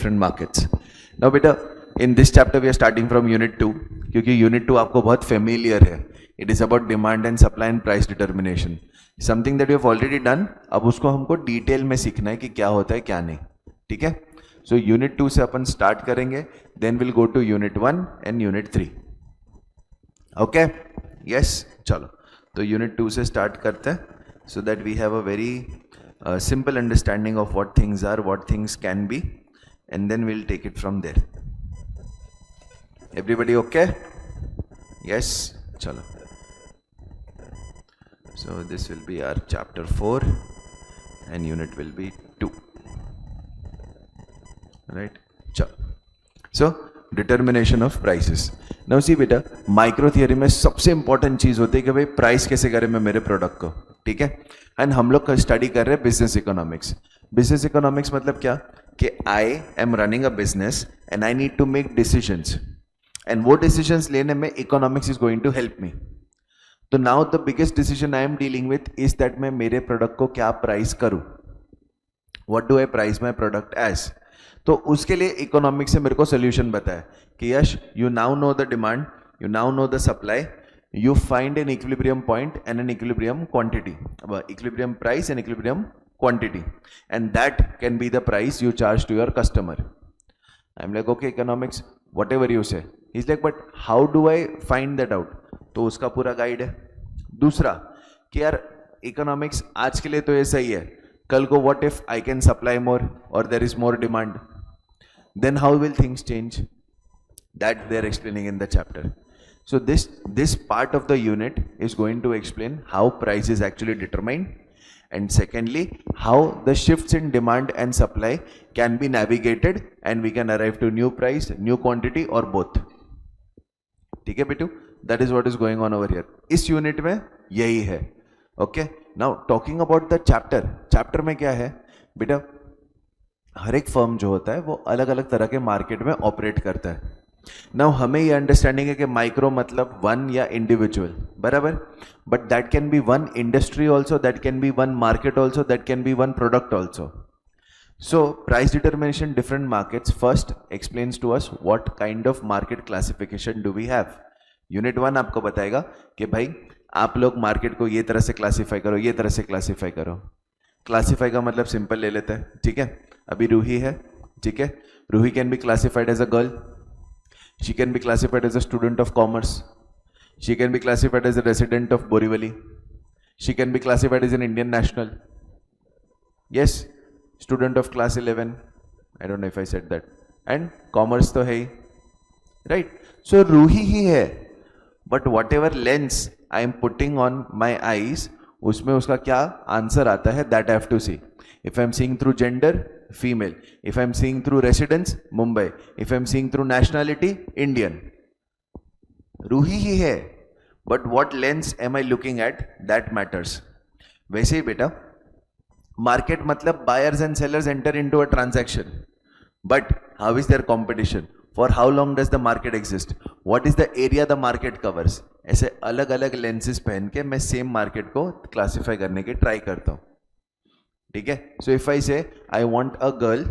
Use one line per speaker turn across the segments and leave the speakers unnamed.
different markets. Now beta, in this chapter we are starting from unit 2 क्योंकि unit 2 आपको बहुत familiar है. It is about demand and supply and price determination. Something that you have already done. अब उसको हमको detail में सीखना है कि क्या होता है क्या नहीं. ठीक है. So unit 2 से अपन स्टार्ट करेंगे. Then we'll go to unit 1 and unit 3. Okay? Yes. चलो. तो unit 2 से स्टार्ट करते हैं. So that we have a very simple understanding of what things are, what things can be, and then we'll take it from there. Everybody okay? Yes. Chalo. So this will be our chapter 4 and unit will be 2. Right? Chalo. So determination of prices. Now see बेटा, micro theory में सबसे important चीज होती है कि भाई price कैसे करें मैं मेरे प्रोडक्ट को. ठीक है. एंड हम लोग स्टडी कर रहे हैं बिजनेस इकोनॉमिक्स. बिजनेस इकोनॉमिक्स मतलब क्या कि I am running a business and I need to make decisions and वो डिसीजंस लेने में economics is going to help me. तो now the biggest decision I am dealing with is that मैं मेरे product को क्या प्राइस करूं. What do I price my product as. तो उसके लिए इकोनॉमिक्स से मेरे को सोल्यूशन बताया कि yes you now know the demand, you now know the supply, you find an equilibrium point and an equilibrium quantity, equilibrium price and equilibrium quantity, and that can be the price you charge to your customer. I'm like, okay, economics, whatever you say. He's like, but how do I find that out? तो उसका पूरा guide है. दूसरा कि यार economics आज के लिए तो ये सही है, कल को what if I can supply more or there is more demand, then how will things change? That they are explaining in the chapter. So this part of the unit is going to explain how price is actually determined, and secondly how the shifts in demand and supply can be navigated and we can arrive to new price, new quantity or both. ठीक है बेटू, that is what is going on over here. इस unit में यही है. Okay. Now talking about the chapter में क्या है बेटा, हर एक फर्म जो होता है वो अलग अलग तरह के मार्केट में ऑपरेट करता है. नाउ हमें ये अंडरस्टैंडिंग है कि माइक्रो मतलब वन या इंडिविजुअल, बराबर, but that can be one industry also, that can be one market also, that can be one product also. So price determination different markets first explains to us what kind of market classification do we have. Unit 1 आपको बताएगा कि भाई आप लोग market को ये तरह से क्लासीफाई करो, ये तरह से क्लासीफाई करो. क्लासीफाई का मतलब सिंपल ले लेते हैं. ठीक है. अभी रूही है. ठीक है. Ruhi can be classified as a girl. She can be classified as a student of commerce. She can be classified as a resident of Borivali. She can be classified as an Indian national. Yes, student of class 11. I don't know if I said that. And commerce तो है ही, right? So Ruhi ही है. But whatever lens I am putting on my eyes, उसमें उसका क्या answer आता है, that I have to see. If I am seeing through gender, female. If I'm seeing through residence, Mumbai. If I'm seeing through nationality, Indian. Ruhi ही है, but what lens am I looking at? That matters. वैसे ही बेटा, market मतलब buyers and sellers enter into a transaction. But how is their competition? For how long does the market exist? What is the area the market covers? ऐसे अलग अलग lenses पहन के मैं same market को classify करने की try करता हूँ. ठीक है. सो if I say I want a girl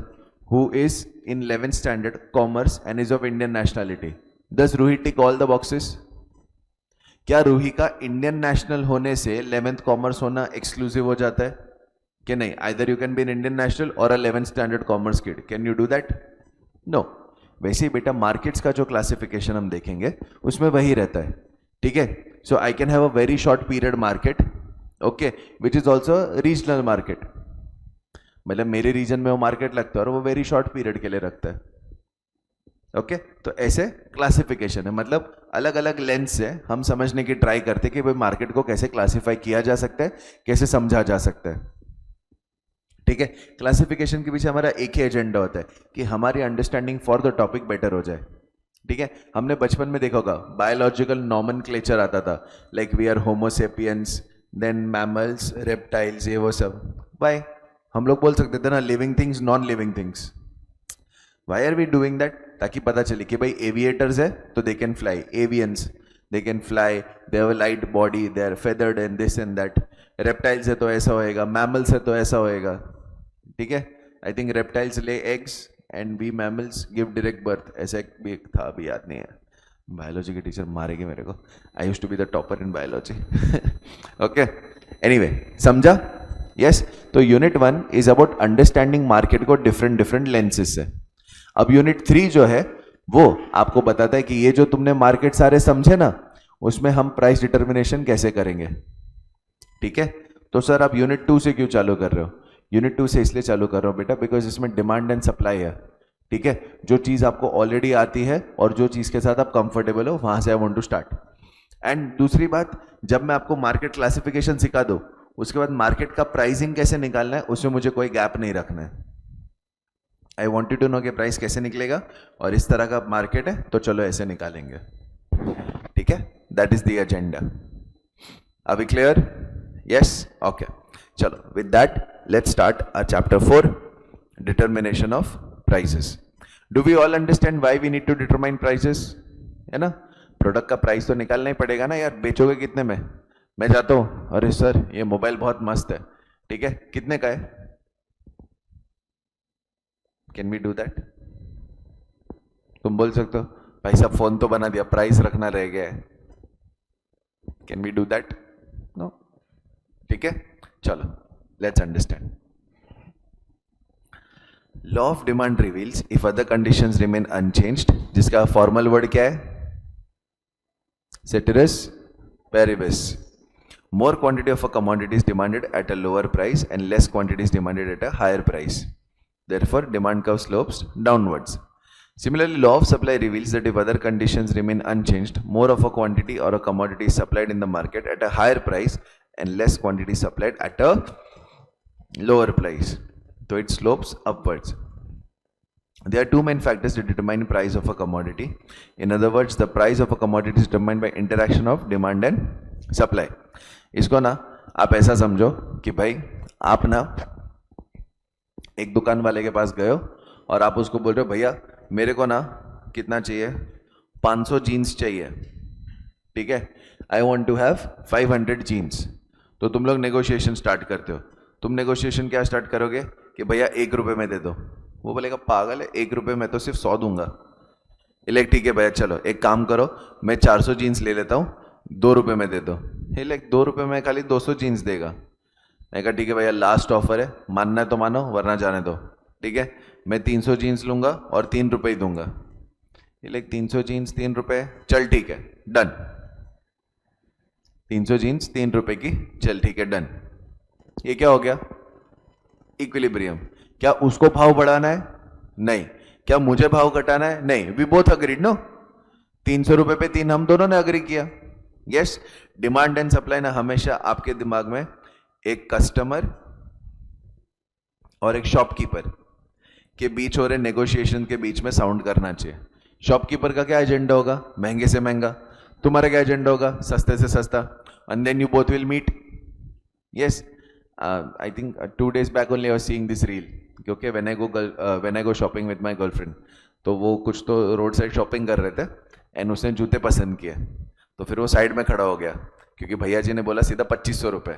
who is in 11th standard commerce and is of Indian nationality, does Ruhi tick all the boxes? क्या रूही का इंडियन नेशनल होने से 11th कॉमर्स होना एक्सक्लूसिव हो जाता है कि नहीं? Either you can be an Indian national और a 11th standard commerce kid. Can you do that? No. वैसे ही बेटा मार्केट्स का जो क्लासिफिकेशन हम देखेंगे उसमें वही रहता है. ठीक है. So I can have a very short period market, okay, which is also regional market. मतलब मेरे रीजन में वो मार्केट लगता है और वो वेरी शॉर्ट पीरियड के लिए रखता है. ओके. तो ऐसे क्लासिफिकेशन है, मतलब अलग अलग लेंस से हम समझने की ट्राई करते हैं कि भाई मार्केट को कैसे क्लासिफाई किया जा सकता है, कैसे समझा जा सकता है. ठीक है. क्लासिफिकेशन के पीछे हमारा एक ही एजेंडा होता है कि हमारी understanding for the topic better हो जाए. ठीक है. हमने बचपन में देखा होगा बायोलॉजिकल नॉमेनक्लेचर आता था, like we are homo sapiens, then mammals, reptiles, ये वो सब. वाई हम लोग बोल सकते थे ना living things, non living things. Why are we doing that? ताकि पता चले कि भाई एविएटर्स है तो they can fly, avians they can fly, they have a light body, they are feathered and this and that. Reptiles है तो ऐसा होएगा, मैमल्स है तो ऐसा होएगा. ठीक है. I think reptiles lay eggs and we mammals give direct birth, ऐसा एक भी था, अभी याद नहीं है, बायोलॉजी के टीचर मारेगी मेरे को, I used to be the topper in biology. Okay, anyway, समझा? यस। तो unit 1 is about understanding market को डिफरेंट डिफरेंट लेंसेज से। अब यूनिट 3 जो है वो आपको बताता है कि ये जो तुमने मार्केट सारे समझे ना, उसमें हम प्राइस डिटर्मिनेशन कैसे करेंगे। ठीक है, तो सर आप यूनिट 2 से क्यों चालू कर रहे हो? यूनिट 2 से इसलिए चालू कर रहा हूं बेटा बिकॉज इसमें डिमांड एंड सप्लाई है। ठीक है, जो चीज आपको ऑलरेडी आती है और जो चीज के साथ आप कंफर्टेबल हो, वहां से I want to start. And दूसरी बात, जब मैं आपको मार्केट क्लासिफिकेशन सिखा दूं, उसके बाद मार्केट का प्राइसिंग कैसे निकालना है, उसमें मुझे कोई गैप नहीं रखना है। I want you to know कि प्राइस कैसे निकलेगा, और इस तरह का मार्केट है तो चलो ऐसे निकालेंगे। ठीक है, that is the agenda. Are we clear? Yes, okay. चलो, with that let's start our chapter 4, determination of prices. Do we all understand why we need to determine prices? है ना, प्रोडक्ट का प्राइस तो निकालना ही पड़ेगा ना यार, बेचोगे कितने में? मैं जाता हूं, अरे सर ये मोबाइल बहुत मस्त है, ठीक है, कितने का है? Can we do that? तुम बोल सकते हो भाई साहब फोन तो बना दिया, प्राइस रखना रह गया है। Can we do that? No. ठीक है, चलो let's understand. Law of demand reveals if other conditions remain unchanged, जिसका फॉर्मल वर्ड क्या है? ceteris paribus. More quantity of a commodity is demanded at a lower price and less quantity is demanded at a higher price. Therefore, demand curve slopes downwards. Similarly, law of supply reveals that if other conditions remain unchanged, more of a quantity or a commodity is supplied in the market at a higher price and less quantity is supplied at a lower price. So it slopes upwards. There are two main factors to determine price of a commodity. In other words, the price of a commodity is determined by interaction of demand and supply. इसको ना आप ऐसा समझो कि भाई आप ना एक दुकान वाले के पास गए हो और आप उसको बोल रहे हो भैया मेरे को ना कितना चाहिए? 500 जीन्स चाहिए, ठीक है, I want to have 500 jeans. तो तुम लोग नेगोशिएशन स्टार्ट करते हो। तुम नेगोशिएशन क्या स्टार्ट करोगे कि भैया 1 रुपये में दे दो। वो बोलेगा पागल है, 1 रुपये में तो सिर्फ 100 दूंगा। इलेक्ट ठीक है भैया, चलो एक काम करो, मैं 400 जीन्स ले लेता हूँ, 2 रुपये में दे दो। इलेक्ट 2 रुपये में खाली 200 जीन्स देगा। मैं कहा ठीक है भैया लास्ट ऑफर है, मानना है तो मानो वरना जाने दो। ठीक है, मैं 300 जीन्स लूंगा और 3 रुपये ही दूंगा। इलेक्ट 300 जीन्स 3 रुपये, चल ठीक है डन। 300 जीन्स 3 रुपये की, चल ठीक है डन। ये क्या हो गया? इक्विलिब्रियम। क्या उसको भाव बढ़ाना है? नहीं। क्या मुझे भाव घटाना है? नहीं। वी बोथ अग्रीड नो, 300 रुपए पे 3 हम दोनों ने अग्री किया। यस, डिमांड एंड सप्लाई ना हमेशा आपके दिमाग में एक कस्टमर और एक शॉपकीपर के बीच हो रहे नेगोशिएशन के बीच में साउंड करना चाहिए। शॉपकीपर का क्या एजेंडा होगा? महंगे से महंगा। तुम्हारा क्या एजेंडा होगा? सस्ते से सस्ता। And then you both will meet. Yes, I think 2 days back only I was seeing this reel, क्योंकि when I go shopping with my girlfriend, तो वो कुछ तो रोड साइड शॉपिंग कर रहे थे एंड उसने जूते पसंद किए, तो फिर वो साइड में खड़ा हो गया क्योंकि भैया जी ने बोला सीधा 2500 रुपये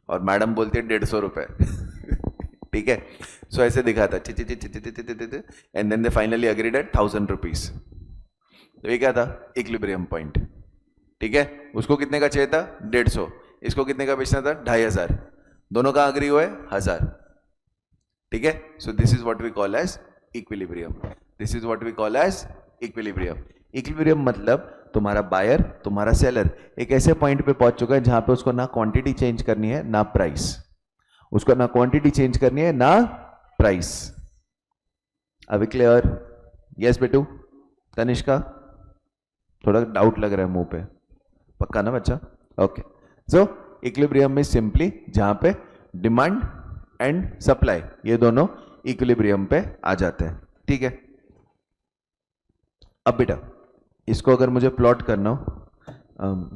और मैडम बोलती है 150 रुपये। ठीक है, सो ऐसे दिखा था and then they finally agreed at 1000 rupees. तो ये क्या था? Equilibrium point. ठीक है, उसको कितने का चाहिए था? 150। इसको कितने का बेचना था? 2500। दोनों का अग्री हुए 1000। ठीक है, so this is what we call as equilibrium. This is what we call as equilibrium. Equilibrium मतलब तुम्हारा बायर, तुम्हारा सेलर एक ऐसे पॉइंट पे पहुंच चुका है जहां पे उसको ना क्वांटिटी चेंज करनी है ना प्राइस। उसको ना क्वांटिटी चेंज करनी है ना प्राइस। अभी क्लियर? यस बेटू। तनिष्का थोड़ा डाउट लग रहा है मुंह पे, पक्का ना बच्चा? ओके, सो इक्विलिब्रियम में सिंपली जहां पे डिमांड एंड सप्लाई ये दोनों इक्विलिब्रियम पे आ जाते हैं। ठीक है, अब बेटा इसको अगर मुझे प्लॉट करना हो,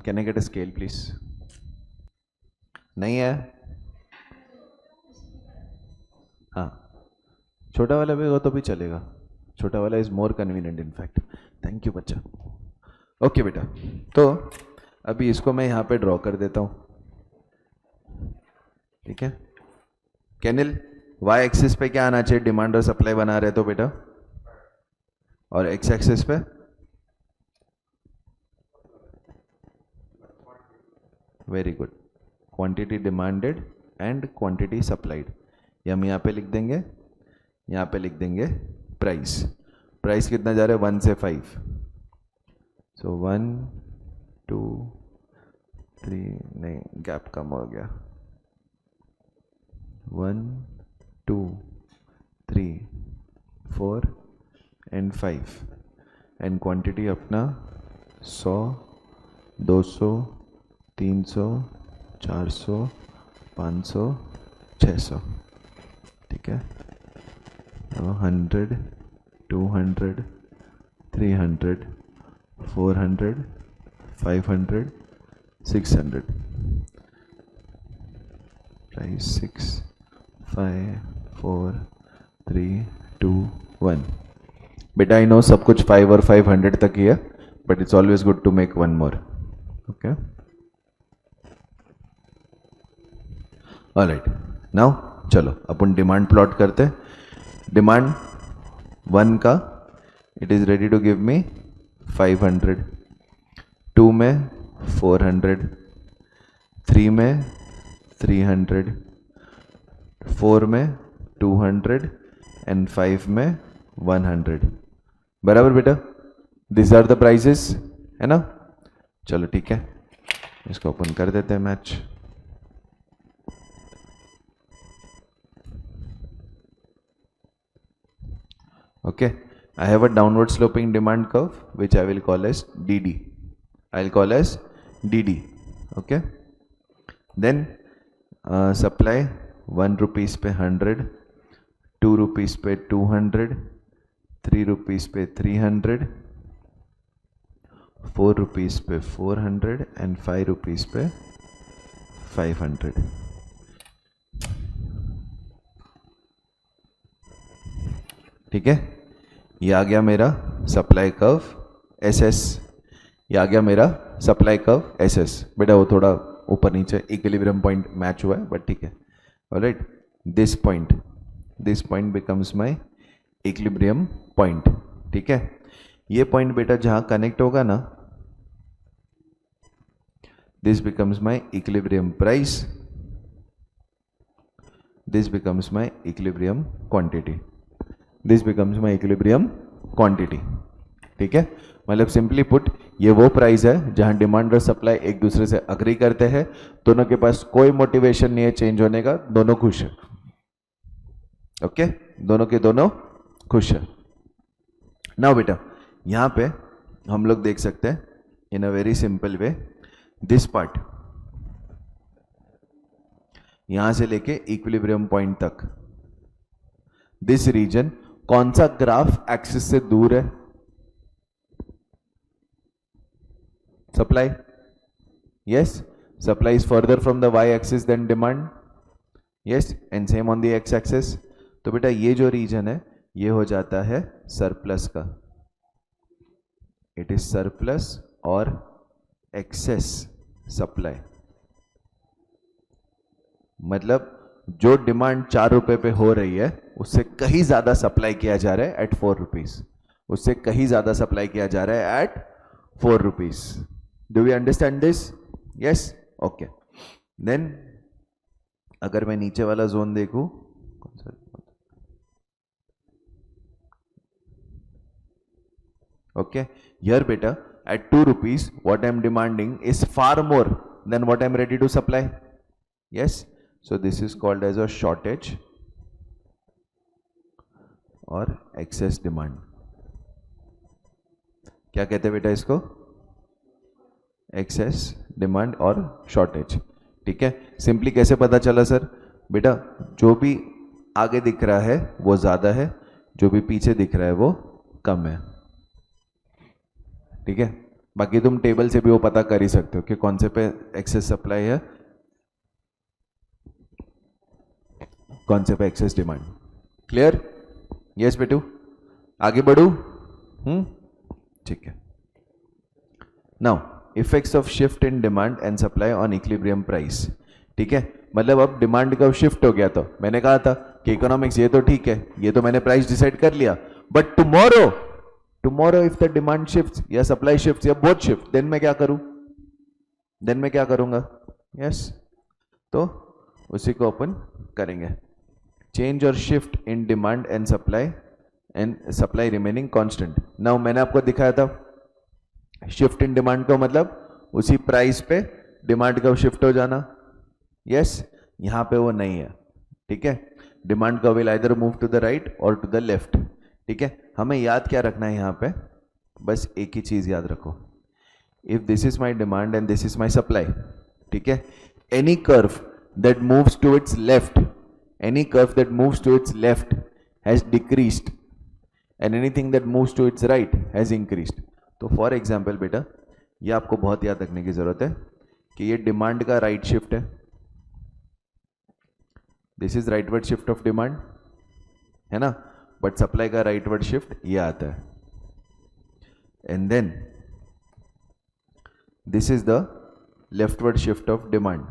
can I get a scale please? नहीं है? हाँ, छोटा वाला भी हो तो भी चलेगा। छोटा वाला is more convenient in fact. Thank you बच्चा। ओके बेटा, तो अभी इसको मैं यहां पे ड्रॉ कर देता हूं। ठीक है, कैनिल वाई एक्सिस पे क्या आना चाहिए? डिमांड और सप्लाई बना रहे तो बेटा और एक्स एक्सिस पे very good, quantity demanded and quantity supplied. ये हम यहाँ पे लिख देंगे, यहाँ पे लिख देंगे प्राइस। प्राइस कितना जा रहा है 1 से 5, सो 1 2 3, नहीं गैप कम हो गया, 1 2 3 4 एंड 5 एंड क्वांटिटी अपना 100 200 300 400 500 600, ठीक है। 100 200 300 400 500 600, प्राइस 6 5 4 3 2 1। बेटा आई नो सब कुछ 5 और 500 तक ही है, but it's always good to make one more, okay. Alright, now चलो अपन डिमांड प्लॉट करते। डिमांड 1 का it is ready to give me 500, 2 में 400, 3 में 300, 4 में 200 एंड 5 में 100। बराबर बेटा, दिस आर द प्राइसेस, है ना। चलो ठीक है, इसको ओपन कर देते हैं match. Okay, I have a downward sloping demand curve which I will call as DD. I will call as DD. Okay. Then supply 1 rupees पे 100, 2 rupees पे 200, 3 rupees पे 300, 4 rupees पे 400 and 5 rupees पे 500. ठीक है, ये आ गया मेरा सप्लाई कर्व SS, ये आ गया मेरा सप्लाई कर्व SS। बेटा वो थोड़ा ऊपर नीचे इक्विलिब्रियम पॉइंट मैच हुआ है, बट ठीक है। Alright, this point becomes my equilibrium point, ठीक है। ये पॉइंट बेटा जहां कनेक्ट होगा ना, this becomes my equilibrium price, this becomes my equilibrium quantity, this becomes my equilibrium quantity, ठीक है। मतलब सिंपली पुट, ये वो प्राइस है जहां डिमांड और सप्लाई एक दूसरे से अग्री करते हैं, दोनों के पास कोई मोटिवेशन नहीं है चेंज होने का, दोनों खुश है, ओके, दोनों के दोनों खुश है। नाउ बेटा यहां पे हम लोग देख सकते हैं in a very simple way, this part यहां से लेके इक्विलिब्रियम पॉइंट तक, दिस रीजन कौन सा ग्राफ एक्सिस से दूर है? Supply, yes, supply is further from the Y axis than demand, yes, and same on the X axis. तो बेटा ये जो रीजन है ये हो जाता है सरप्लस का, इट इज सरप्लस और एक्सेस सप्लाई। मतलब जो डिमांड 4 रुपए पे हो रही है उससे कहीं ज्यादा सप्लाई किया जा रहा है एट 4 रुपीज, उससे कहीं ज्यादा सप्लाई किया जा रहा है at 4 rupees. Do we understand this? Yes, okay. Then अगर मैं नीचे वाला जोन देखूं, okay, here beta at 2 rupees what I am demanding is far more than what I am ready to supply, yes, so this is called as a shortage or excess demand। क्या कहते हैं बेटा इसको? Excess demand और shortage, ठीक है। Simply कैसे पता चला सर? बेटा जो भी आगे दिख रहा है वो ज्यादा है, जो भी पीछे दिख रहा है वो कम है, ठीक है। बाकी तुम टेबल से भी वो पता कर ही सकते हो कि कौन से पे एक्सेस सप्लाई है, कौन से पे एक्सेस डिमांड। क्लियर? यस बेटू, आगे बढ़ू? ठीक है। Now effects of shift in demand and supply on equilibrium price, ठीक है। मतलब अब डिमांड का शिफ्ट हो गया, तो मैंने कहा था कि इकोनॉमिक्स ये तो ठीक है, ये तो मैंने प्राइस डिसाइड कर लिया, but tomorrow tomorrow if the demand shift या सप्लाई शिफ्ट या बोथ शिफ्ट, देन मैं क्या करूं, देन मैं क्या करूंगा, यस तो उसी को अपन करेंगे, चेंज और shift in demand and supply remaining constant. Now मैंने आपको दिखाया था शिफ्ट इन डिमांड का मतलब उसी प्राइस पे डिमांड का शिफ्ट हो जाना, यस यहां पे वो नहीं है, ठीक है, डिमांड का will either move to the right और टू द लेफ्ट, ठीक है। हमें याद क्या रखना है यहां पे, बस एक ही चीज याद रखो, if this is my demand and this is my supply, ठीक है, any curve that moves to its left, any curve that moves to its left has decreased and anything that moves to its right has increased। तो for example बेटा ये आपको बहुत याद रखने की जरूरत है कि ये डिमांड का राइट शिफ्ट है, this is rightward shift of demand है ना, बट सप्लाई का राइटवर्ड शिफ्ट ये आता है, and then this is the leftward shift of demand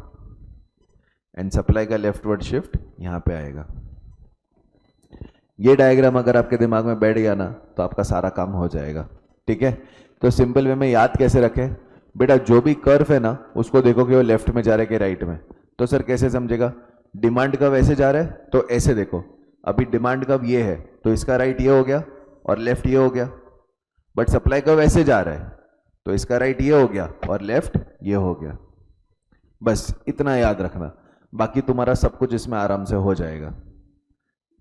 and supply का लेफ्टवर्ड शिफ्ट यहां पे आएगा। ये डायग्राम अगर आपके दिमाग में बैठ गया ना तो आपका सारा काम हो जाएगा, ठीक है। तो सिंपल वे में याद कैसे रखें बेटा, जो भी कर्व है ना उसको देखो कि वो लेफ्ट में जा रहा है कि राइट में, तो सर कैसे समझेगा, डिमांड कर्व ऐसे जा रहा है तो ऐसे देखो, अभी डिमांड कर्व ये है तो इसका राइट ये हो गया और लेफ्ट ये हो गया, बट सप्लाई कर्व ऐसे जा रहा है तो इसका राइट ये हो गया और लेफ्ट ये हो गया, बस इतना याद रखना, बाकी तुम्हारा सब कुछ इसमें आराम से हो जाएगा,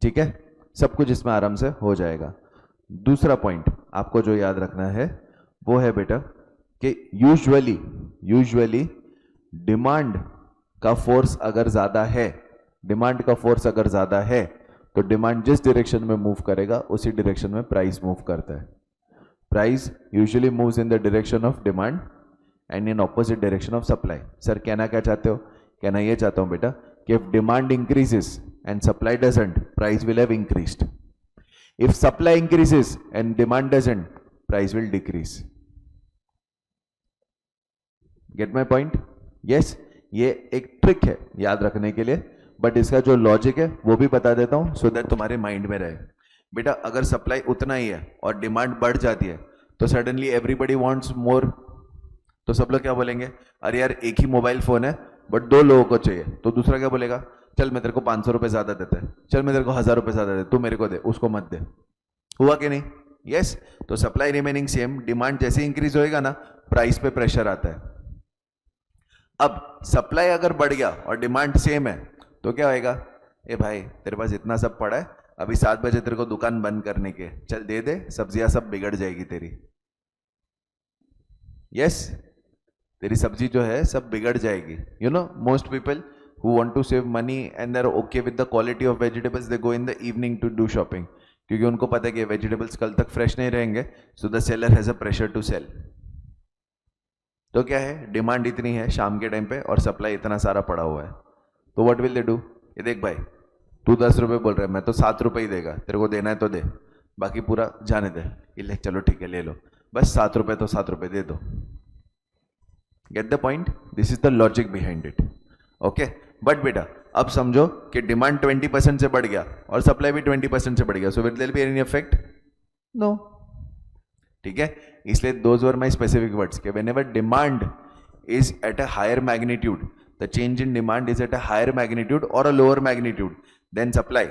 ठीक है, सब कुछ इसमें आराम से हो जाएगा। दूसरा पॉइंट आपको जो याद रखना है वो है बेटा कि यूजुअली डिमांड का फोर्स अगर ज्यादा है, डिमांड का फोर्स अगर ज्यादा है तो डिमांड जिस डायरेक्शन में मूव करेगा उसी डायरेक्शन में प्राइस मूव करता है, price usually moves in the direction of demand and in opposite direction of supply. Sir कहना क्या चाहते हो, कहना ये चाहता हूं बेटा कि if demand increases and supply doesn't, price will have increased. If supply increases and demand doesn't, price will decrease. Get my point? Yes, ये एक ट्रिक है याद रखने के लिए, बट इसका जो लॉजिक है वो भी बता देता हूं सो दैट तुम्हारे माइंड में रहे। बेटा अगर सप्लाई उतना ही है और डिमांड बढ़ जाती है तो सडनली एवरीबडी वांट्स मोर, तो सब लोग क्या बोलेंगे, अरे यार एक ही मोबाइल फोन है बट 2 लोगों को चाहिए, तो दूसरा क्या बोलेगा, चल मैं तेरे को 500 रुपए ज्यादा देता है, चल मैं तेरे को 1000 रुपए ज्यादा दे, तू मेरे को दे, उसको मत दे, हुआ कि नहीं, यस। तो सप्लाई रिमेनिंग सेम, डिमांड जैसे इंक्रीज होएगा ना प्राइस पे प्रेशर आता है। अब सप्लाई अगर बढ़ गया और डिमांड सेम है तो क्या होएगा, ए भाई तेरे पास इतना सब पड़ा है, अभी 7 बजे तेरे को दुकान बंद करने के, चल दे दे, सब्जियां सब बिगड़ जाएगी तेरी, यस तेरी सब्जी जो है सब बिगड़ जाएगी। You know most people who want to save money and they are okay with the quality of vegetables, they go in the evening to do shopping, क्योंकि उनको पता है कि वेजिटेबल्स कल तक फ्रेश नहीं रहेंगे, so the seller has a pressure to sell. तो क्या है, डिमांड इतनी है शाम के टाइम पे और सप्लाई इतना सारा पड़ा हुआ है, तो व्हाट विल दे डू, ये देख भाई तू 10 रुपए बोल रहा है, मैं तो 7 रुपए ही देगा, तेरे को देना है तो दे, बाकी पूरा जाने दे, ये ले चलो ठीक है ले लो, बस 7 रुपए तो 7 रुपए दे दो। Gate the point, this is the logic behind it, okay. But बेटा अब समझो कि डिमांड 20% से बढ़ गया और सप्लाई भी 20% से बढ़ गया, so will there be any effect, no, ठीक है। इसलिए those were my specific words कि whenever demand is at a higher magnitude, the change in demand is at a higher magnitude or a lower magnitude than supply,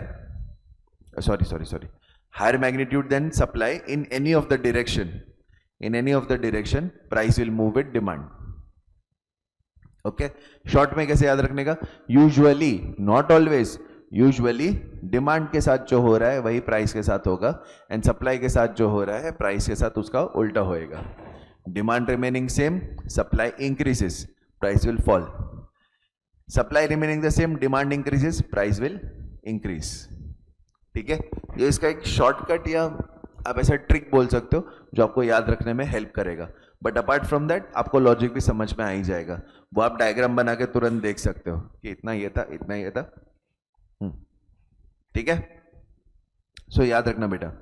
sorry, higher magnitude than supply in any of the direction, price will move with demand, okay। Short में कैसे याद रखने का, usually not always, usually demand के साथ जो हो रहा है वही प्राइस के साथ होगा एंड सप्लाई के साथ जो हो रहा है प्राइस के साथ उसका उल्टा होएगा। Demand remaining same, supply increases, price will fall, supply remaining the same, demand increases, price will increase, ठीक है। ये इसका एक शॉर्टकट या आप ऐसा ट्रिक बोल सकते हो जो आपको याद रखने में हेल्प करेगा, बट अपार्ट फ्रॉम दैट आपको लॉजिक भी समझ में आ ही जाएगा, वो आप डायग्राम बना के तुरंत देख सकते हो कि इतना ये था, इतना ये था, ठीक है। सो याद रखना बेटा,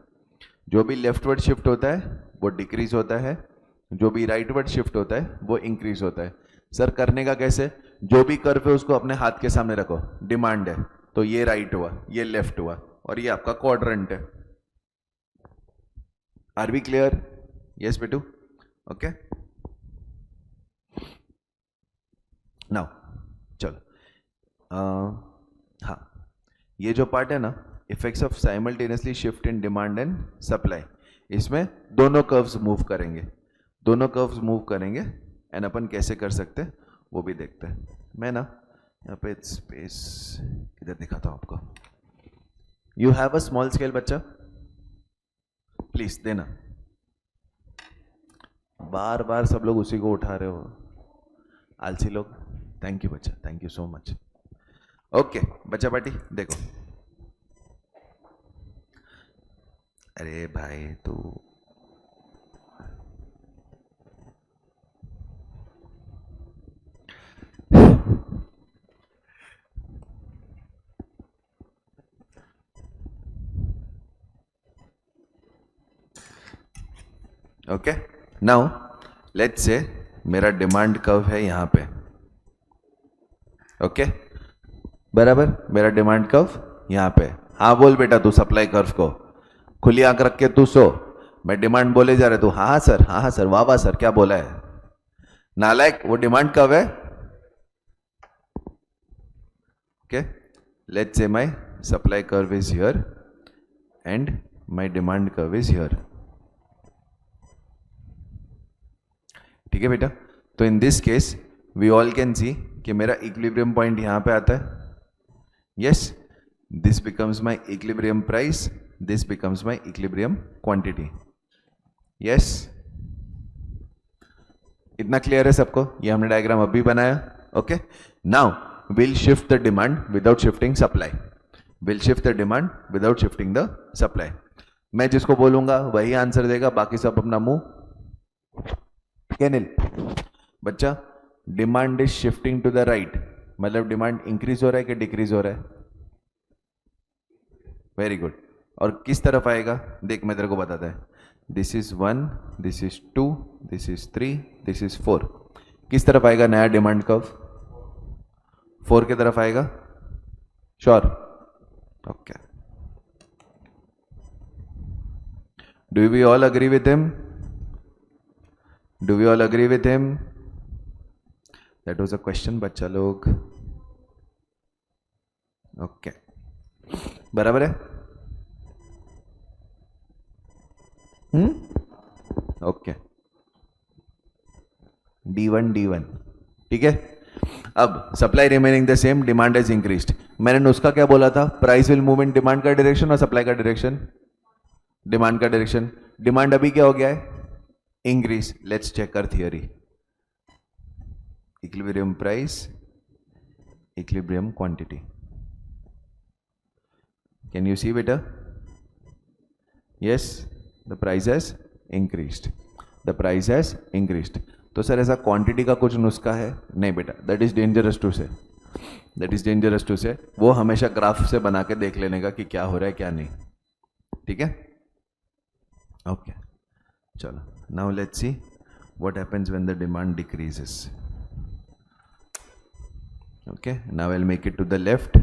जो भी लेफ्टवर्ड शिफ्ट होता है वो डिक्रीज होता है, जो भी राइटवर्ड शिफ्ट होता है वो इंक्रीज होता है। सर करने का कैसे, जो भी कर्व है उसको अपने हाथ के सामने रखो, डिमांड है तो ये राइट हुआ, ये लेफ्ट हुआ और ये आपका क्वाड्रेंट है। Are we clear? यस बेटू, ओके। नाउ चलो, हाँ, ये जो पार्ट है ना, effects of simultaneously shift in demand and supply, इसमें दोनों कर्व्स मूव करेंगे, दोनों कर्व्स मूव करेंगे एंड अपन कैसे कर सकते हैं वो भी देखते हैं। मैं ना यहाँ पे स्पेस इधर दिखाता हूँ आपको। You have a small scale बच्चा, प्लीज देना। बार बार सब लोग उसी को उठा रहे हो, आलसी लोग। थैंक यू बच्चा, thank you so much. Okay बच्चा पार्टी देखो, अरे भाई तू ओके। नाउ लेट्स से मेरा डिमांड कर्व है यहां पे, ओके बराबर, मेरा डिमांड कर्व यहां पे। हाँ बोल बेटा, तू सप्लाई कर्व को खुली आंख रख के तू सो, मैं डिमांड बोले जा रहा, तू हाँ हाँ सर, हाँ हाँ सर, वाह वाह सर, क्या बोला है नालायक, वो डिमांड कर्व है। Okay, let's say my supply curve is here and my demand curve is here. ठीक है बेटा, तो in this case we all can see कि मेरा इक्विलिब्रियम पॉइंट यहां पे आता है। Yes, this becomes my equilibrium price, this becomes my equilibrium quantity. Yes, इतना क्लियर है सबको? ये हमने डायग्राम अभी बनाया। Okay, now will shift the demand without shifting supply, will shift the demand without shifting the supply. मैं जिसको बोलूंगा वही आंसर देगा, बाकी सब अपना मुंह कैनिल। बच्चा, demand is shifting to the right, मतलब डिमांड इंक्रीज हो रहा है कि डिक्रीज हो रहा है? Very good. और किस तरफ आएगा देख, मैं तेरे को बताता है। This is 1, this is 2, this is 3, this is 4। किस तरफ आएगा नया डिमांड कर्व? 4 की तरफ आएगा, sure? Okay, do we all agree with him? Do we all agree with him? That was a question बच्चा लोग। ओके, बराबर है? ओके, D1 ठीक है। अब supply remaining the same, demand is increased. मैंने नुस्खा क्या बोला था? Price will move in demand का डायरेक्शन और सप्लाई का डायरेक्शन, डिमांड का डायरेक्शन। डिमांड अभी क्या हो गया है? इंक्रीज। लेट्स चेक कर theory. Equilibrium price, equilibrium quantity. Can you see बेटा? Yes, the price has increased, the price has increased. तो सर ऐसा क्वांटिटी का कुछ नुस्खा है? नहीं बेटा, दैट इज डेंजरस टू से, दैट इज डेंजरस टू से। वो हमेशा ग्राफ से बना के देख लेने का कि क्या हो रहा है क्या नहीं, ठीक है? ओके, चलो, now let's see what happens when the demand decreases. Okay, now I will make it to the left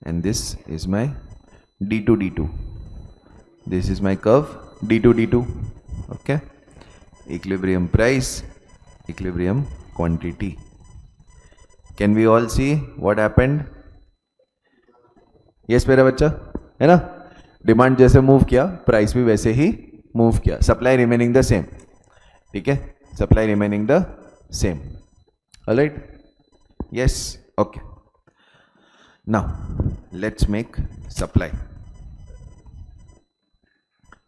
and this is my D2, this is my curve D2, okay, equilibrium price, equilibrium quantity. Can we all see what happened? yes मेरा बच्चा, है ना? Demand जैसे move किया, price भी वैसे ही move किया, supply remaining the same, ठीक है, supply remaining the same, alright? Yes, okay. Now let's make supply.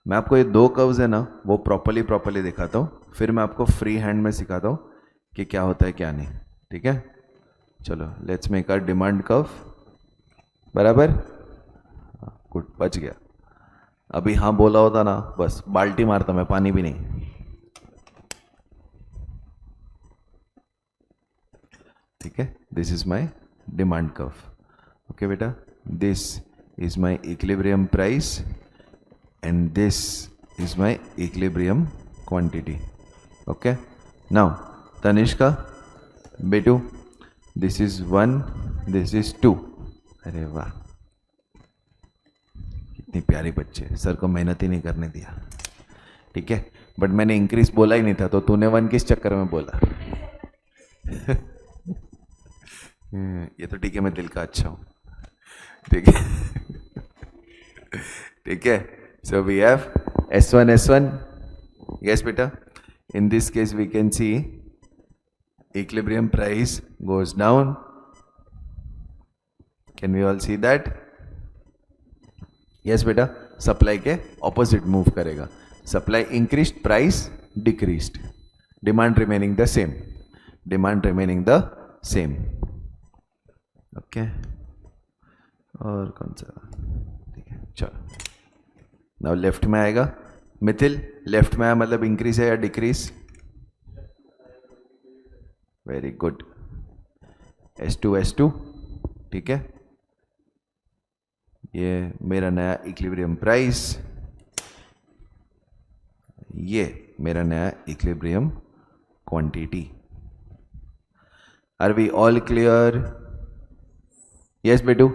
मैं आपको ये दो कर्व्स है ना, वो प्रॉपर्ली दिखाता हूँ, फिर मैं आपको फ्री हैंड में सिखाता हूँ कि क्या होता है क्या नहीं, ठीक है? चलो, let's make our demand curve, बराबर? गुड, बच गया। अभी हाँ बोला होता ना, बस बाल्टी मारता मैं, पानी भी नहीं, ठीक है? This is my demand curve, okay beta, this is my equilibrium price and this is my equilibrium quantity. Okay, now Tanishka betu, this is 1, this is 2. अरे वाह, कितनी प्यारी बच्ची है, सर को मेहनत ही नहीं करने दिया, ठीक है। बट मैंने इंक्रीज बोला ही नहीं था, तो तूने 1 किस चक्कर में बोला? ये तो ठीक है, मैं दिल का अच्छा हूँ, ठीक है। ठीक है, so we have S1 yes बेटा। In this case we can see equilibrium price goes down. Can we all see that? Yes बेटा, सप्लाई के ऑपोजिट मूव करेगा। Supply increased, price decreased, demand remaining the same, demand remaining the same. Okay, और कौन सा? ठीक है, चलो now left में आएगा। मिथिल, लेफ्ट में आया मतलब इंक्रीज है या डिक्रीज? वेरी गुड, S2 ठीक है। ये मेरा नया इक्विलिब्रियम प्राइस, ये मेरा नया equilibrium quantity. Are we all clear? Yes बेटू,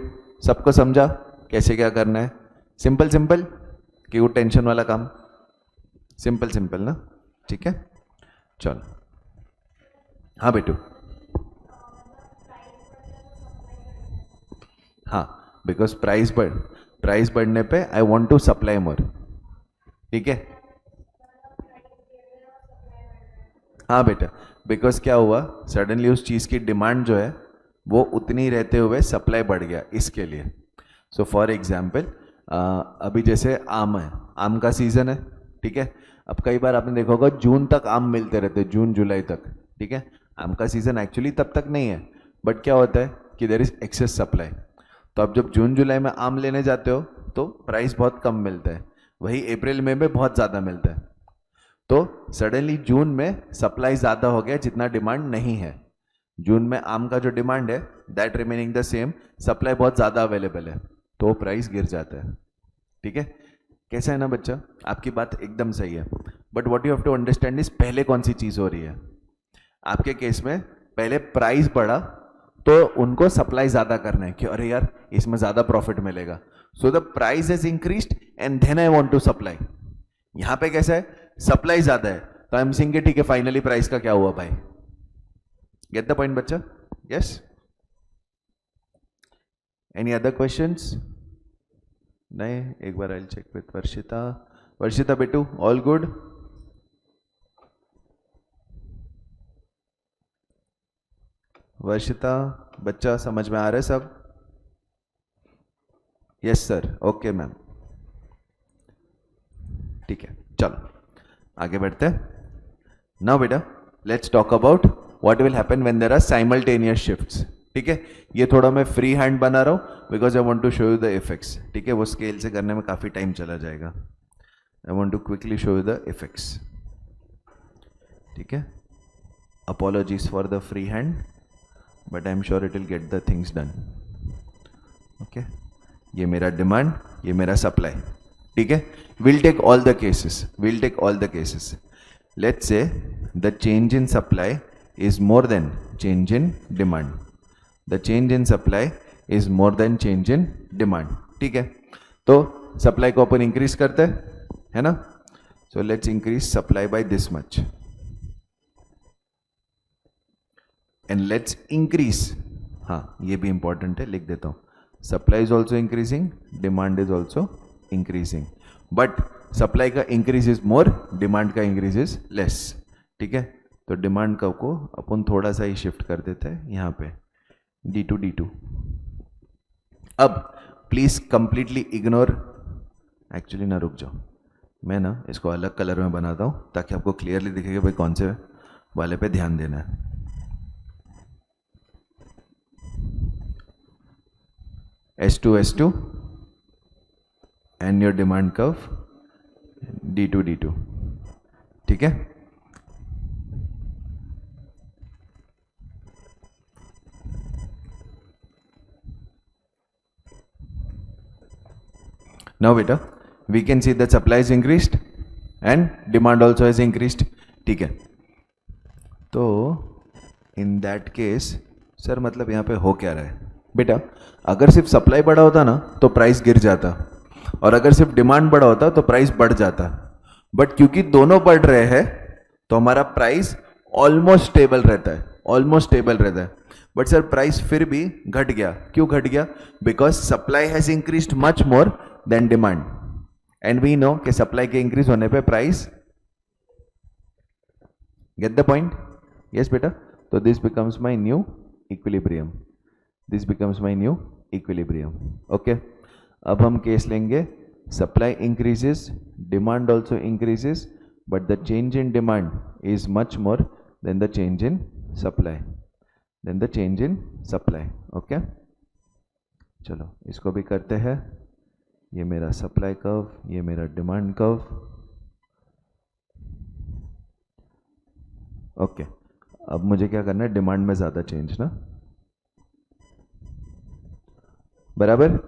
सबको समझा कैसे क्या करना है? सिंपल सिंपल कि वो टेंशन वाला काम? सिंपल सिंपल ना, ठीक है। चलो, हाँ बेटू, हाँ, बिकॉज प्राइस बढ़ने पे I want to supply more, ठीक है। हाँ बेटा, बिकॉज क्या हुआ, सडनली उस चीज़ की डिमांड जो है वो उतनी रहते हुए सप्लाई बढ़ गया, इसके लिए। सो फॉर एग्जाम्पल, अभी जैसे आम है, आम का सीज़न है, ठीक है। अब कई बार आपने देखा होगा जून तक आम मिलते रहते, जून जुलाई तक, ठीक है। आम का सीज़न एक्चुअली तब तक नहीं है, बट क्या होता है कि देयर इज एक्सेस सप्लाई। तो आप जब जून जुलाई में आम लेने जाते हो तो प्राइस बहुत कम मिलता है, वही अप्रैल मई में बहुत ज़्यादा मिलता है। तो सडनली जून में सप्लाई ज़्यादा हो गया जितना डिमांड नहीं है। जून में आम का जो डिमांड है that remaining the same, supply बहुत ज़्यादा अवेलेबल है, तो प्राइस गिर जाता है, ठीक है। कैसा है ना बच्चा, आपकी बात एकदम सही है। But what you have to understand is पहले कौन सी चीज़ हो रही है। आपके केस में पहले प्राइस बढ़ा तो उनको सप्लाई ज़्यादा करना है कि अरे यार इसमें ज़्यादा प्रॉफिट मिलेगा, so the price is increased and then I want to supply. यहां पे कैसा है, सप्लाई ज़्यादा है तो आई एम सेइंग ठीक है फाइनली प्राइस का क्या हुआ भाई। गेट द पॉइंट बच्चा? Yes, any other questions? नहीं, एक बार आई चेक विथ वर्षिता। वर्षिता बेटू, ऑल गुड? वर्षिता बच्चा समझ में आ रहा है सब? यस सर, ओके मैम, ठीक है। चलो आगे बढ़ते हैं। नाउ बेटा let's talk about what will happen when there are simultaneous shifts, ठीक है। ये थोड़ा मैं फ्री हैंड बना रहा हूँ because I want to show you the effects, ठीक है। वो स्केल से करने में काफ़ी टाइम चला जाएगा, I want to quickly show you the effects, ठीक है। Apologies for the free hand, but I am sure it will get the things done, okay. ये मेरा डिमांड, ये मेरा सप्लाई, ठीक है। Will take all the cases, let's say the change in supply is more than change in demand, the change in supply is more than change in demand, ठीक है। तो supply को अपन इंक्रीज करते हैं, है ना। So let's increase supply by this much and let's increase, हाँ ये भी इंपॉर्टेंट है, लिख देता हूँ। Supply is also increasing, demand is also increasing, but supply का इंक्रीज इज मोर, डिमांड का इंक्रीज इज लेस, ठीक है। तो डिमांड का को अपन थोड़ा सा ही शिफ्ट कर देते हैं यहाँ पे, D2. अब प्लीज कंप्लीटली इग्नोर, एक्चुअली ना रुक जाओ, मैं ना इसको अलग कलर में बनाता हूँ ताकि आपको क्लियरली दिखेगा भाई कौन से वाले पे ध्यान देना है। S2 and your demand curve D2, ठीक है। Now beta we can see that supply is increased and demand also has increased, ठीक है। तो in that case सर मतलब यहाँ पे हो क्या रहा है बेटा, अगर सिर्फ सप्लाई बढ़ा होता ना तो प्राइस गिर जाता, और अगर सिर्फ डिमांड बढ़ा होता तो प्राइस बढ़ जाता, बट क्योंकि दोनों बढ़ रहे हैं तो हमारा प्राइस ऑलमोस्ट स्टेबल रहता है, ऑलमोस्ट स्टेबल रहता है। बट सर प्राइस फिर भी घट गया, क्यों घट गया? Because supply has increased much more than demand, and we know कि सप्लाई के इंक्रीज होने पे price, get the point? Yes बेटा, तो this becomes my new equilibrium, this becomes my new equilibrium. Okay, अब हम केस लेंगे supply increases, demand also increases, but the change in demand is much more than the change in supply, then the change in supply. Okay, चलो इसको भी करते हैं। ये मेरा सप्लाई कर्व, ये मेरा डिमांड कर्व। ओके, अब मुझे क्या करना है? डिमांड में ज़्यादा चेंज ना, बराबर?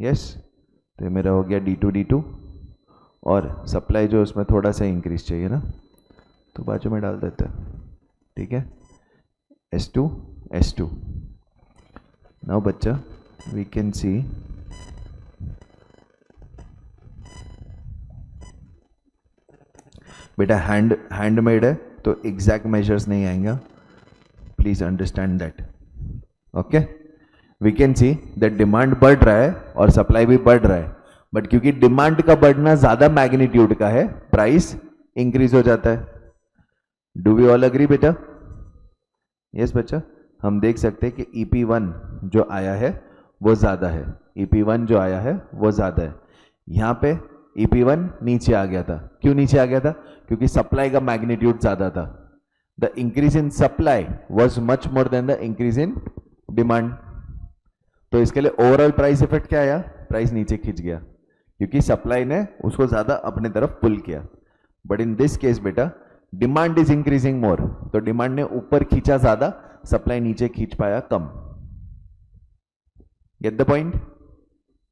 यस, तो ये मेरा हो गया D2, और सप्लाई जो उसमें थोड़ा सा इंक्रीज चाहिए ना, तो बाजू में डाल देते हैं, ठीक है? S2 नाउ बच्चा वी कैन सी बेटा हैंडमेड है तो एग्जैक्ट मेजर्स नहीं आएंगे, please understand that. Okay, we can see that demand बढ़ रहा है और सप्लाई भी बढ़ रहा है, बट क्योंकि डिमांड का बढ़ना ज्यादा मैग्नीट्यूड का है, प्राइस इंक्रीज हो जाता है। डू वी ऑल अग्री बेटा? यस बच्चा, हम देख सकते हैं कि EP1 जो आया है वो ज्यादा है, EP1 जो आया है वो ज्यादा है। यहां पे EP1 नीचे आ गया था, क्यों नीचे आ गया था? क्योंकि सप्लाई का मैग्नीट्यूड ज्यादा था। The increase in supply was much more than the increase in demand, तो इसके लिए ओवरऑल प्राइस इफेक्ट क्या आया? प्राइस नीचे खींच गया, क्योंकि सप्लाई ने उसको ज्यादा अपने तरफ पुल किया। बट इन दिस केस बेटा डिमांड इज इंक्रीजिंग मोर, तो डिमांड ने ऊपर खींचा ज्यादा, सप्लाई नीचे खींच पाया कम। Get the point?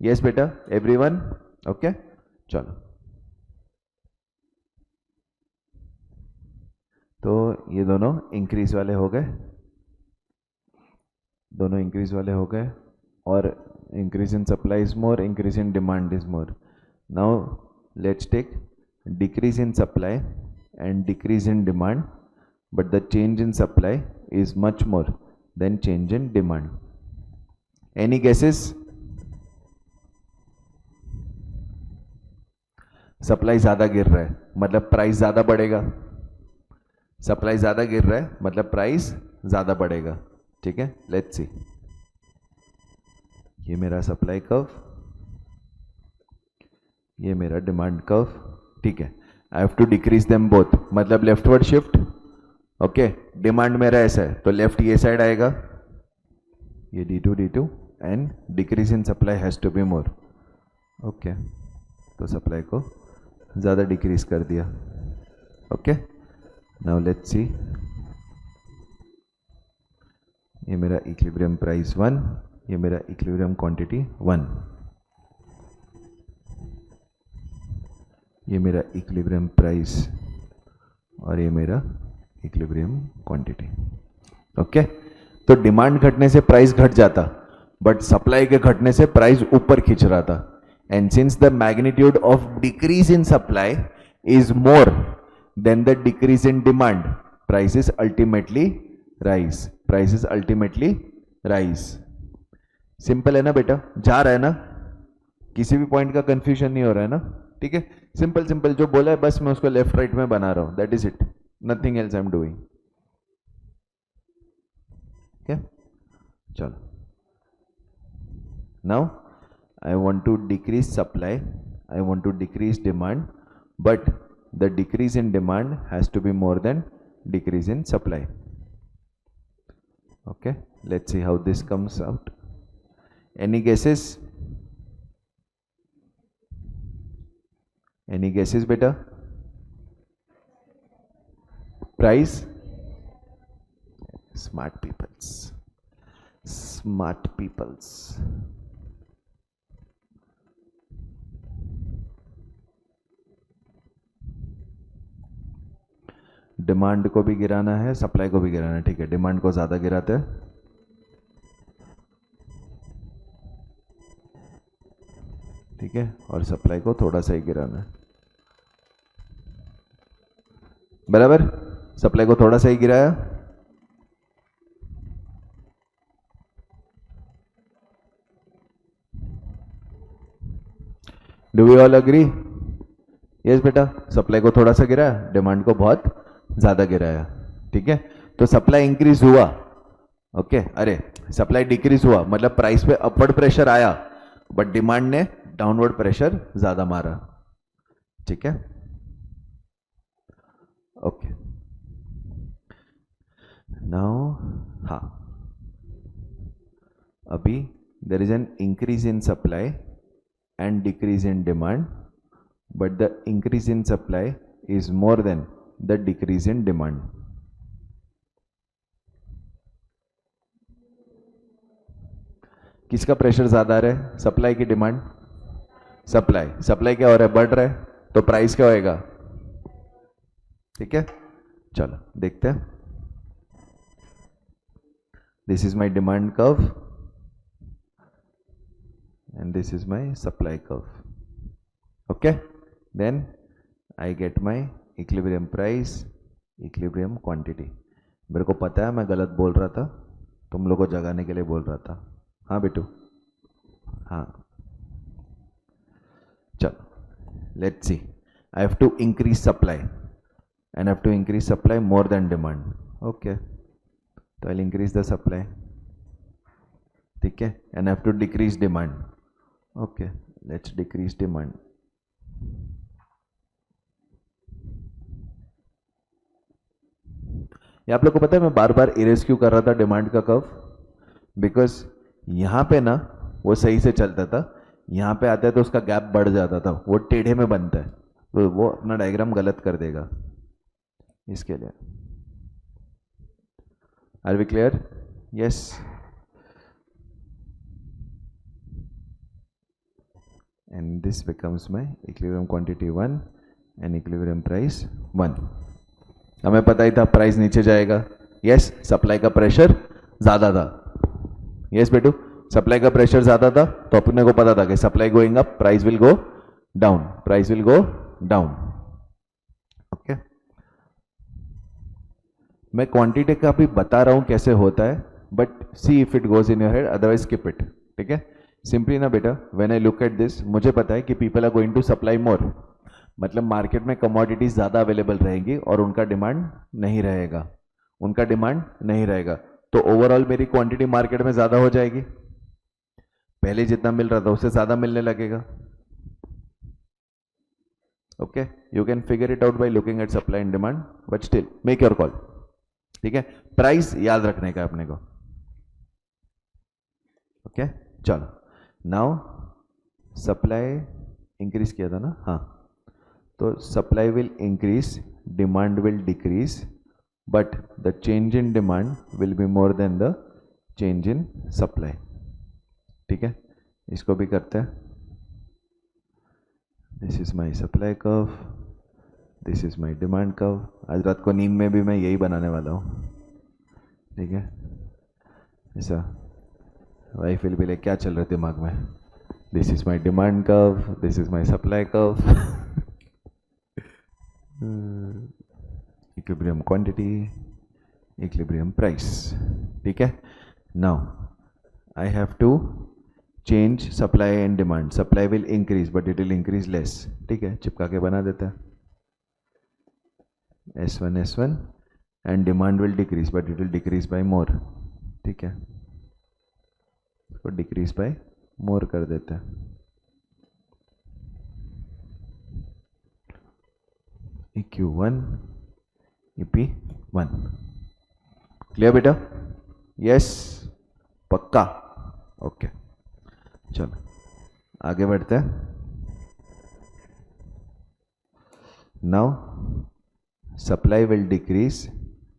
यस बेटा, एवरीवन? ओके, चलो, तो ये दोनों इंक्रीज वाले हो गए, दोनों इंक्रीज वाले हो गए, और increase in supply is more, increase in demand is more. Now let's take decrease in supply and decrease in demand, but the change in supply is much more than change in demand. Any guesses? Supply ज्यादा गिर रहा है मतलब price ज्यादा बढ़ेगा, supply ज्यादा गिर रहा है मतलब प्राइस ज्यादा बढ़ेगा, ठीक है? लेट्स सी, ये मेरा सप्लाई कर्व, ये मेरा डिमांड कर्व, ठीक है? I have to decrease them both, मतलब लेफ्टवर्ड शिफ्ट। ओके, डिमांड मेरा ऐसा है तो लेफ्ट ये साइड आएगा, ये D2 and decrease in supply has to be more. Okay, तो सप्लाई को ज़्यादा डिक्रीज कर दिया। ओके, नाउ लेट्स सी, ये मेरा इक्विलिब्रियम प्राइस 1, ये मेरा इक्विलिब्रियम क्वांटिटी 1, ये मेरा इक्विलिब्रियम प्राइस और ये मेरा इक्विलिब्रियम क्वांटिटी। ओके, तो डिमांड घटने से प्राइस घट जाता, बट सप्लाई के घटने से प्राइस ऊपर खींच रहा था, and since the magnitude of decrease in supply is more than the decrease in demand, prices ultimately rise, prices ultimately rise. Simple है ना बेटा? जा रहा है ना? किसी भी पॉइंट का कंफ्यूजन नहीं हो रहा है ना? ठीक है, सिंपल सिंपल जो बोला है बस मैं उसको लेफ्ट राइट में बना रहा हूं, that is it, nothing else I am doing. Okay, चलो, now I want to decrease supply, I want to decrease demand, but the decrease in demand has to be more than decrease in supply. Okay, let's see how this comes out. Any guesses? Any guesses beta? Price? Smart peoples, smart peoples. Demand को भी गिराना है, supply को भी गिराना है, ठीक है? डिमांड को ज्यादा गिराते हैं, ठीक है, और सप्लाई को थोड़ा सा ही गिराना है, बराबर। सप्लाई को थोड़ा सा ही गिराया, do we all agree? Yes बेटा, सप्लाई को थोड़ा सा गिराया, डिमांड को बहुत ज्यादा गिराया, ठीक है। तो सप्लाई इंक्रीज हुआ, ओके, अरे सप्लाई डिक्रीज हुआ मतलब प्राइस पे अपवर्ड प्रेशर आया, बट डिमांड ने डाउनवर्ड प्रेशर ज्यादा मारा, ठीक है, ओके। नाउ हाँ, अभी there is an increase in supply and decrease in demand, but the increase in supply is more than the decrease in demand. किसका प्रेशर ज्यादा आ रहा है? सप्लाई की डिमांड? सप्लाई क्या हो रहा है? बढ़ रहा है, तो प्राइस क्या होएगा? ठीक है, चलो देखते हैं। This is my demand curve and this is my supply curve, okay, then I get my equilibrium price, equilibrium quantity। मेरे को पता है मैं गलत बोल रहा था, तुम लोगों को जगाने के लिए बोल रहा था, हाँ बेटू, हाँ, चलो let's see. I have to increase supply and I have to increase supply more than demand, okay, तो I'll increase the supply, ठीक है, and I have to decrease demand, okay, let's decrease demand। ये आप लोग को पता है मैं बार बार इरेज क्यों कर रहा था डिमांड का कर्व? बिकॉज यहां पे ना वो सही से चलता था, यहां पे आता है तो उसका गैप बढ़ जाता था, वो टेढ़े में बनता है, तो वो अपना डायग्राम गलत कर देगा, इसके लिए। Are we clear? Yes, and this becomes my equilibrium quantity 1 and equilibrium price 1। हमें पता ही था प्राइस नीचे जाएगा, यस, सप्लाई का प्रेशर ज्यादा था, यस बेटू, सप्लाई का प्रेशर ज्यादा था, तो अपने को पता था कि supply going up price will go down, price will go down, okay. मैं क्वांटिटी का भी बता रहा हूं कैसे होता है, but see if it goes in your head, otherwise skip it, ठीक है। सिंपली ना बेटा, when I look at this, मुझे पता है कि people are going to supply more, मतलब मार्केट में कमोडिटीज ज्यादा अवेलेबल रहेंगी और उनका डिमांड नहीं रहेगा, उनका डिमांड नहीं रहेगा, तो ओवरऑल मेरी क्वांटिटी मार्केट में ज्यादा हो जाएगी, पहले जितना मिल रहा था उससे ज्यादा मिलने लगेगा, okay. You can figure it out by looking at supply and demand, but still make your call, ठीक है। प्राइस याद रखने का अपने को, ओके, चलो। नाउ सप्लाई इंक्रीज किया था ना, हाँ, तो supply will increase, demand will decrease, but the change in demand will be more than the change in supply, ठीक है। इसको भी करते हैं। This is my supply curve, this is my demand curve. आज रात को नींद में भी मैं यही बनाने वाला हूँ, ठीक है। ऐसा वाइफ विल बी लाइक, क्या चल रहा है दिमाग में? This is my demand curve, this is my supply curve, equilibrium quantity, equilibrium price, ठीक है। Now I have to change supply and demand, supply will increase but it will increase less, ठीक है, चिपका के बना देता है, S1 and demand will decrease but it will decrease by more, ठीक है, तो डिक्रीज बाय मोर कर देते हैं, EQ1 EP1। क्लियर बेटा? यस, पक्का, ओके, चलो आगे बढ़ते हैं। Now supply will decrease,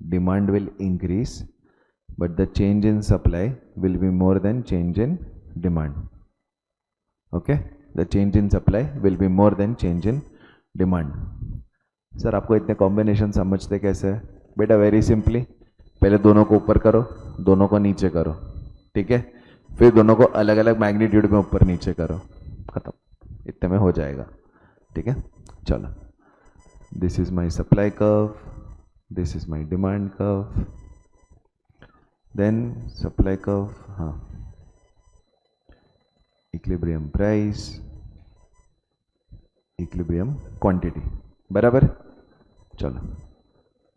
demand will increase, but the change in supply will be more than change in demand, okay, the change in supply will be more than change in demand। Sir आपको इतने combination समझते कैसे है? बेटा very simply, पहले दोनों को ऊपर करो, दोनों को नीचे करो, ठीक है, फिर दोनों को अलग अलग मैग्नीट्यूड में ऊपर नीचे करो, खत्म। जाएगा, ठीक है। चलो, this is my supply curve, this is my demand curve, then supply curve, हाँ, इक्विलिब्रियम प्राइस, इक्विलिब्रियम क्वांटिटी, बराबर। चलो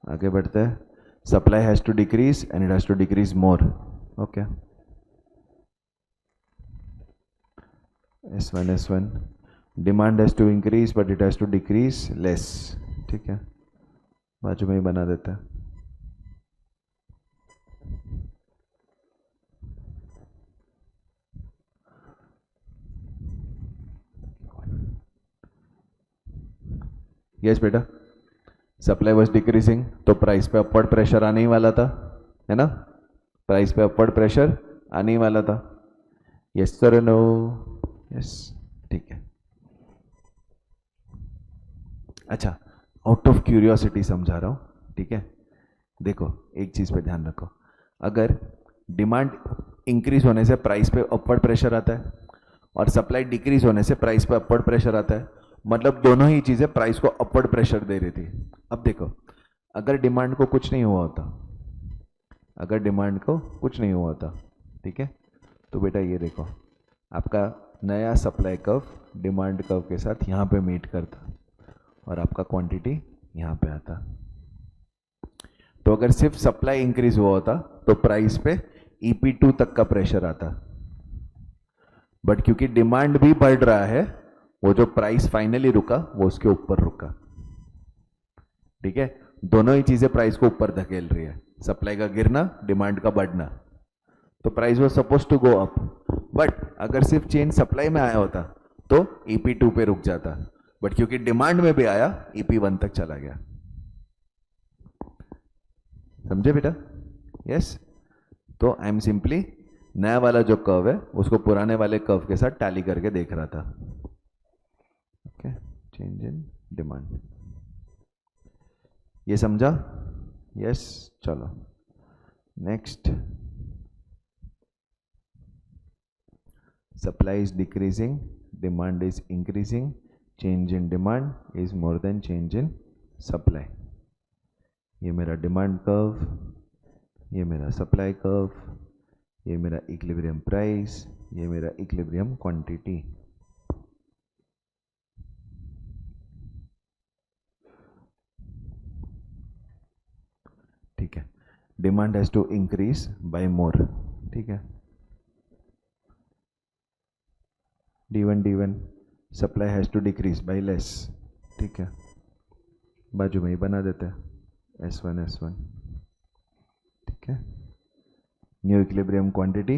आगे बढ़ते हैं। Supply has to decrease and it has to decrease more, okay. S1 demand has to increase but it has to decrease less, ठीक है, बाजू में ही बना देता है। यस बेटा, सप्लाई वाज डिक्रीजिंग तो प्राइस पे अपवर्ड प्रेशर आने ही वाला था, है ना, प्राइस पे अपवर्ड प्रेशर आने ही वाला था। यस सर, नो, यस, ठीक है। अच्छा, आउट ऑफ क्यूरियोसिटी समझा रहा हूँ, ठीक है। देखो एक चीज पे ध्यान रखो, अगर डिमांड इंक्रीज होने से प्राइस पे अपवर्ड प्रेशर आता है और सप्लाई डिक्रीज होने से प्राइस पे अपवर्ड प्रेशर आता है, मतलब दोनों ही चीजें प्राइस को अपवर्ड प्रेशर दे रही थी। अब देखो, अगर डिमांड को कुछ नहीं हुआ होता, अगर डिमांड को कुछ नहीं हुआ होता, ठीक है, तो बेटा ये देखो, आपका नया सप्लाई कर्व डिमांड कर्व के साथ यहाँ पे मीट करता और आपका क्वांटिटी यहाँ पे आता। तो अगर सिर्फ सप्लाई इंक्रीज हुआ होता तो प्राइस पे EP2 तक का प्रेशर आता, बट क्योंकि डिमांड भी बढ़ रहा है, वो जो प्राइस फाइनली रुका वो उसके ऊपर रुका, ठीक है। दोनों ही चीजें प्राइस को ऊपर धकेल रही है, सप्लाई का गिरना, डिमांड का बढ़ना, तो प्राइस वो suppose to go up. But अगर सिर्फ चेंज सप्लाई में आया होता तो EP2 पे रुक जाता, बट क्योंकि डिमांड में भी आया, EP1 तक चला गया। समझे बेटा? यस। तो आई एम सिंपली नया वाला जो कर्व है उसको पुराने वाले कर्व के साथ टैली करके देख रहा था, ओके। चेंज इन डिमांड, ये समझा? यस। चलो next, supply is decreasing, demand is increasing, change in demand is more than change in supply. ये मेरा डिमांड कर्व, ये मेरा सप्लाई कर्व, ये मेरा इक्विलिब्रियम प्राइस, ये मेरा इक्विलिब्रियम क्वांटिटी। ठीक है, demand has to increase by more, ठीक है, D1 supply has to decrease by less, ठीक है, बाजू में ही बना देते हैं S1, ठीक है। New equilibrium quantity,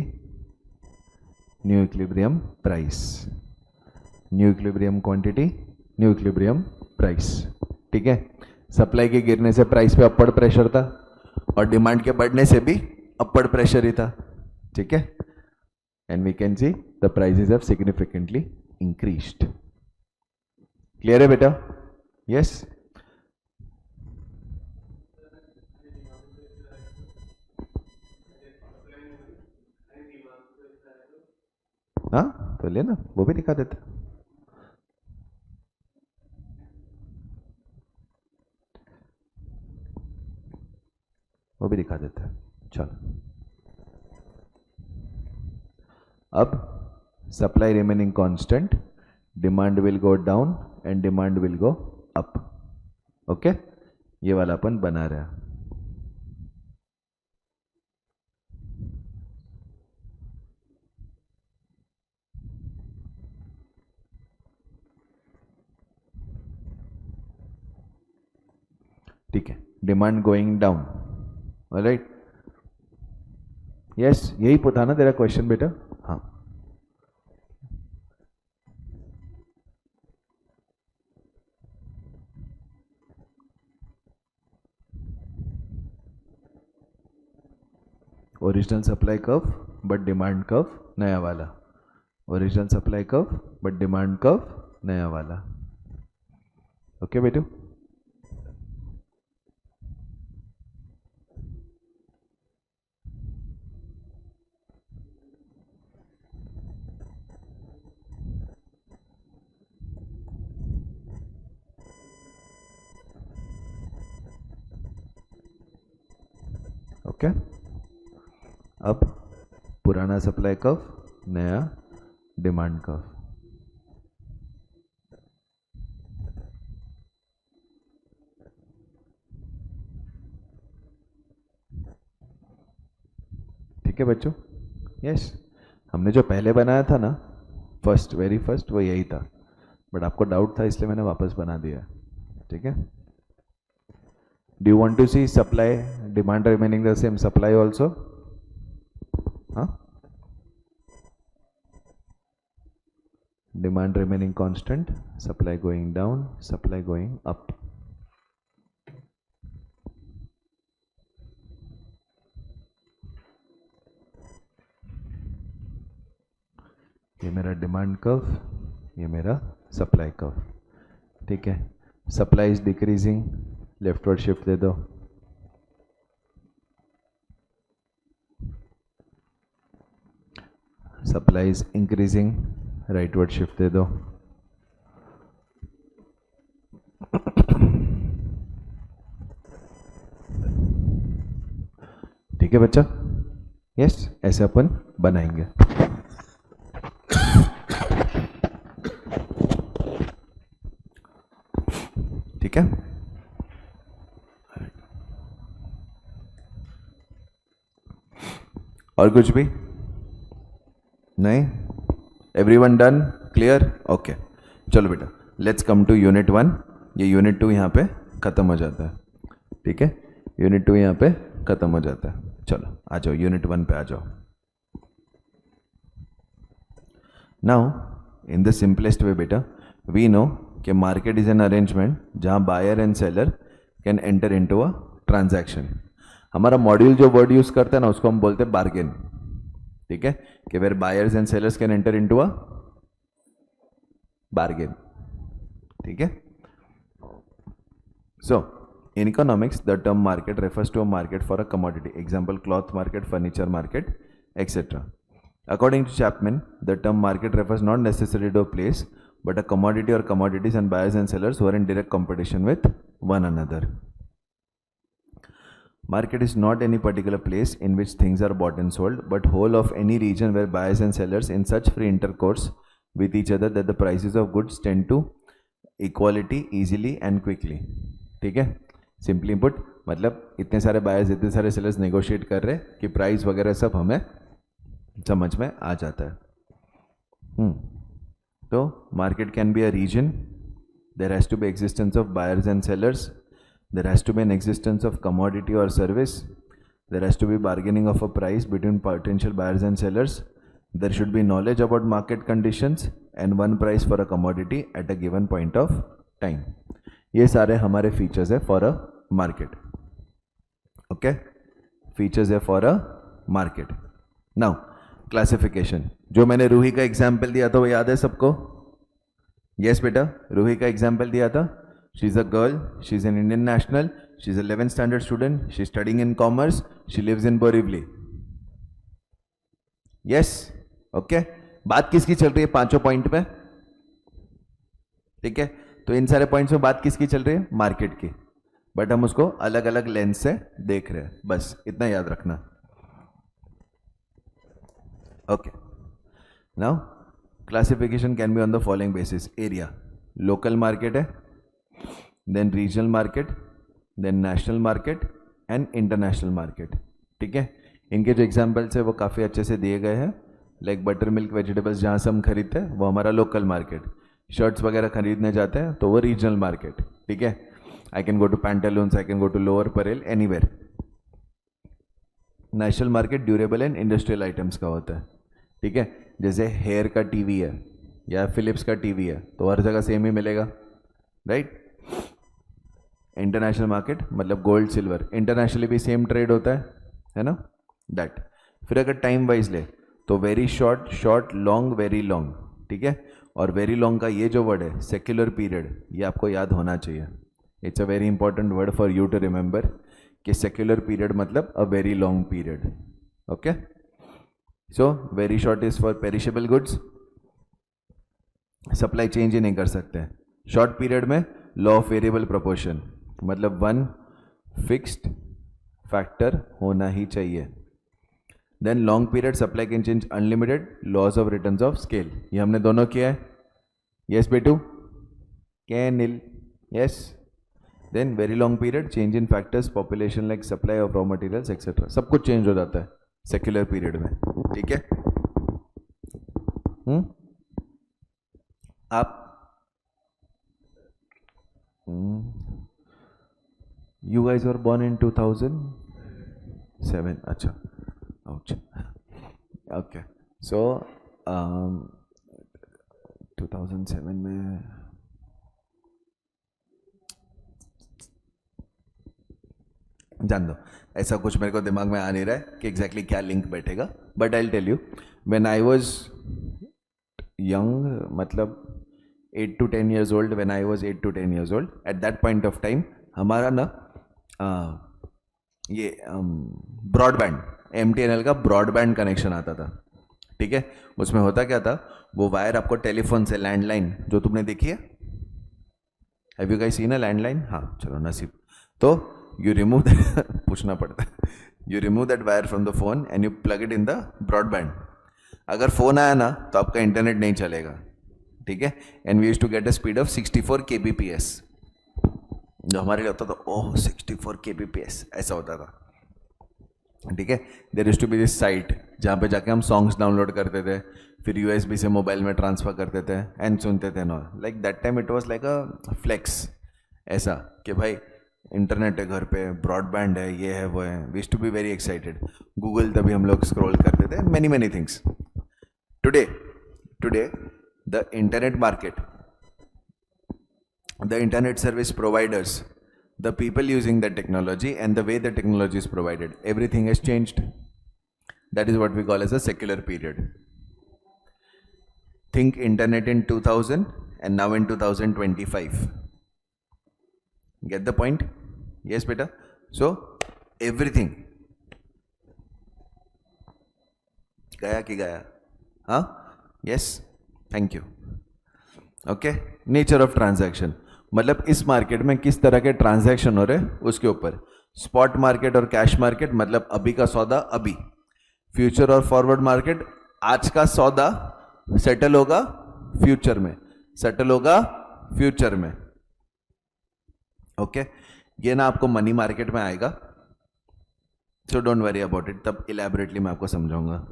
new equilibrium price, new equilibrium quantity, new equilibrium price, ठीक है। सप्लाई के गिरने से प्राइस पे अपवर्ड प्रेशर था और डिमांड के बढ़ने से भी अपवर्ड प्रेशर ही था, ठीक है। And we can see the prices have significantly increased. Clear है बेटा? यस। हाँ तो ले ना, वो भी दिखा देते, वो भी दिखा देते हैं। चलो, अब supply remaining constant, demand will go down and demand will go up, okay. ये वाला अपन बना रहा है। ठीक है, demand going down, alright. Yes, यही पूछा ना तेरा क्वेश्चन बेटा? हाँ, original supply curve but demand curve नया वाला, original supply curve but demand curve नया वाला, ओके बेटू। ओके, अब पुराना सप्लाई कर्व, नया डिमांड कर्व। ठीक है बच्चों, यस, हमने जो पहले बनाया था ना वेरी फर्स्ट, वो यही था, बट आपको डाउट था इसलिए मैंने वापस बना दिया। ठीक है, do you want to see supply demand remaining the same, supply also? हाँ, demand remaining constant, supply going down, supply going up. ये मेरा डिमांड कर्व, ये मेरा सप्लाई कर्व। ठीक है, supply is decreasing, leftward shift दे दो, supply is increasing, rightward shift दे दो। ठीक है बच्चा, यस, ऐसे अपन बनाएंगे। ठीक है, और कुछ भी नहीं? Everyone done, clear? ओके, चलो बेटा, लेट्स कम टू यूनिट 1। ये यूनिट 2 यहाँ पे खत्म हो जाता है। ठीक है, यूनिट 2 यहाँ पे खत्म हो जाता है। चलो आ जाओ, यूनिट 1 पे आ जाओ। Now in the simplest way बेटा, वी नो कि मार्केट इज एन अरेंजमेंट जहाँ buyer and seller can enter into a transaction. हमारा मॉड्यूल जो वर्ड यूज करता है ना, उसको हम बोलते हैं बार्गेन। ठीक है, कि where buyers and sellers can enter into a bargain. ठीक है, सो in economics the term market refers to a market for a commodity, example cloth market, furniture market, etc. According to Chapman, the term market refers not necessarily to a place but a commodity or commodities and buyers and sellers who are in direct competition with one another. Market is not any particular place in which things are bought and sold, but whole of any region where buyers and sellers in such free intercourse with each other that the prices of goods tend to equality easily and quickly. ठीक है, simply put मतलब इतने सारे buyers इतने सारे sellers negotiate कर रहे कि प्राइस वगैरह सब हमें समझ में आ जाता है। तो market can be a region, there has to be existence of buyers and sellers, there has to be an existence of commodity or service, there has to be bargaining of a price between potential buyers and sellers, there should be knowledge about market conditions and one price for a commodity at a given point of time. ये सारे हमारे features है for a market. Okay, features है for a market. Now classification, जो मैंने रूही का example दिया था वो याद है सबको? यस बेटा, रूही का एग्जाम्पल दिया था। She is a girl, she is an Indian national, she is a 11th standard student, she is studying in commerce, she lives in Borivali. Yes, okay. बात किसकी चल रही है पांचों पॉइंट पे? ठीक है, तो इन सारे पॉइंट्स में बात किसकी चल रही है? मार्केट की, बट हम उसको अलग अलग लेंस से देख रहे हैं, बस इतना याद रखना। Okay, now classification can be on the following basis. Area, local market है, then regional market, then national market and international market. ठीक है, इनके जो एग्जांपल्स है वो काफ़ी अच्छे से दिए गए हैं। लाइक बटर मिल्क वेजिटेबल्स जहाँ से हम खरीदते हैं वो हमारा लोकल मार्केट, शर्ट्स वगैरह खरीदने जाते हैं तो वो रीजनल मार्केट। ठीक है, I can go to Pantaloons, I can go to Lower Parel, anywhere. National market durable and industrial items का होता है। ठीक है, जैसे हेयर का टीवी है या फिलिप्स का टीवी है तो हर जगह सेम ही मिलेगा, राइट। इंटरनेशनल मार्केट मतलब गोल्ड सिल्वर, इंटरनेशनली भी सेम ट्रेड होता है ना, दैट। फिर अगर टाइम वाइज ले तो very short, short, long, very long. ठीक है, और वेरी लॉन्ग का ये जो वर्ड है सेक्युलर पीरियड, ये आपको याद होना चाहिए। It's a very important word for you to remember कि सेक्युलर पीरियड मतलब a very long period. Okay, so very short is for perishable goods, supply change ही नहीं कर सकते। शॉर्ट पीरियड में लॉ ऑफ वेरिएबल प्रोपोर्शन मतलब one fixed factor होना ही चाहिए. Then long period supply can change unlimited, laws of returns of scale. ये हमने दोनों किया है. यस बेटू, कैनिल, yes. Then very long period change in factors, population like supply of raw materials etcetera, सब कुछ चेंज हो जाता है सेक्युलर पीरियड में. ठीक है. आप you guys were born in 2007. अच्छा, ओके. सो 2007 में जान दो, ऐसा कुछ मेरे को दिमाग में आ नहीं रहा है कि एग्जैक्टली क्या लिंक बैठेगा, but I will tell you. When I was young, मतलब 8 to 10 years old, when I was 8 to 10 years old, at that point of time हमारा ना ये ब्रॉडबैंड, MTNL का ब्रॉडबैंड कनेक्शन आता था. ठीक है. उसमें होता क्या था, वो वायर आपको टेलीफोन से, लैंडलाइन जो तुमने देखी है, have you guys seen a landline? हाँ, चलो नसीब. तो यू रिमूव पूछना पड़ता है, you remove that wire from the phone and you plug it in the broadband. अगर फोन आया ना तो आपका इंटरनेट नहीं चलेगा. ठीक है. And we used to get a speed of 64 kbps, जो हमारे लिए होता था ओह 64 kbps ऐसा होता था. ठीक है. There used to be this site जहाँ पे जाके हम सॉन्ग्स डाउनलोड करते थे, फिर USB से मोबाइल में ट्रांसफर करते थे एंड सुनते थे. No like that time it was like a flex, ऐसा कि भाई इंटरनेट है घर पे, ब्रॉडबैंड है, ये है वो है. We used to be very excited. Google तभी हम लोग स्क्रॉल करते थे, many things. Today the internet market, the internet service providers, the people using the technology and the way the technology is provided, everything has changed. That is what we call as a secular period. Think internet in 2000 and now in 2025. Get the point? Yes beta. So everything gaya ki gaya. Huh? Yes. Thank you. Okay. Nature of transaction, मतलब इस market में किस तरह के transaction हो रहे हैं उसके ऊपर. स्पॉट मार्केट और कैश मार्केट, मतलब अभी का सौदा अभी. फ्यूचर और फॉरवर्ड मार्केट, आज का सौदा सेटल होगा फ्यूचर में, सेटल होगा फ्यूचर में. ओके. ये ना आपको मनी मार्केट में आएगा, so don't worry about it, तब इलेबोरेटली मैं आपको समझाऊंगा.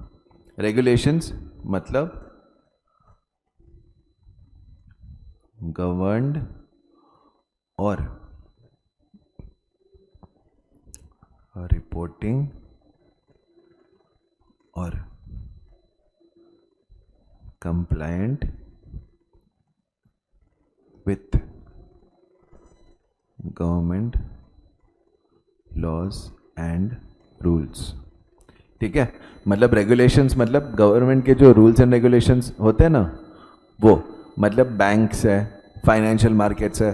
रेगुलेशंस मतलब गवर्नड और रिपोर्टिंग और compliant with government laws and rules. ठीक है. मतलब रेगुलेशंस मतलब गवर्नमेंट के जो रूल्स एंड रेगुलेशंस होते हैं ना, वो मतलब बैंक्स है, फाइनेंशियल मार्केट्स है,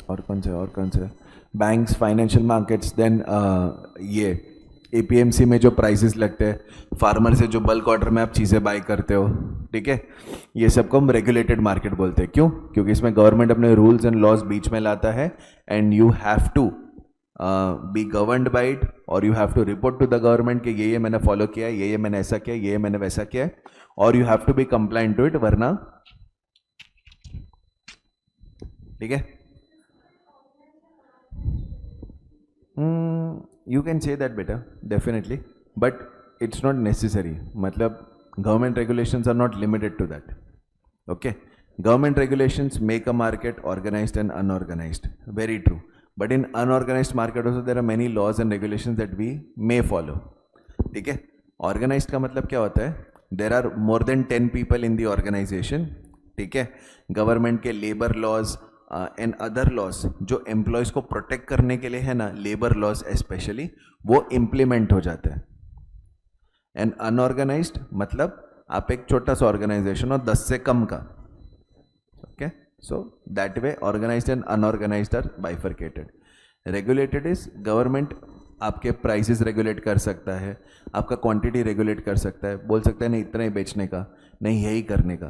और कौन से बैंक्स, फाइनेंशियल मार्केट्स. देन ये APMC में जो प्राइसेस लगते हैं, फार्मर से जो बल्क ऑर्डर में आप चीज़ें बाय करते हो. ठीक है. ये सबको हम रेगुलेटेड मार्केट बोलते हैं. क्यों? क्योंकि इसमें गवर्नमेंट अपने रूल्स एंड लॉज बीच में लाता है and you have to be governed by it, और you have to report to the government कि ये मैंने फॉलो किया है, ये मैंने ऐसा किया, ये मैंने वैसा किया है, और you have to be compliant to it, वरना. ठीक है. यू कैन से दैट बेटा, definitely, but it's not necessary. मतलब government regulations are not limited to that. Okay. Government regulations make a market organized and unorganized, very true. But in unorganized market also there are many laws and regulations that we may follow. ठीक है. Organized का मतलब क्या होता है? There are more than 10 people in the organization. ठीक है. Government के labour laws and other laws जो एम्प्लॉयज को प्रोटेक्ट करने के लिए है ना, लेबर लॉज स्पेशली, वो इम्प्लीमेंट हो जाते हैं. एंड अनऑर्गेनाइज्ड मतलब आप एक छोटा सा ऑर्गेनाइजेशन और 10 से कम का. Okay. So that way organized and unorganized are bifurcated. Regulated is government आपके प्राइसेस रेगुलेट कर सकता है, आपका क्वांटिटी रेगुलेट कर सकता है, बोल सकता है नहीं इतना ही बेचने का, नहीं यही करने का.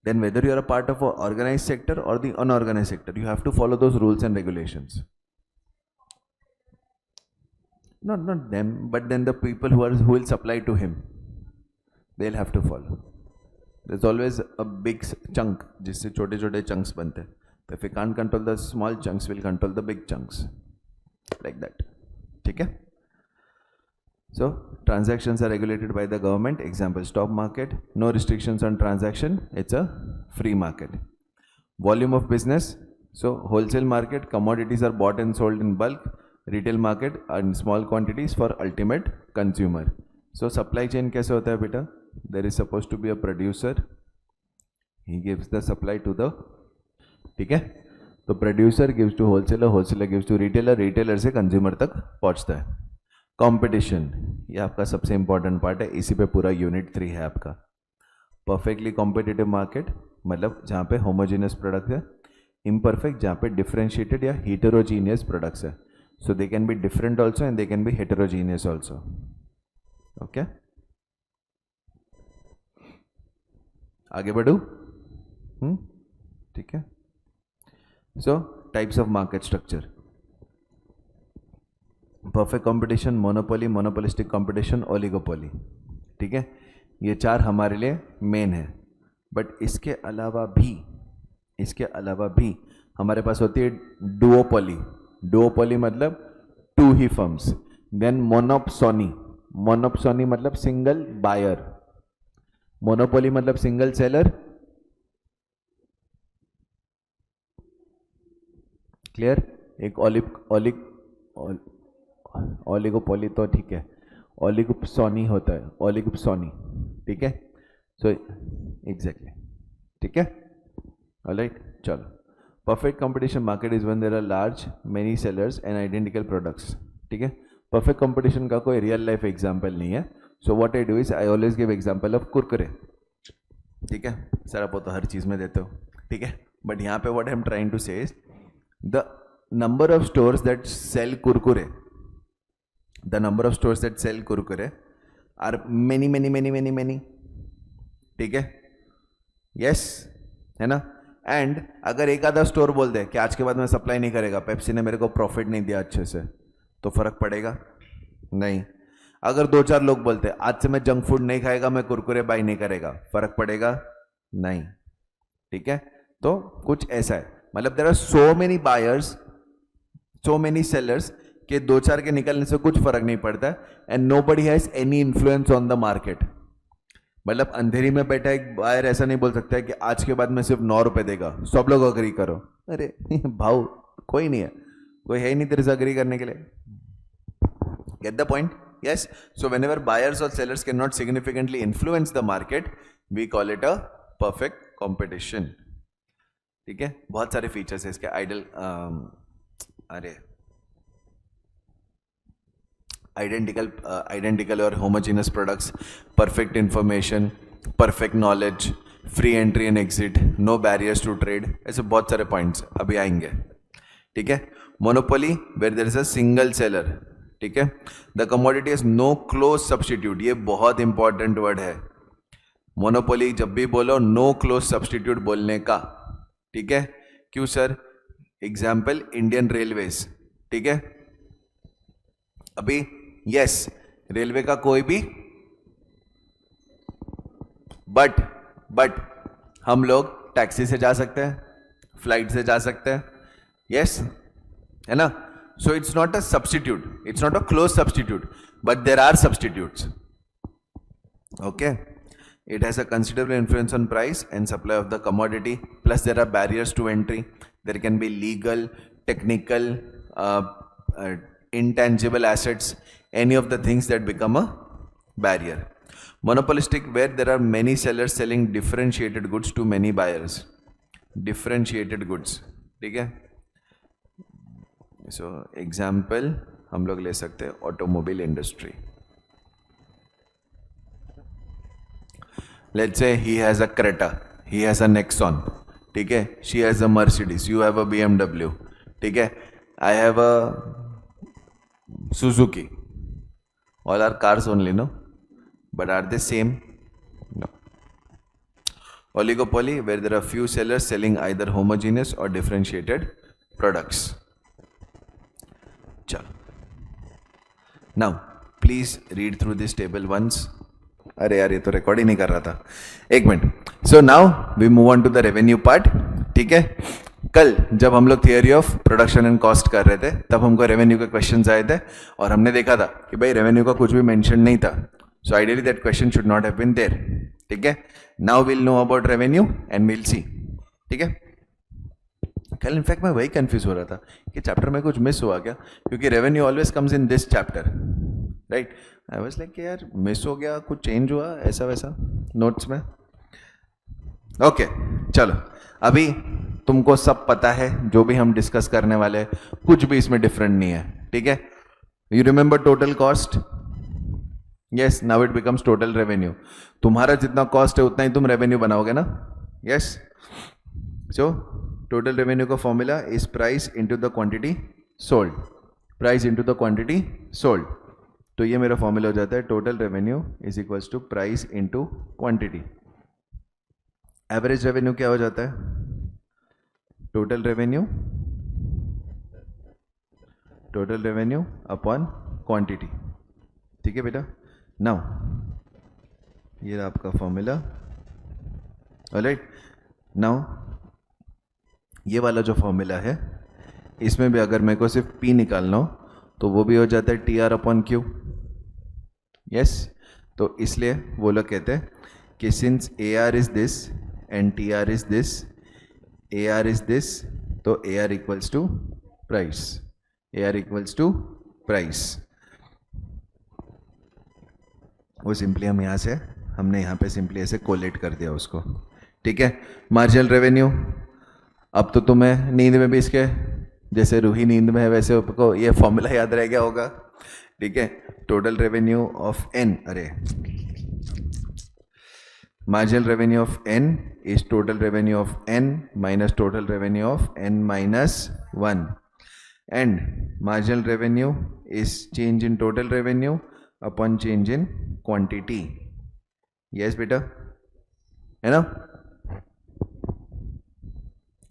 Then whether you are a part of an organized sector or the unorganized sector, you have to follow those rules and regulations. not them, but then the people who will supply to him, they'll have to follow. There's always a big chunk जिससे छोटे छोटे chunks बनते हैं. So if we can't control the small chunks, we'll control the big chunks, like that. ठीक है? So transactions are regulated by the government. Example, stock market, no restrictions on transaction. It's a free market. Volume of business. So wholesale market, commodities are bought and sold in bulk. Retail market in small quantities for ultimate consumer. So supply chain कैसे होता है बेटा? There is supposed to be a producer. He gives the supply to the, ठीक है? तो producer gives to wholesaler, wholesaler gives to retailer, retailer से consumer तक पहुंचता है. कंपटीशन, ये आपका सबसे इंपॉर्टेंट पार्ट है, इसी पे पूरा यूनिट 3 है आपका. परफेक्टली कॉम्पिटिटिव मार्केट मतलब जहाँ पे होमोजेनियस प्रोडक्ट है. इम्परफेक्ट जहाँ पे डिफरेंशिएटेड या हेटेरोजीनियस प्रोडक्ट्स है. So they can be different also and they can be heterogeneous also. Okay, आगे बढ़ू. ठीक है. So types of market structure. Perfect competition, monopoly, monopolistic competition, oligopoly. ठीक है, ये 4 हमारे लिए मेन है. बट इसके अलावा भी हमारे पास होती है डुओपोली. डुओपोली मतलब 2 ही फर्म्स. देन मोनोप्सोनी. मोनोप्सोनी मतलब सिंगल बायर. मोनोपोली मतलब सिंगल सेलर. क्लियर. एक ओलिगोपोली तो ठीक है, ओलिगोप्सोनी होता है, ओलिगोप्सोनी. ठीक है. सो एग्जैक्टली, ठीक है. ऑलराइट, चलो. Perfect competition market is when there are large many sellers and identical products. ठीक है. परफेक्ट कंपटीशन का कोई रियल लाइफ एग्जांपल नहीं है. So what I do is I always give example of Kurkure. ठीक है. सर आप तो हर चीज में देते हो. ठीक है. बट यहाँ पे what I am trying to say is the number of stores that sell kurkure, are many. ठीक है. यस है ना. एंड अगर एक आधा स्टोर बोल दे कि आज के बाद मैं सप्लाई नहीं करेगा, पेप्सी ने मेरे को प्रॉफिट नहीं दिया अच्छे से, तो फर्क पड़ेगा नहीं. अगर 2-4 लोग बोलते आज से मैं जंक फूड नहीं खाएगा, मैं कुरकुरे बाई नहीं करेगा, फर्क पड़ेगा नहीं. ठीक है. तो कुछ ऐसा है. मतलब there are so many buyers, so many sellers के 2-4 के निकलने से कुछ फर्क नहीं पड़ता and nobody has any influence on the market. मतलब अंधेरी में बैठा एक बायर ऐसा नहीं बोल सकता है कि आज के बाद मैं सिर्फ 9 रुपए देगा, सब लोग अग्री करो. अरे भाव कोई नहीं है, कोई है ही नहीं तेरे से अग्री करने के लिए. Get the point. Yes. So whenever buyers और sellers can not significantly influence the market, we call it a perfect competition. ठीक है. बहुत सारे फीचर्स है इसके. आइडेंटिकल और homogeneous products, perfect information, perfect knowledge, free entry and exit, no barriers to trade. ऐसे बहुत सारे पॉइंट्स अभी आएंगे. ठीक है. Monopoly where there is a single seller. ठीक है. The commodity is no close substitute. ये बहुत इंपॉर्टेंट वर्ड है. मोनोपोली जब भी बोलो नो क्लोज सब्सटीट्यूट बोलने का. ठीक है. क्यों सर? Example Indian railways. ठीक है. अभी यस रेलवे का कोई भी, बट हम लोग टैक्सी से जा सकते हैं, फ्लाइट से जा सकते हैं. यस है ना. So it's not a substitute, it's not a close substitute, but there are substitutes. Okay. It has a considerable influence on price and supply of the commodity. Plus, there are barriers to entry. There can be legal, technical, intangible assets, any of the things that become a barrier. Monopolistic, where there are many sellers selling differentiated goods to many buyers. Differentiated goods. ठीक है. So, example हम लोग ले सकते हैं automobile industry. Let's say he has a Creta, he has a Nexon. ठीक है. She has a Mercedes, you have a BMW. ठीक है. I have a Suzuki. All are cars only, no? But are they same? No. Oligopoly, where there are few sellers selling either homogeneous or differentiated products. चलो. Now please read through this table once. अरे यार ये तो record ही नहीं कर रहा था, एक minute. So now we move on to the revenue part. ठीक है, कल जब हम लोग theory of production and cost कर रहे थे तब हमको रेवेन्यू के क्वेश्चंस आए थे और हमने देखा था कि भाई रेवेन्यू का कुछ भी मेंशन नहीं था. So ideally that question should not have been there. ठीक है, now will know about revenue and will see. ठीक है, कल इनफैक्ट मैं वही कंफ्यूज हो रहा था कि चैप्टर में कुछ मिस हुआ क्या, क्योंकि revenue always comes in this chapter, right. I was like यार मिस हो गया, कुछ चेंज हुआ ऐसा वैसा नोट्स में. ओके चलो, अभी तुमको सब पता है जो भी हम डिस्कस करने वाले हैं, कुछ भी इसमें डिफरेंट नहीं है. ठीक है, you remember total cost. Yes, now it becomes total revenue. तुम्हारा जितना कॉस्ट है उतना ही तुम रेवेन्यू बनाओगे ना. यस, सो टोटल रेवेन्यू का formula is price into the quantity sold. Price into the quantity sold. तो ये मेरा फॉर्मूला हो जाता है total revenue is equals to price into quantity. Average revenue क्या हो जाता है? Total revenue upon quantity. ठीक है बेटा. नाउ ये आपका फॉर्मूला. ऑलराइट, नाउ ये वाला जो फॉर्मूला है इसमें भी अगर मेरे को सिर्फ P निकालना हो तो वो भी हो जाता है TR अपॉन Q. यस, तो इसलिए वो लोग कहते हैं कि since AR is this and TR is this, AR is this, तो AR equals to price. AR equals to price. वो सिंपली हम यहाँ से हमने यहाँ पे सिंपली ऐसे कोलेट कर दिया उसको. ठीक है, मार्जिनल रेवेन्यू. अब तो तुम्हें नींद में भी इसके जैसे रूही नींद में है वैसे आपको ये फॉर्मूला याद रह गया होगा. ठीक है, टोटल रेवेन्यू ऑफ N, अरे marginal revenue of N is total revenue of N minus total revenue of N minus 1 and marginal revenue is change in total revenue upon change in quantity. Yes बेटा, है ना?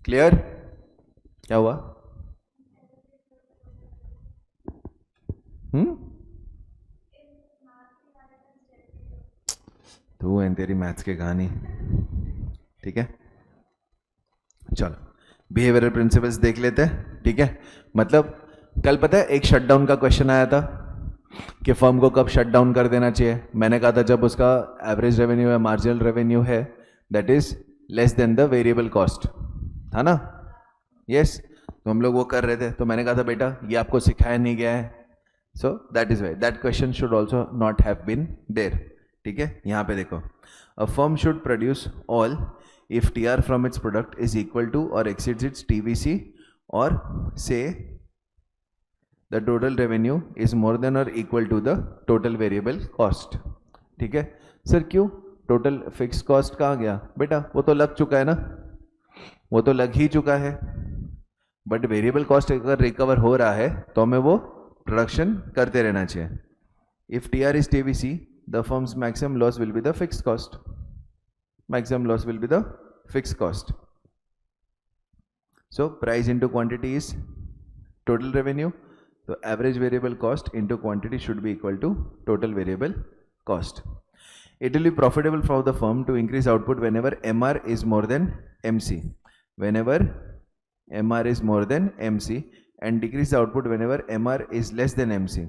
Clear? क्या हुआ? तू है तेरी maths के कहानी. ठीक है, चलो बिहेवियरल प्रिंसिपल्स देख लेते हैं. ठीक है, मतलब कल पता है एक शटडाउन का क्वेश्चन आया था कि फर्म को कब शट डाउन कर देना चाहिए. मैंने कहा था जब उसका एवरेज रेवेन्यू या मार्जिनल रेवेन्यू है that is less then the variable cost, था ना. यस, तो हम लोग वो कर रहे थे, तो मैंने कहा था बेटा ये आपको सिखाया नहीं गया है. So that is why that question should also not have been there. ठीक है, यहाँ पे देखो, a firm should produce all if TR from its product is equal to और एक्सीड्स इट्स TVC और से the total revenue is more than or equal to the total variable cost. ठीक है सर, क्यों? टोटल फिक्स कॉस्ट कहाँ गया बेटा? वो तो लग चुका है ना, वो तो लग ही चुका है. बट वेरिएबल कॉस्ट अगर रिकवर हो रहा है तो हमें वो प्रोडक्शन करते रहना चाहिए. If TR is TVC, the firm's maximum loss will be the fixed cost. Maximum loss will be the fixed cost. So price into quantity is total revenue. So average variable cost into quantity should be equal to total variable cost. It will be profitable for the firm to increase output whenever MR is more than MC. Whenever MR is more than MC and decrease output whenever MR is less than MC.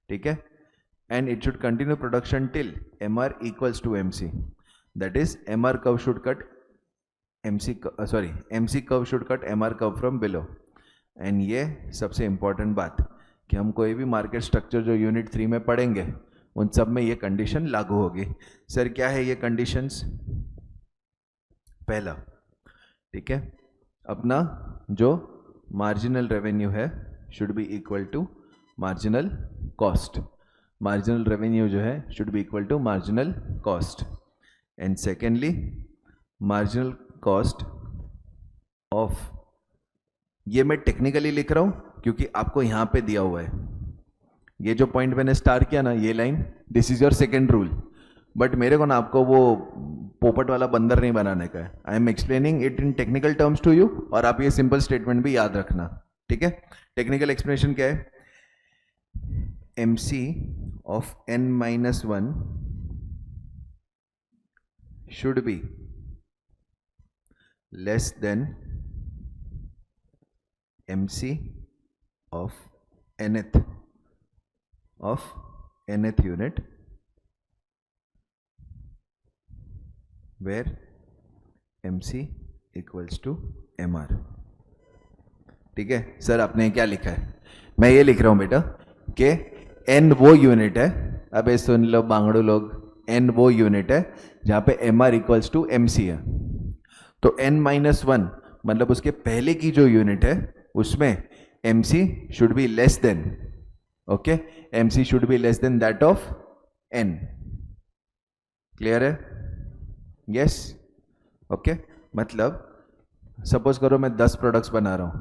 ठीक है, and it should continue production till MR equals to MC. That is MR curve should cut MC curve should cut MR curve from below. And ये सबसे important बात कि हम कोई भी market structure जो यूनिट 3 में पढ़ेंगे उन सब में ये कंडीशन लागू होगी. सर क्या है ये कंडीशंस? पहला, ठीक है, अपना जो मार्जिनल रेवेन्यू है should be equal to marginal cost. Marginal revenue जो है should be equal to marginal cost. And secondly marginal cost of, ये मैं टेक्निकली लिख रहा हूं क्योंकि आपको यहां पे दिया हुआ है. ये जो पॉइंट मैंने स्टार्ट किया ना, ये line, this is your second rule. But मेरे को ना आपको वो पोपट वाला बंदर नहीं बनाने का है. I am explaining it in technical terms to you और आप ये सिंपल स्टेटमेंट भी याद रखना. ठीक है, टेक्निकल एक्सप्लेनेशन क्या है? MC of n minus 1 should be less than MC of nth unit where MC equals to MR. ठीक है सर, आपने क्या लिखा है? मैं ये लिख रहा हूं बेटा कि n वो यूनिट है, अब सुन लो बांगड़ू लोग, n वो यूनिट है जहां पे MR इक्वल्स टू MC है। तो n माइनस 1 मतलब उसके पहले की जो यूनिट है उसमें MC should be less than, okay, MC should be less than that of n। Clear है? Yes, okay. मतलब सपोज करो मैं 10 प्रोडक्ट्स बना रहा हूं,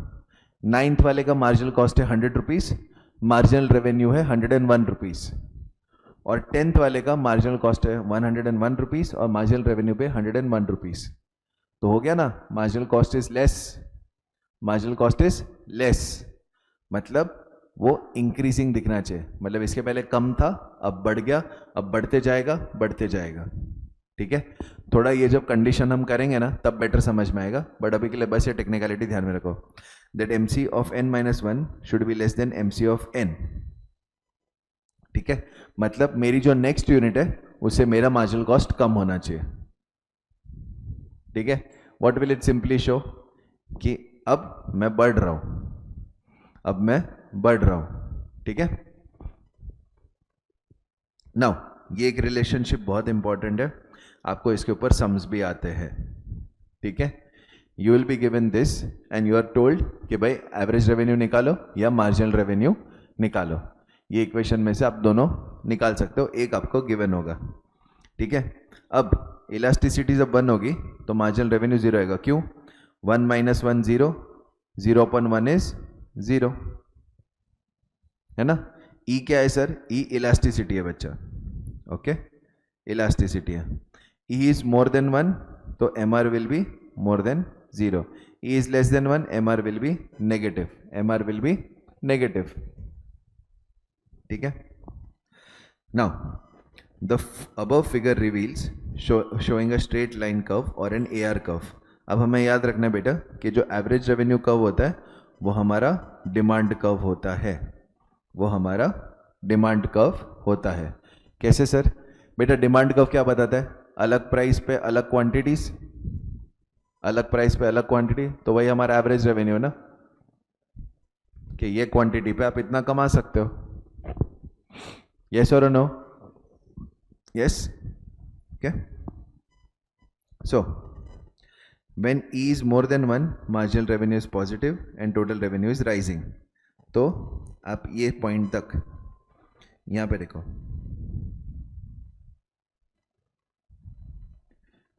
9th वाले का मार्जिनल कॉस्ट है 100 रुपीज, मार्जिनल रेवेन्यू है 101 रुपीज, और 10th वाले का मार्जिनल कॉस्ट है 101 रुपीज और मार्जिनल रेवेन्यू पे 101 रुपीज। तो हो गया ना, marginal cost is less, marginal cost is less, मतलब वो इंक्रीजिंग दिखना चाहिए, मतलब इसके पहले कम था अब बढ़ गया, अब बढ़ते जाएगा बढ़ते जाएगा। ठीक है, थोड़ा ये जब कंडीशन हम करेंगे ना तब बेटर समझ में आएगा, बट अभी के लिए बस ये टेक्निकलिटी ध्यान में रखो, that MC of n minus 1 should be less then MC of n। ठीक है, मतलब मेरी जो नेक्स्ट यूनिट है उससे मेरा मार्जिनल कॉस्ट कम होना चाहिए। ठीक है, what will it simply show कि अब मैं बढ़ रहा हूं, अब मैं बढ़ रहा हूं। ठीक है, नाउ ये एक रिलेशनशिप बहुत इंपॉर्टेंट है, आपको इसके ऊपर सम्स भी आते हैं। ठीक है, you will be given this and you are told कि भाई एवरेज रेवेन्यू निकालो या मार्जिनल रेवेन्यू निकालो, ये इक्वेशन में से आप दोनों निकाल सकते हो, एक आपको गिवन होगा। ठीक है, अब इलास्टिसिटी जब 1 होगी तो मार्जिनल रेवेन्यू 0 आएगा, क्यों? 1 माइनस 1 0, 0/1 इज 0, है ना। E क्या है सर? E इलास्टिसिटी है बच्चा, ओके, इलास्टिसिटी है। E is more than 1 तो MR will be more than 0, E is less than 1 MR will be negative, MR will be negative। ठीक है, now the above figure reveals showing a straight line curve or an AR curve। अब हमें याद रखना बेटा कि जो average revenue curve होता है वो हमारा डिमांड कर्व होता है, वो हमारा डिमांड कर्व होता है। कैसे सर? बेटा डिमांड कर्व क्या बताता है? अलग प्राइस पे अलग क्वांटिटीज, अलग प्राइस पे अलग क्वांटिटी, तो वही हमारा एवरेज रेवेन्यू है ना, कि ये क्वांटिटी पे आप इतना कमा सकते हो। यस और no? Yes, okay. So when E is more than 1 marginal revenue is positive and total revenue is rising. तो आप ये पॉइंट तक यहां पे देखो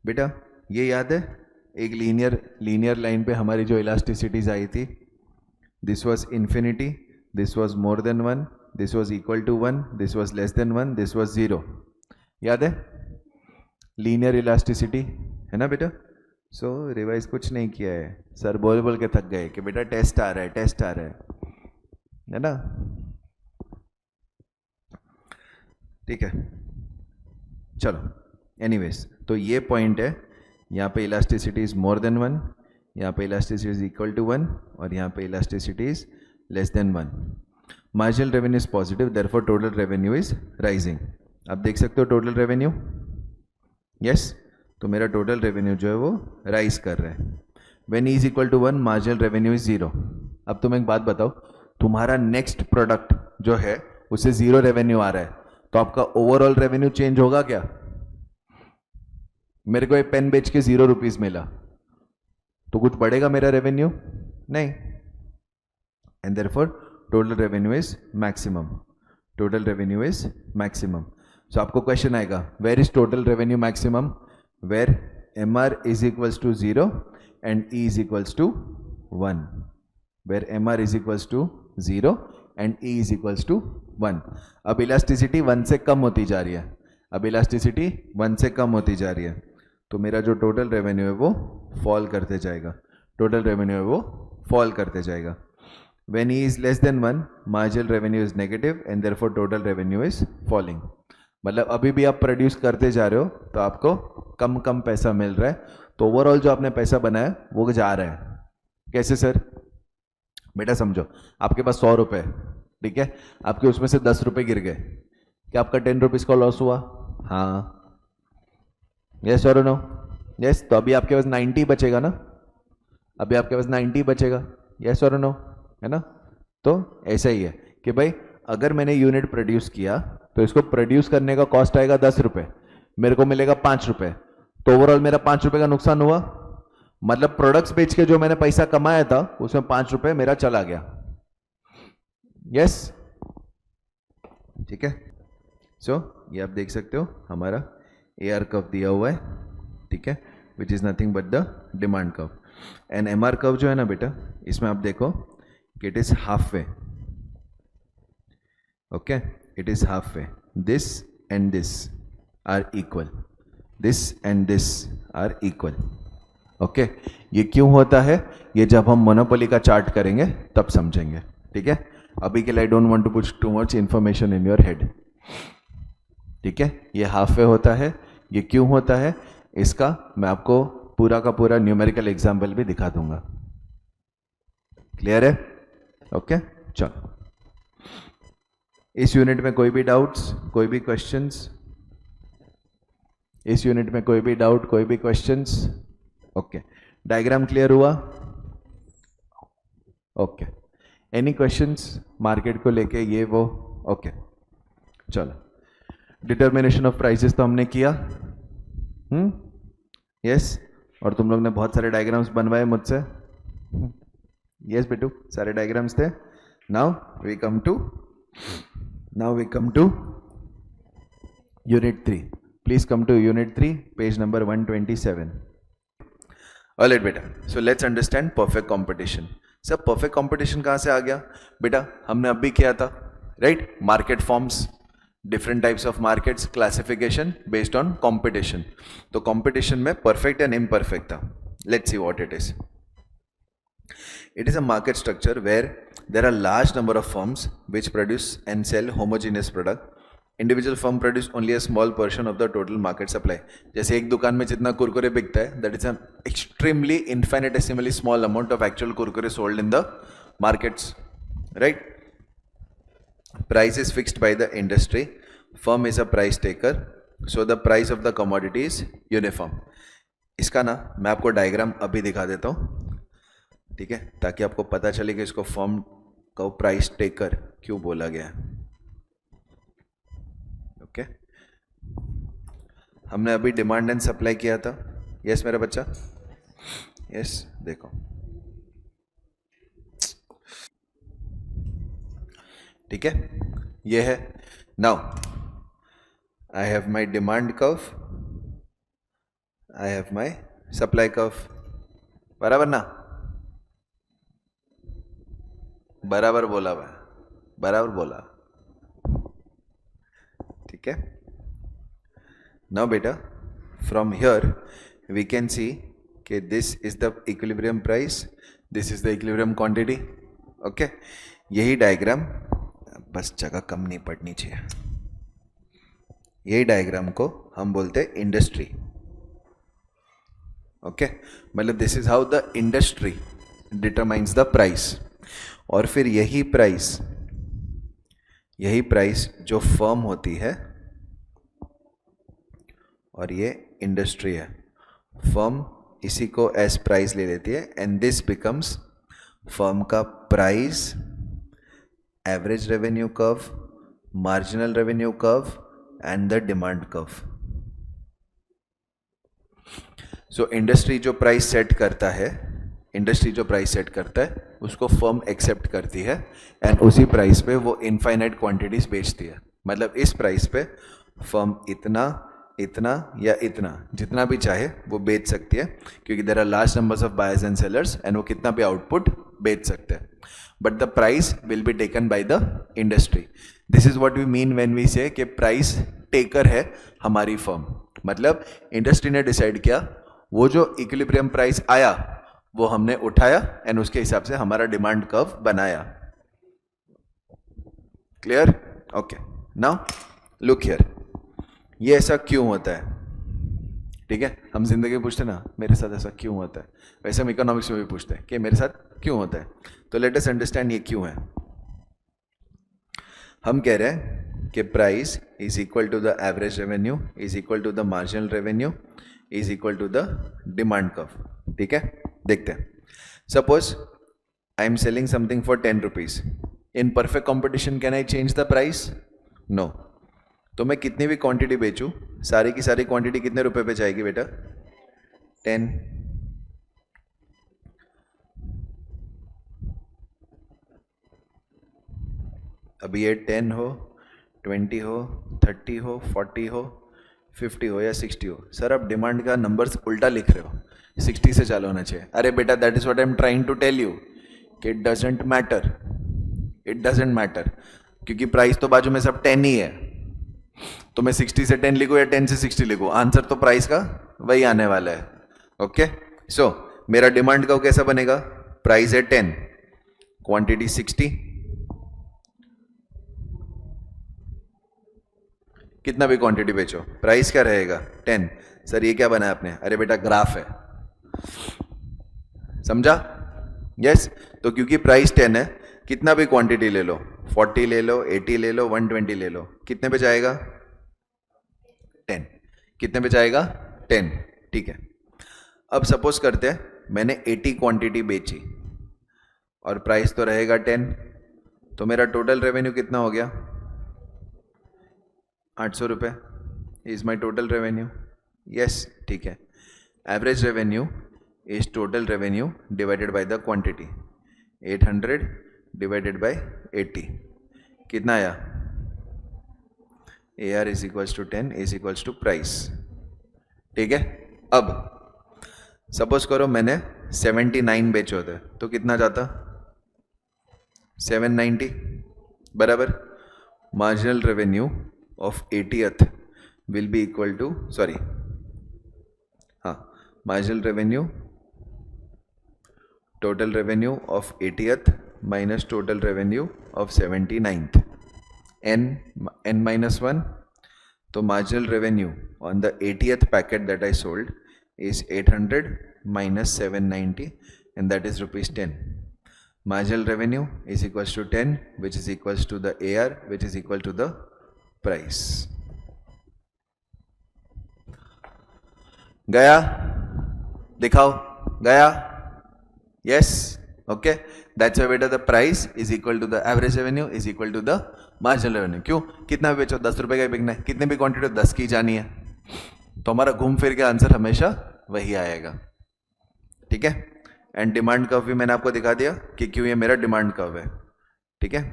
बेटा, ये याद है एक लीनियर लाइन पे हमारी जो इलास्टिसिटीज आई थी, this was infinity, this was more than 1, this was equal to 1, this was less than 1, this was 0, याद है? लीनियर इलास्टिसिटी है ना बेटा। सो रिवाइज कुछ नहीं किया है, सर बोल बोल के थक गए कि बेटा टेस्ट आ रहा है, टेस्ट आ रहा है ना। ठीक है, चलो एनीवेज, तो ये पॉइंट है, यहाँ पे इलास्टिसिटी इज मोर देन 1, यहाँ पे इलास्टिसिटी इज इक्वल टू 1 और यहाँ पे elasticity is less than 1। Marginal revenue is positive, therefore total revenue is rising. आप देख सकते हो टोटल रेवेन्यू, यस, तो मेरा टोटल रेवेन्यू जो है वो राइज कर रहा है। When E is equal to 1 marginal revenue is 0। अब तुम एक बात बताओ, तुम्हारा नेक्स्ट प्रोडक्ट जो है उससे 0 रेवेन्यू आ रहा है, तो आपका ओवरऑल रेवेन्यू चेंज होगा क्या? मेरे को एक पेन बेच के 0 रुपीज मिला तो कुछ बढ़ेगा मेरा रेवेन्यू? नहीं, and therefore total revenue is maximum, total revenue is maximum. So आपको क्वेश्चन आएगा, where is total revenue maximum? Where MR is equals to 0 and E is equals to 1, where MR is equals to 0 and E is equals to 1। अब elasticity 1 से कम होती जा रही है, अब elasticity 1 से कम होती जा रही है, तो मेरा जो टोटल रेवेन्यू है वो फॉल करते जाएगा, टोटल रेवेन्यू है वो फॉल करते जाएगा। When E is less than 1, marginal revenue is negative and therefore total revenue is falling. मतलब अभी भी आप प्रोड्यूस करते जा रहे हो तो आपको कम कम पैसा मिल रहा है, तो ओवरऑल जो आपने पैसा बनाया वो जा रहा है. कैसे सर? बेटा समझो, आपके पास 100 रुपये, ठीक है, आपके उसमें से 10 रुपये गिर गए, क्या आपका 10 रुपीज़ का लॉस हुआ? हाँ, यस और नो? यस. तो अभी आपके पास 90 बचेगा ना, अभी आपके पास 90 बचेगा, यस और नो, है ना? तो ऐसा ही है कि भाई अगर मैंने यूनिट प्रोड्यूस किया तो इसको प्रोड्यूस करने का कॉस्ट आएगा 10 रुपये, मेरे को मिलेगा 5 रुपये, तो ओवरऑल मेरा 5 रुपये का नुकसान हुआ. मतलब प्रोडक्ट्स बेच के जो मैंने पैसा कमाया था उसमें 5 रुपये मेरा चला गया. यस, ठीक है. सो ये आप देख सकते हो हमारा AR कर्व दिया हुआ है, ठीक है, which is nothing but the demand curve. And MR curve जो है ना बेटा, इसमें आप देखो कि it is half way. Okay, it is half way. This and this are equal, this and this are equal. Okay, ये क्यों होता है? ये जब हम मोनोपोली का चार्ट करेंगे तब समझेंगे, ठीक है. अभी के लिए I don't want to put too much information in your head, ठीक है. ये हाफ वे होता है, ये क्यों होता है इसका मैं आपको पूरा का पूरा न्यूमेरिकल एग्जाम्पल भी दिखा दूंगा. क्लियर है? ओके, चलो. इस यूनिट में कोई भी डाउट्स, कोई भी क्वेश्चंस? इस यूनिट में कोई भी डाउट, कोई भी क्वेश्चंस? ओके, डायग्राम क्लियर हुआ? ओके, एनी क्वेश्चंस मार्केट को लेके ये वो? ओके, चलो. डिटर्मिनेशन ऑफ प्राइसेस तो हमने किया, यस. और तुम लोग ने बहुत सारे डायग्राम्स बनवाए मुझसे, यस बेटू, सारे डायग्राम्स थे. Now we come to unit 3. Please come to unit 3, page number 127. Alright बेटा, so let's understand perfect competition. Sir perfect competition कहाँ से आ गया? बेटा हमने अभी किया था, right? Market forms, different types of markets, classification based on competition. तो कंपटीशन में परफेक्ट एंड इम्परफेक्ट था. Let's see what it is. It is a market structure where there are large number of firms which produce and sell homogeneous product. Individual firm produce only a small portion of the total market supply. जैसे एक दुकान में जितना कुरकुरे बिकता है, that is an extremely infinitesimally small amount of actual Kurkure sold in the markets, right? Price is fixed by the industry. Firm is a price taker, so the price of the commodity is uniform. इसका ना मैं आपको diagram अभी दिखा देता हूँ, ठीक है, ताकि आपको पता चले कि इसको फर्म को प्राइस टेकर क्यों बोला गया है. ओके, हमने अभी डिमांड एंड सप्लाई किया था. यस मेरा बच्चा, यस. देखो ठीक है, ये है. Now I have my demand curve, I have my supply curve. बराबर ना? बराबर बोला भाई, बराबर बोला, ठीक है. नाउ बेटा from here we can see कि this is the equilibrium price, this is the equilibrium quantity. Okay, यही डायग्राम, बस जगह कम नहीं पड़नी चाहिए, यही डायग्राम को हम बोलते हैं इंडस्ट्री. ओके, मतलब this is how the industry determines the price. और फिर यही प्राइस जो फर्म होती है, और ये इंडस्ट्री है, फर्म इसी को एज प्राइस ले लेती है एंड दिस बिकम्स फर्म का price, average revenue curve, marginal revenue curve and the demand curve. So industry जो प्राइस सेट करता है, उसको फर्म एक्सेप्ट करती है एंड उसी प्राइस पे वो इनफाइनाइट क्वांटिटीज बेचती है. मतलब इस प्राइस पे फर्म इतना या इतना जितना भी चाहे वो बेच सकती है, क्योंकि there are large numbers of buyers and sellers and वो कितना भी आउटपुट बेच सकते हैं. But the price will be taken by the industry. This is what we mean when we say कि प्राइस टेकर है हमारी फर्म. मतलब इंडस्ट्री ने डिसाइड किया, वो जो इक्विलिब्रियम प्राइस आया वो हमने उठाया एंड उसके हिसाब से हमारा डिमांड कर्व बनाया. Clear? Okay, now look here, ये ऐसा क्यों होता है? ठीक है, हम जिंदगी में पूछते ना मेरे साथ ऐसा क्यों होता है, वैसे हम इकोनॉमिक्स में भी पूछते हैं कि मेरे साथ क्यों होता है. तो लेट अस अंडरस्टैंड ये क्यों है. हम कह रहे हैं कि price is equal to the average revenue is equal to the marginal revenue is equal to the demand curve. ठीक है, देखते हैं. Suppose I am selling something for 10 rupees. In perfect competition can I change the price? No. तो मैं कितनी भी quantity बेचूं, सारी की सारी क्वांटिटी कितने रुपए पे जाएगी बेटा? 10. अभी ये 10 हो, 20 हो, 30 हो, 40 हो, 50 हो या 60 हो. सर आप डिमांड का नंबर्स उल्टा लिख रहे हो, 60 से चालू होना चाहिए. अरे बेटा that is what I am trying to tell you कि it doesn't matter, it doesn't matter, क्योंकि प्राइस तो बाजू में सब 10 ही है. तो मैं 60 से 10 लिखूं या 10 से 60 लिखूं, आंसर तो प्राइस का वही आने वाला है. ओके, सो मेरा डिमांड का कैसा बनेगा? प्राइस है 10, क्वांटिटी 60, कितना भी क्वांटिटी बेचो प्राइस क्या रहेगा? 10. सर ये क्या बना है आपने? अरे बेटा ग्राफ है, समझा? यस. तो क्योंकि प्राइस 10 है, कितना भी क्वांटिटी ले लो, 40 ले लो, 80 ले लो, 120 ले लो, कितने पे जाएगा? 10. कितने पे जाएगा? 10. ठीक है. अब सपोज करते हैं मैंने 80 क्वांटिटी बेची और प्राइस तो रहेगा 10, तो मेरा टोटल रेवेन्यू कितना हो गया? 800 रुपये is my total revenue. Yes, ठीक है. Average revenue is total revenue divided by the quantity. 800 divided by 80 कितना आया? AR is equals to 10 is equals to price. ठीक है. अब सपोज करो मैंने 79 बेचे होते तो कितना जाता? 790 बराबर. Marginal revenue of 80th will be equal to, sorry हाँ, marginal revenue, total revenue of 80th minus total revenue of 79th. n minus 1. तो marginal revenue on the 80th packet that I sold is 800 minus 790 and that is rupees 10. Marginal revenue is equals to 10 which is equals to the AR which is equal to the price. गया? दिखाओ. गया? Yes. Okay. That's why बेटा the price is equal to the average revenue is equal to the marginal revenue. क्यों? कितना भी बेचो 10 रुपए का ही बिकना है, कितने भी क्वांटिटी 10 की जानी है, तो हमारा घूम फिर के आंसर हमेशा वही आएगा. ठीक है. एंड डिमांड कर्व भी मैंने आपको दिखा दिया कि क्यों ये मेरा डिमांड कर्व है. ठीक है.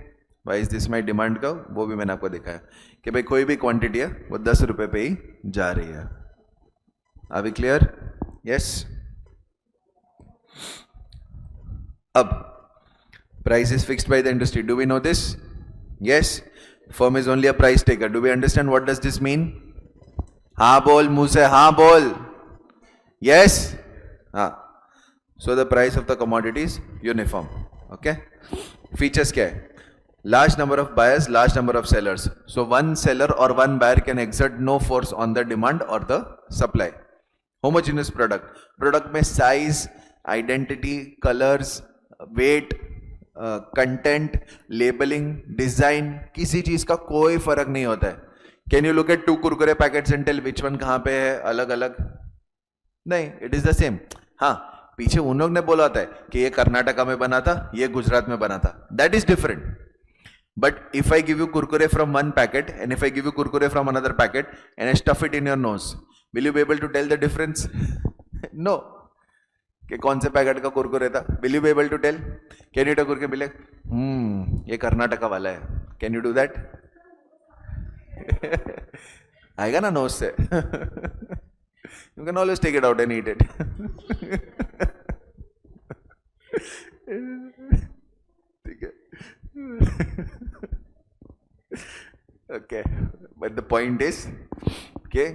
Why is this my demand curve, वो भी मैंने आपको दिखाया कि भाई कोई भी क्वांटिटी है वो 10 रुपए पे ही जा रही है. Are we clear? यस. अब price is fixed by the industry. Do we know this? Yes. Firm is only a price taker. Do we understand what does this mean? हाँ बोल, मुंह से हाँ बोल. Yes. हाँ. So the price of the commodity is uniform. Okay. Features क्या है? Large number of buyers, large number of sellers. So one seller or one buyer can exert no force on the demand or the supply. Homogeneous product. Product में size, identity, colors, weight, content, labelling, design, किसी चीज का कोई फर्क नहीं होता है. Can you look at 2 Kurkure packets and tell which one कहां पे है अलग अलग? नहीं, इट इज द सेम. हाँ, पीछे उन लोग ने बोला होता है कि ये कर्नाटका में बना था, ये गुजरात में बना था. That is different. But if I give you Kurkure from one packet and if I give you Kurkure from another packet and I stuff it in your nose, will you be able to tell the difference? No. कि कौन से packet का कुरकुरे था? Will you be able to tell? Can you टकुर के मिले ये कर्नाटका वाला है? Can you do that? आएगा ना नोज से. You can always take it out and eat it. ठीक है. Okay, but the point is के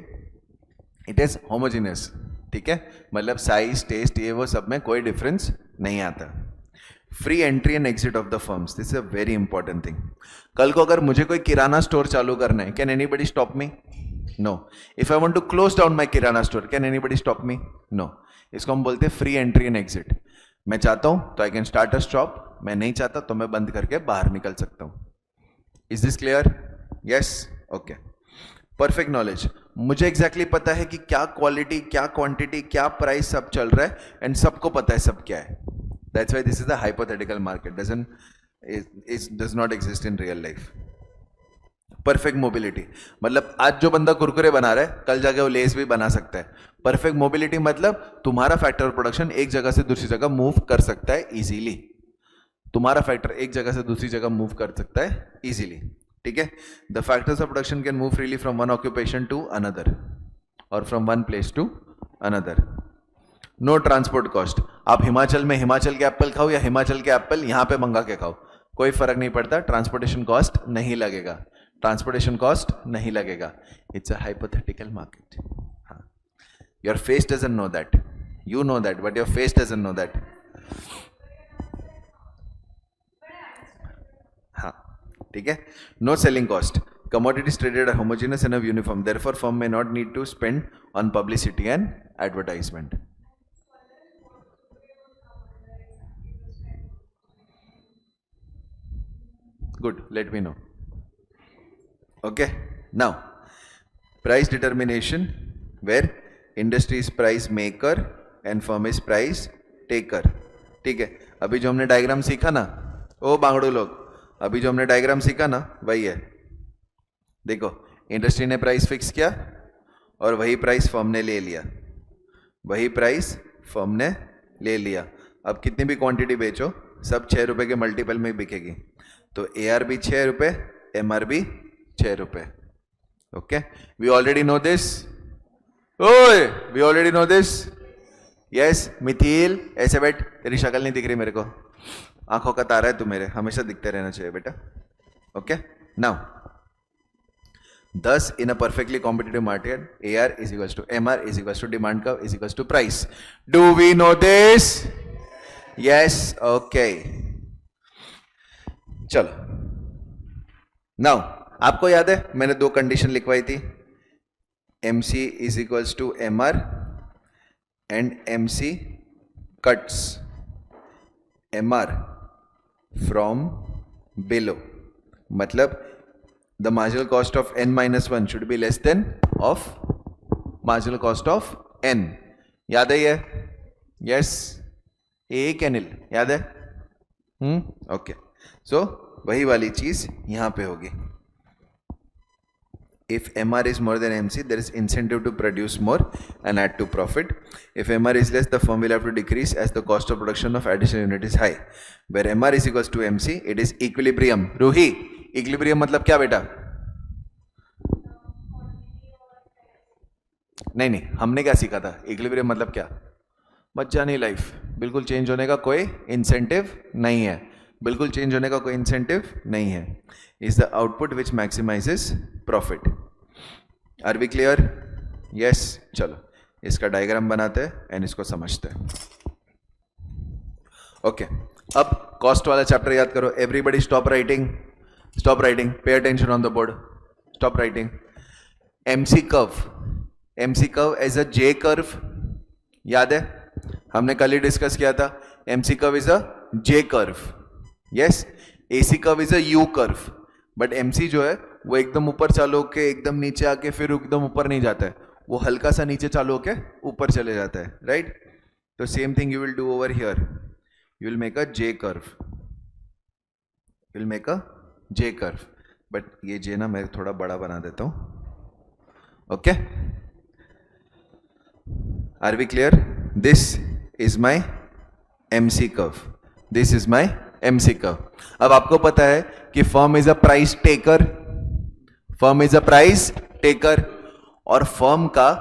इट इज होमोजेनियस. ठीक है, मतलब साइज, टेस्ट, ये वो सब में कोई डिफरेंस नहीं आता. Free entry and exit of the firms, this is a very important thing. कल को अगर मुझे कोई किराना स्टोर चालू करना है, can anybody stop me? No. If I want to close down my kirana store, can anybody stop me? No. इसको हम बोलते हैं फ्री एंट्री एंड एग्जिट. मैं चाहता हूं तो I can start a shop, मैं नहीं चाहता तो मैं बंद करके बाहर निकल सकता हूं. Is this clear? Yes. Okay. Perfect knowledge. मुझे एग्जैक्टली पता है कि क्या क्वालिटी, क्या क्वांटिटी, क्या प्राइस सब चल रहा है, एंड सबको पता है सब क्या है. That's why this is a hypothetical market, does not exist in real life. Perfect mobility मतलब आज जो बंदा कुरकुरे बना रहा है, कल जाके वो लेस भी बना सकता है. परफेक्ट मोबिलिटी मतलब तुम्हारा फैक्टर ऑफ प्रोडक्शन एक जगह से दूसरी जगह मूव कर सकता है इजीली. तुम्हारा फैक्टर एक जगह से दूसरी जगह मूव कर सकता है इजीली. ठीक है. The factors of production can move freely from one occupation to another और from one place to another. No transport cost. आप हिमाचल में हिमाचल के एप्पल खाओ या हिमाचल के एप्पल यहां पे मंगा के खाओ, कोई फर्क नहीं पड़ता. ट्रांसपोर्टेशन कॉस्ट नहीं लगेगा. ट्रांसपोर्टेशन कॉस्ट नहीं लगेगा. It's a hypothetical market. हाँ. Your face doesn't know that. You know that but your face doesn't know that. हाँ. ठीक है. No selling cost. Commodities traded are homogeneous and uniform. Therefore, firm may not need to spend on publicity and advertisement. Good. Let me know. Okay. Now, price determination, where industry is price maker and firm is price taker. ठीक है. अभी जो हमने diagram सीखा ना, ओ बांगड़ू लोग, अभी जो हमने डायग्राम सीखा ना वही है. देखो, इंडस्ट्री ने प्राइस फिक्स किया और वही प्राइस फर्म ने ले लिया. वही प्राइस फर्म ने ले लिया. अब कितनी भी क्वांटिटी बेचो, सब 6 रुपए के मल्टीपल में बिकेगी. तो AR भी 6 रुपए, MR भी 6 रुपए. Okay. We already know this. ओए, we already know this. Yes. Mithil, ऐसे बैठ, तेरी शक्ल नहीं दिख रही मेरे को, आंखों का तारा है तू मेरे, हमेशा दिखते रहना चाहिए बेटा. Okay. Now, thus in a perfectly competitive market, AR is equals to MR is equals to demand curve is equals to price. Do we know this? Yes. Okay. चलो. Now, आपको याद है मैंने 2 कंडीशन लिखवाई थी. MC is equals to MR and MC cuts MR from below. मतलब the marginal cost of n minus 1 should be less than of marginal cost of n. याद है ये? यस. ए कैनिल याद है? ओके. सो वही वाली चीज यहां पे होगी. If MR is more than MC, there is incentive to produce more and add to profit. If MR is less, the firm will have to decrease as the cost of production of additional unit is high. Where MR is equals to MC, it is equilibrium. Roohi, equilibrium मतलब क्या बेटा? नहीं, हमने क्या सीखा था? Equilibrium मतलब क्या? मजा नहीं लाइफ. बिल्कुल चेंज होने का कोई इंसेंटिव नहीं है. बिल्कुल चेंज होने का कोई इंसेंटिव नहीं है. Is the output which maximizes profit. Are we clear? Yes. चलो इसका डायग्राम बनाते हैं एंड इसको समझते हैं. ओके. अब कॉस्ट वाला चैप्टर याद करो. Everybody stop writing. Stop writing. Pay attention on the board. Stop writing. MC curve. MC curve as a J curve. याद है? हमने कल ही डिस्कस किया था. MC curve is a J curve. Yes. AC curve is a U curve. But MC जो है वो एकदम ऊपर चालू होके एकदम नीचे आके फिर एकदम ऊपर नहीं जाता है. वो हल्का सा नीचे चालू होके ऊपर चले जाता है. राइट? तो same thing you will do over here. You will make a J curve. You will make a J curve. But ये J ना मैं थोड़ा बड़ा बना देता हूं. Okay. Are we clear? This is my MC curve. This is my MC curve. अब आपको पता है कि firm is a price taker. Firm is a price taker और फर्म का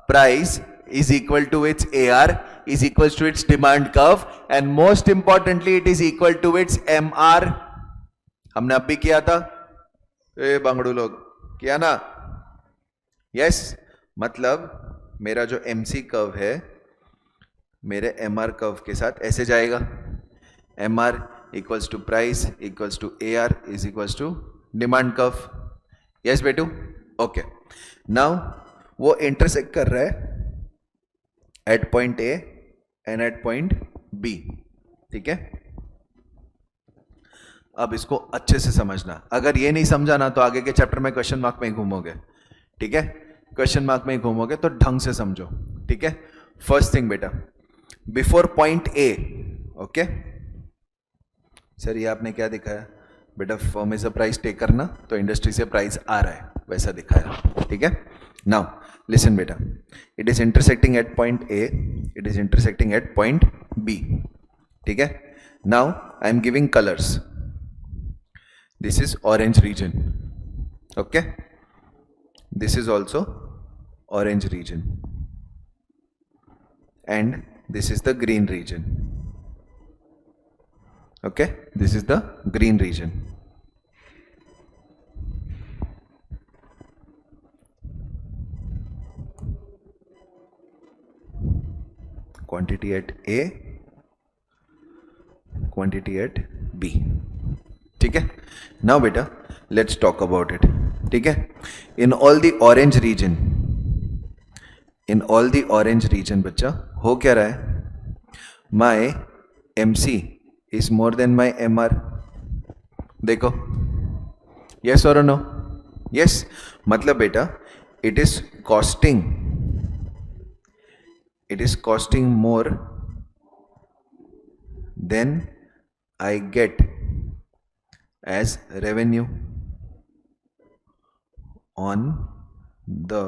price is equal to its AR is equals to its demand curve and most importantly it is equal to its MR. हमने अब भी किया था. ए बांगड़ू लोग किया ना? यस. मतलब मेरा जो MC कर्व है मेरे MR कर्व के साथ ऐसे जाएगा. M R equals to price equals to A R is equals to demand curve. Yes बेटू. ओके. नाउ वो इंटरसेक्ट कर रहा है at point A and at point B. ठीक है. अब इसको अच्छे से समझना. अगर ये नहीं समझा ना तो आगे के चैप्टर में क्वेश्चन मार्क में ही घूमोगे. ठीक है. क्वेश्चन मार्क में ही घूमोगे तो ढंग से समझो. ठीक है. फर्स्ट थिंग बेटा, before point A. Okay sir, ये आपने क्या दिखाया बेटा? Firm is a price taker ना, तो इंडस्ट्री से प्राइस आ रहा है, वैसा दिखाया. ठीक है. नाउ लिसन बेटा, it is intersecting at point A, it is intersecting at point B. ठीक है. Now I am giving colours. This is orange region. Okay. This is also orange region. And this is the green region. Okay. This is the green region. Quantity at A, quantity at B. ठीक है. Now बेटा let's talk about it. ठीक है. In all the orange region, in all the orange region बच्चा हो क्या रहा है? My M C is more than my M R. देखो, यस और नो? यस. मतलब बेटा it is costing more than I get as revenue on the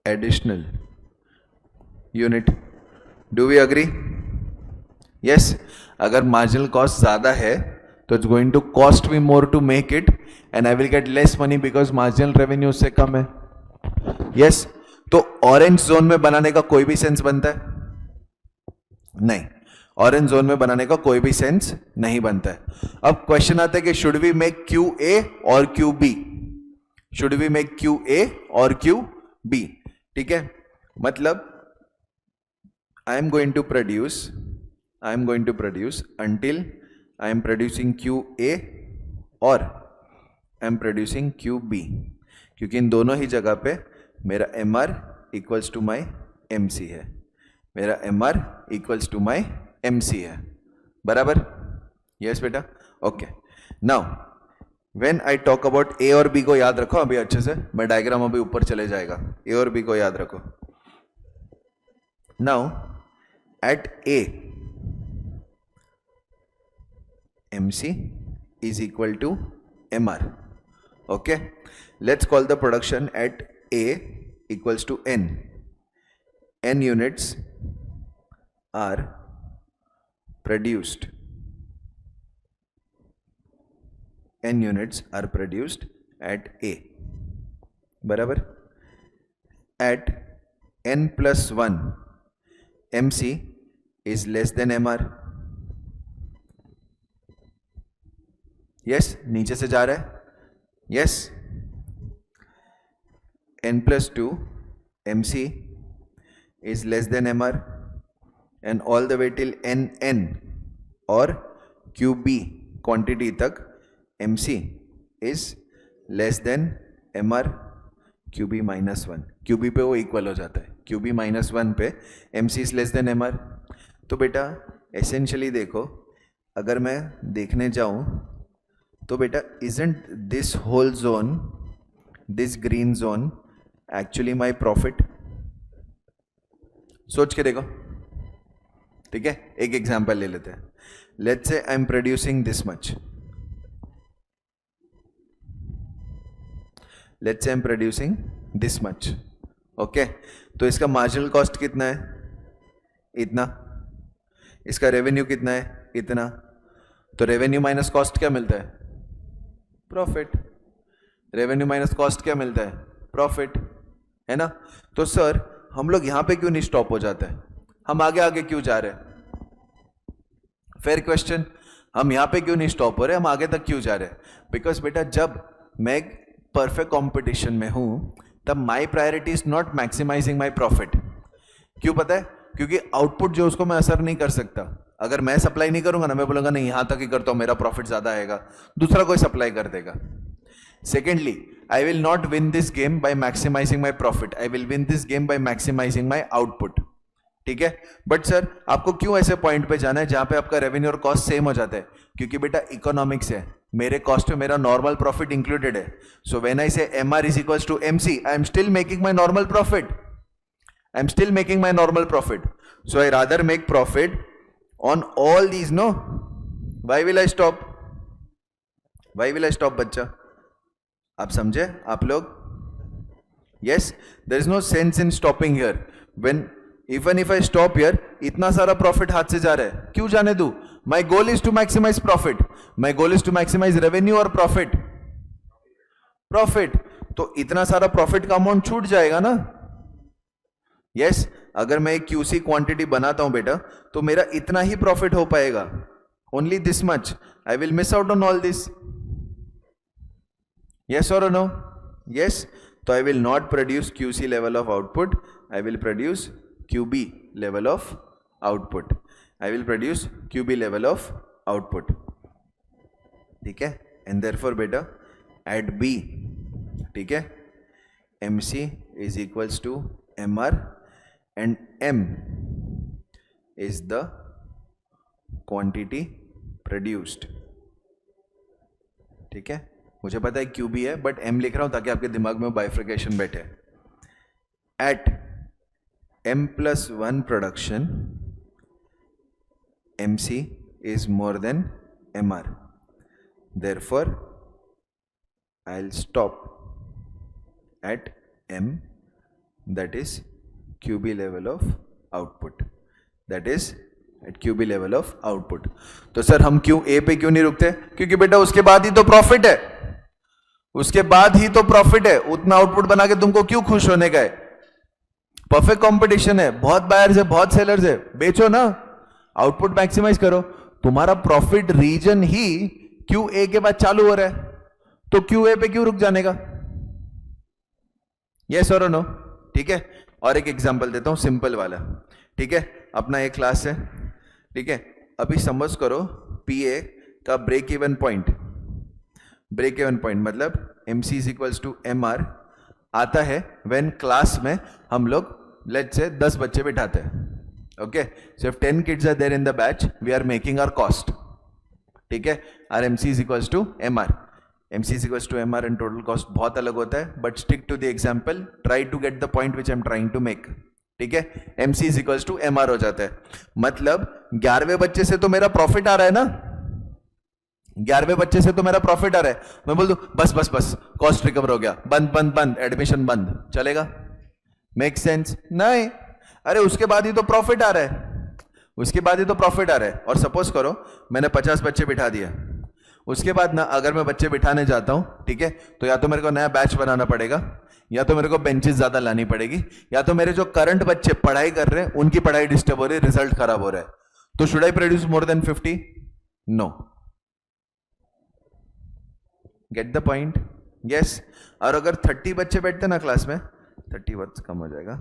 additional unit. Do we agree? Yes. अगर marginal cost ज़्यादा है तो it's going to cost me more to make it and I will get less money because marginal revenue उससे कम है. Yes. तो orange zone में बनाने का कोई भी सेंस बनता है? नहीं. ऑरेंज जोन में बनाने का कोई भी सेंस नहीं बनता है. अब क्वेश्चन आता है कि should we make Q A और Q B? Should we make Q A और क्यू बी? ठीक है. मतलब I am going to produce until I am producing Q A और I am producing Q B, क्योंकि इन दोनों ही जगह पे मेरा M R equals to my M C है. मेरा M R equals to my M C है. बराबर? यस बेटा. Okay. Now when I talk about ए और बी को याद रखो अभी अच्छे से, मैं डायग्राम अभी ऊपर चले जाएगा. ए और बी को याद रखो. Now at A M C is equal to M R. Okay. Let's call the production at A equals to N. N units are produced. N units are produced at A. बराबर? At N plus 1 MC is less than MR. Yes. नीचे से जा रहा है. Yes. N plus 2 MC is less than MR. And all the way till NN और QB quantity तक MC is less then MR QB minus 1. QB पे वो equal हो जाता है. QB माइनस 1 पे MC is less then MR. तो बेटा एसेंशियली देखो, अगर मैं देखने जाऊं तो बेटा isn't this whole zone, this green zone actually my profit? सोच के देखो. ठीक है. एक एग्जांपल ले लेते हैं. Let's say I am producing this much. Let's say I am producing this much. Okay. तो इसका मार्जिनल कॉस्ट कितना है? इतना. इसका रेवेन्यू कितना है? इतना. तो रेवेन्यू माइनस कॉस्ट क्या मिलता है? प्रॉफिट. रेवेन्यू माइनस कॉस्ट क्या मिलता है? प्रॉफिट. है ना? तो सर हम लोग यहां पे क्यों नहीं स्टॉप हो जाते हैं? हम आगे आगे क्यों जा रहे हैं? Fair question. हम यहां पे क्यों नहीं स्टॉप हो रहे, हम आगे तक क्यों जा रहे हैं? बिकॉज बेटा जब मैं परफेक्ट कंपटीशन में हूं तब my priority is not maximising my profit. क्यों पता है? क्योंकि आउटपुट जो उसको मैं असर नहीं कर सकता। अगर मैं सप्लाई नहीं करूंगा ना, मैं बोलूंगा नहीं यहां तक ही करता हूं, मेरा प्रॉफिट ज्यादा आएगा, दूसरा कोई सप्लाई कर देगा। Secondly, I will not win this game by maximising my profit, I will win this game by maximising my output. ठीक है, बट सर आपको क्यों ऐसे पॉइंट पे जाना है जहां पे आपका रेवेन्यू और कॉस्ट सेम हो जाता है? क्योंकि बेटा इकोनॉमिक्स है, मेरे कॉस्ट में मेरा नॉर्मल प्रॉफिट इंक्लूडेड है। सो when I say M R is equals to M C, I am still making my normal profit, I am still making my normal profit. So I rather make profit on all these, no? Why will I stop? Why will I stop बच्चा? आप समझे आप लोग? Yes, there is no sense in stopping here. When even if I stop here, इतना सारा profit हाथ से जा रहा है, क्यों जाने दू? My goal is to maximize profit, my goal is to maximize revenue और प्रॉफिट। प्रॉफिट तो इतना सारा प्रॉफिट का अमाउंट छूट जाएगा ना? यस, अगर मैं एक क्यूसी क्वांटिटी बनाता हूं बेटा, तो मेरा इतना ही प्रॉफिट हो पाएगा, only this much. I will miss out on all this. Yes or no? Yes. So I will not produce QC level of output. I will produce QB level of output. I will produce QB level of output. ठीक है? And therefore beta at B, ठीक है? MC is equals to MR and M is the quantity produced. ठीक है? मुझे पता है QB है, बट M लिख रहा हूं ताकि आपके दिमाग में बाइफ्रिकेशन बैठे। At M+1 production, MC is more than MR. Therefore, I'll stop at M, that is QB level of output. That is at QB level of output. तो सर हम क्यों A पे क्यों नहीं रुकते? क्योंकि बेटा उसके बाद ही तो प्रॉफिट है, उसके बाद ही तो प्रॉफिट है। उतना आउटपुट बना के तुमको क्यों खुश होने का है? परफेक्ट कंपटीशन है, बहुत बायर्स है, बहुत सेलर्स है, बेचो ना, आउटपुट मैक्सिमाइज करो। तुम्हारा प्रॉफिट रीजन ही क्यू ए के बाद चालू हो रहा है, तो क्यू ए पे क्यों रुक जाने का? यस और नो? ठीक है, और एक एग्जांपल देता हूं सिंपल वाला। ठीक है, अपना एक क्लास है, ठीक है, अभी समझ करो पीए का break even point. Break even point मतलब MC is equals to MR आता है व्हेन क्लास में हम लोग लेट्स से 10 बच्चे बिठाते हैं। Okay, so if 10 kids are there in the batch, we are making our cost. ठीक है, are MC is equals to MR। MC is equals to MR and total cost बहुत अलग होता है, but stick to the example, try to get the point which I am trying to make. ठीक है, MC is equals to MR हो जाता है, मतलब 11वें बच्चे से तो मेरा प्रॉफिट आ रहा है ना, 11वें बच्चे से तो मेरा प्रॉफिट आ रहा है। मैं बोल दूं बस बस बस कॉस्ट रिकवर हो गया, बंद बंद बंद, एडमिशन बंद, चलेगा? Make sense? नहीं। अरे उसके बाद ही तो प्रॉफिट आ रहा है, उसके बाद ही तो प्रॉफिट आ रहा है। और सपोज करो मैंने 50 बच्चे बिठा दिया, उसके बाद ना अगर मैं बच्चे बिठाने जाता हूं, ठीक है, तो या तो मेरे को नया बैच बनाना पड़ेगा, या तो मेरे को बेंचेस ज्यादा लानी पड़ेगी, या तो मेरे जो करंट बच्चे पढ़ाई कर रहे हैं उनकी पढ़ाई डिस्टर्ब हो रही है, रिजल्ट खराब हो रहा है। तो should I produce more than 50? No. Get the point? Yes. और अगर 30 बच्चे बैठते ना क्लास में, 30 वर्ड्स कम हो जाएगा,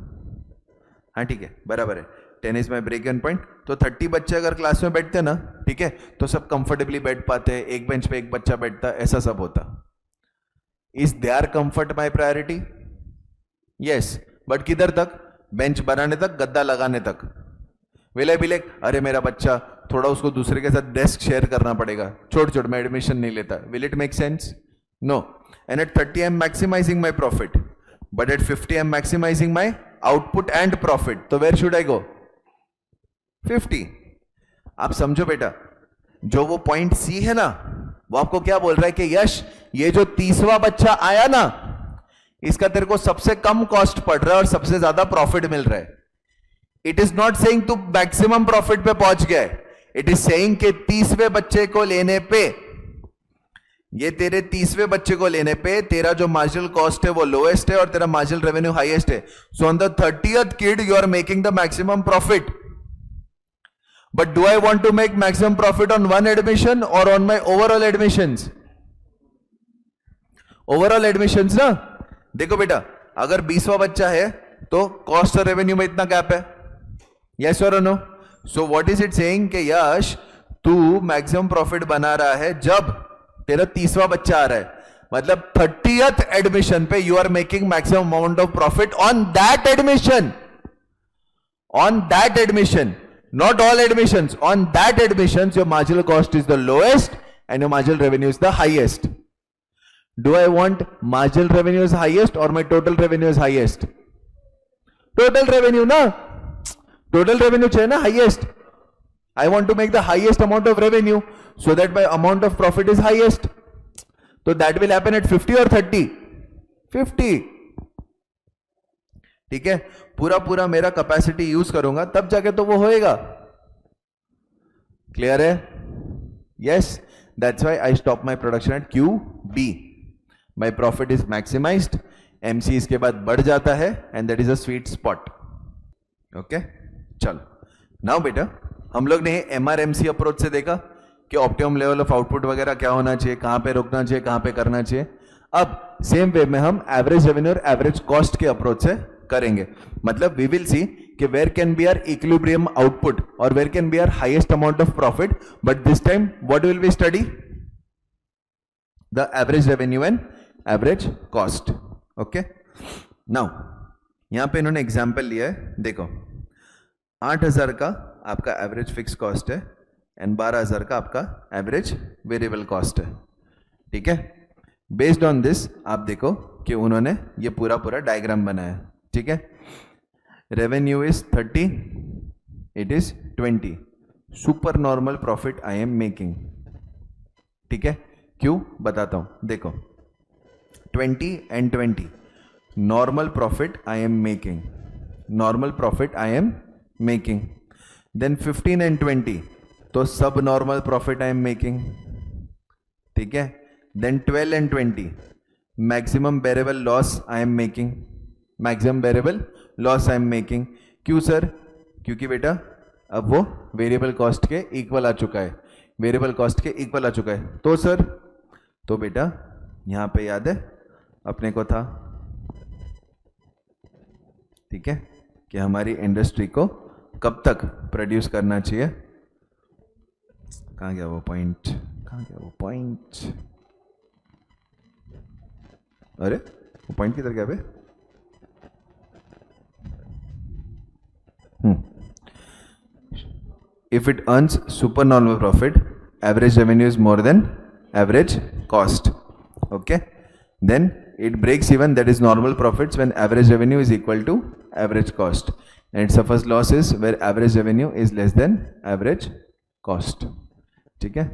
हाँ ठीक है बराबर है, 10 is my break even point. तो 30 बच्चे अगर क्लास में बैठते ना, ठीक है, तो सब कंफर्टेबली बैठ पाते हैं, एक बेंच पे एक बच्चा बैठता, ऐसा सब होता। Is there comfort my priority? Yes, but किधर तक? बेंच बनाने तक, गद्दा लगाने तक। विल आई बी लाइक अरे मेरा बच्चा, थोड़ा उसको दूसरे के साथ डेस्क शेयर करना पड़ेगा, छोड़ छोड़ मैं एडमिशन नहीं लेता। Will it make sense? No. And at 30 I am maximising my profit, but at 50 I am maximising my output and profit. तो वेयर शुड आई गो? 50। आप समझो बेटा, जो वो पॉइंट सी है ना, वो आपको क्या बोल रहा है कि यश ये जो 30वां बच्चा आया ना, इसका तेरे को सबसे कम कॉस्ट पड़ रहा है और सबसे ज्यादा प्रॉफिट मिल रहा है। इट इज नॉट सेइंग तू मैक्सिमम प्रॉफिट पे पहुंच गया है, इट इज सेइंग कि 30वें बच्चे को लेने पे, ये तेरे 30वें बच्चे को लेने पे तेरा जो मार्जिनल कॉस्ट है वो लोएस्ट है और तेरा मार्जिनल रेवेन्यू हाईएस्ट है। So on the 30th kid you are making the maximum profit. But do I want to make maximum profit on one admission or on my overall admissions? Overall admissions ना। देखो बेटा, अगर 20वां बच्चा है तो cost और revenue में इतना गैप है, यस और no? So what is it saying कि यश तू मैक्सिमम प्रॉफिट बना रहा है जब तेरा 30वां बच्चा आ रहा है, मतलब 30th एडमिशन पे you are making maximum amount of profit on that admission, on that admission, not all admissions, on that admissions your marginal cost is the lowest and your marginal revenue is the highest. Do I want marginal revenue is highest or my total revenue is highest? Total revenue na, total revenue chahiye na highest. I want to make the highest amount of revenue so that my amount of profit is highest. So that will happen at 50 or 30? 50. ठीक है, पूरा पूरा मेरा capacity use करूंगा तब जाके तो वो होएगा. क्लियर है? Yes, that's why I stop my production at QB. My profit is maximised, MC इसके बाद बढ़ जाता है and that is a sweet spot. Okay, चलो नाउ बेटा हम लोग ने MRMC अप्रोच से देखा कि ऑप्टिमम लेवल ऑफ आउटपुट वगैरह क्या होना चाहिए, कहां पे रुकना चाहिए, कहां पे करना चाहिए. अब सेम वे में हम एवरेज रेवेन्यू और एवरेज कॉस्ट के अप्रोच से करेंगे. मतलब वी विल सी कि where can be our equilibrium output और where can be our highest amount of profit, but this time what will we study? The average revenue and average cost. Okay, now यहां पे इन्होंने example लिया है. देखो 8,000 का आपका एवरेज फिक्स कॉस्ट है एंड 12,000 का आपका एवरेज वेरिएबल कॉस्ट है. ठीक है, बेस्ड ऑन दिस आप देखो कि उन्होंने ये पूरा पूरा डायग्राम बनाया. ठीक है, revenue is 30, it is 20, super normal profit I am making. ठीक है, क्यों बताता हूं. देखो 20 and 20 normal profit I am making, normal profit I am making. Then 15 and 20 तो सब normal profit I am making. ठीक है, then 12 and 20 maximum variable loss I am making, maximum variable loss I am making. क्यों sir? क्योंकि बेटा अब वो variable cost के इक्वल आ चुका है, वेरिएबल कॉस्ट के इक्वल आ चुका है. तो सर, तो बेटा यहां पे याद है अपने को था, ठीक है, कि हमारी इंडस्ट्री को कब तक प्रोड्यूस करना चाहिए. कहां गया वो पॉइंट, कहां गया वो पॉइंट? अरे वो पॉइंट किधर गया बे? If it earns supernormal profit, average revenue is more than average cost. Okay, then it breaks even, that is normal profits, when average revenue is equal to average cost, and it suffers losses where average revenue is less than average cost. ठीक है,